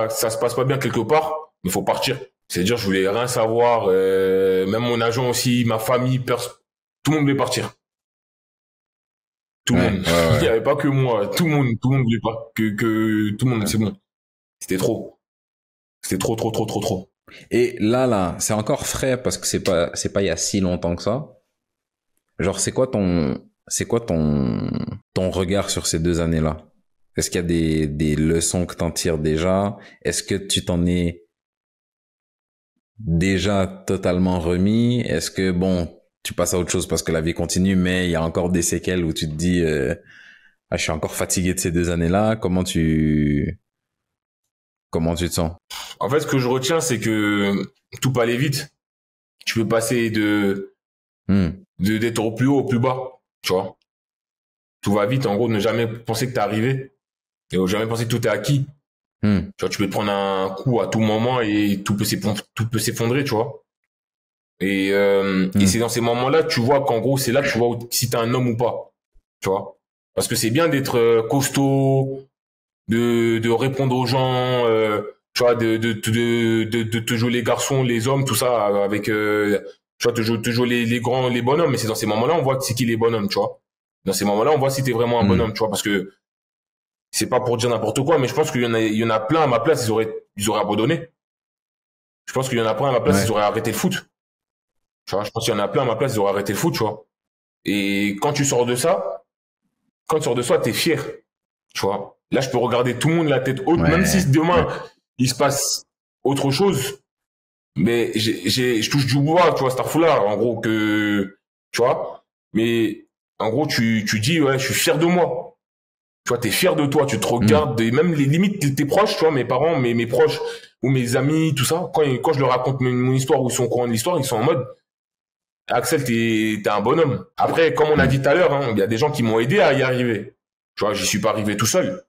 ça se passe pas bien quelque part, il faut partir. C'est-à-dire, je voulais rien savoir, même mon agent aussi, ma famille, tout le monde voulait partir. Tout le Ouais, monde. ouais. Il n'y avait pas que moi. Tout le monde voulait pas. Que tout le monde, c'est bon. C'était trop. C'était trop, trop, trop, trop, trop. Et là, c'est encore frais parce que c'est pas il y a si longtemps que ça. Genre, c'est quoi ton regard sur ces 2 années-là? Est-ce qu'il y a des leçons que t'en tires déjà? Est-ce que tu t'en es déjà totalement remis? Est-ce que, bon, tu passes à autre chose parce que la vie continue, mais il y a encore des séquelles où tu te dis, ah, je suis encore fatigué de ces 2 années-là. Comment tu te sens? En fait, ce que je retiens, c'est que tout peut aller vite. Tu peux passer d'être au plus haut au plus bas. Tu vois. Tout va vite. En gros, ne jamais penser que t'es arrivé. Et ne jamais penser que tout est acquis. Tu vois, tu peux te prendre un coup à tout moment et tout peut s'effondrer, tu vois. Et c'est dans ces moments-là, tu vois qu'en gros, c'est là que tu vois si t'es un homme ou pas. Tu vois. Parce que c'est bien d'être costaud, de répondre aux gens, tu vois, de te jouer les garçons, les hommes, tout ça, avec, tu vois, te jouer les grands, les bonhommes. Mais c'est dans ces moments-là, on voit c'est qui les bonhommes, tu vois. Dans ces moments-là, on voit si t'es vraiment un bonhomme, tu vois, parce que c'est pas pour dire n'importe quoi, mais je pense il y en a plein à ma place, ils auraient abandonné. Je pense qu'il y en a plein à ma place, ils auraient arrêté le foot. Tu vois, je pense qu'il y en a plein à ma place, ils auraient arrêté le foot, tu vois. Et quand tu sors de ça, t'es fier, tu vois. Là, je peux regarder tout le monde la tête haute, même si demain, il se passe autre chose. Mais je touche du bois, tu vois, Starfoula, en gros, tu vois. Mais, en gros, tu dis, ouais, je suis fier de moi. Tu vois, t'es fier de toi, tu te regardes, et même les limites, tes proches, tu vois, mes parents, mes proches, ou mes amis, tout ça, quand je leur raconte mon histoire ou ils sont au courant de l'histoire, ils sont en mode, Axel, t'es un bonhomme. Après, comme on a dit tout à l'heure, hein, il y a des gens qui m'ont aidé à y arriver. Tu vois, j'y suis pas arrivé tout seul.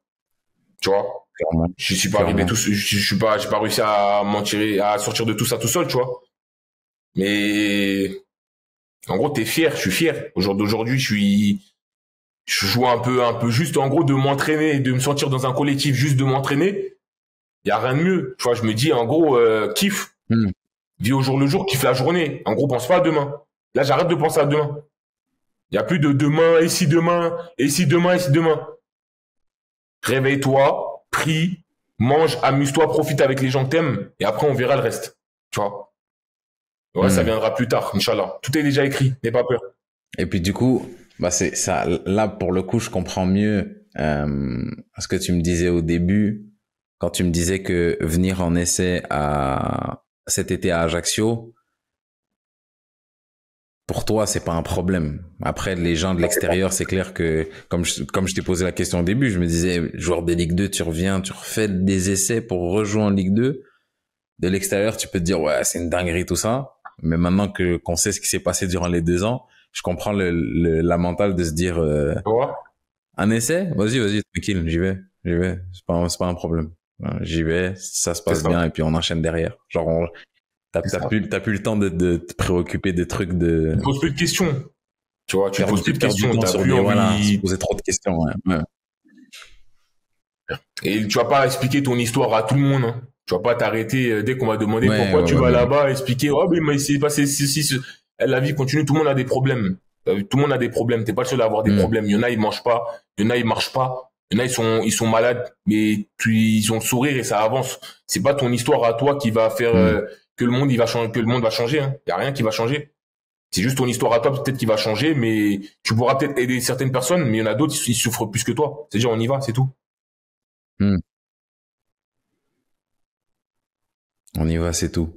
Tu vois, je suis pas arrivé tout seul. J'ai pas réussi à m'en tirer, à sortir de tout ça tout seul, tu vois. Mais, en gros, t'es fier, je suis fier. D'aujourd'hui, je joue un peu juste, en gros, de m'entraîner, de me sentir dans un collectif, juste de m'entraîner. Il y a rien de mieux. Tu vois, je me dis, en gros, kiffe. Vis au jour le jour, kiffe la journée. En gros, pense pas à demain. Là, j'arrête de penser à demain. Il y a plus de demain, et si demain, et si demain, et si demain. Réveille-toi, prie, mange, amuse-toi, profite avec les gens que t'aimes, et après, on verra le reste. Tu vois. Ouais, ça viendra plus tard, Inch'Allah. Tout est déjà écrit, n'aie pas peur. Et puis, du coup, bah, c'est ça. Là, pour le coup, je comprends mieux, ce que tu me disais au début, quand tu me disais que venir en essai cet été à Ajaccio, pour toi, c'est pas un problème. Après, les gens de l'extérieur, c'est clair que, comme je t'ai posé la question au début, je me disais, joueur de Ligue 2, tu reviens, tu refais des essais pour rejouer en Ligue 2. De l'extérieur, tu peux te dire, ouais, c'est une dinguerie, tout ça. Mais maintenant qu'on sait ce qui s'est passé durant les 2 ans, je comprends la mentale de se dire, un essai? Vas-y, tranquille, j'y vais. C'est pas un problème. J'y vais, ça se passe bien, et puis on enchaîne derrière. Genre, t'as plus le temps de te préoccuper des trucs de... Tu poses plus de questions. Tu vois, tu poses plus de questions. T'as plus envie de poser trop de questions. Ouais. Et tu vas pas expliquer ton histoire à tout le monde. Hein. Tu vas pas t'arrêter dès qu'on va demander pourquoi tu vas là-bas, expliquer, oh, mais il s'est passé ceci. La vie continue, tout le monde a des problèmes. Tout le monde a des problèmes. T'es pas le seul à avoir des problèmes. Il y en a, ils mangent pas. Il y en a, ils marchent pas. Il y en a, ils sont malades, mais ils ont le sourire et ça avance. C'est pas ton histoire à toi qui va faire que le monde va changer. Hein. Il y a rien qui va changer. C'est juste ton histoire à toi peut-être qui va changer, mais tu pourras peut-être aider certaines personnes, mais il y en a d'autres qui souffrent plus que toi. C'est-à-dire on y va, c'est tout. On y va, c'est tout.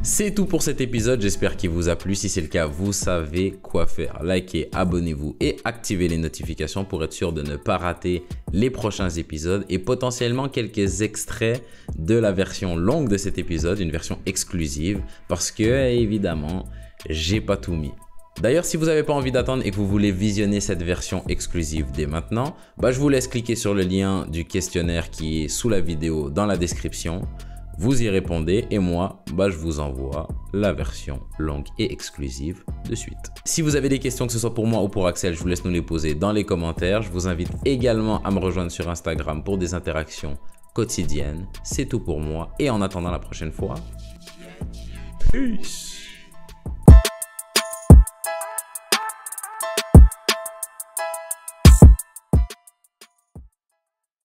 C'est tout pour cet épisode, j'espère qu'il vous a plu. Si c'est le cas, vous savez quoi faire. Likez, abonnez-vous et activez les notifications pour être sûr de ne pas rater les prochains épisodes et potentiellement quelques extraits de la version longue de cet épisode, une version exclusive, parce que évidemment, j'ai pas tout mis. D'ailleurs, si vous n'avez pas envie d'attendre et que vous voulez visionner cette version exclusive dès maintenant, je vous laisse cliquer sur le lien du questionnaire qui est sous la vidéo dans la description. Vous y répondez et moi, je vous envoie la version longue et exclusive de suite. Si vous avez des questions, que ce soit pour moi ou pour Axel, je vous laisse nous les poser dans les commentaires. Je vous invite également à me rejoindre sur Instagram pour des interactions quotidiennes. C'est tout pour moi et en attendant la prochaine fois, peace!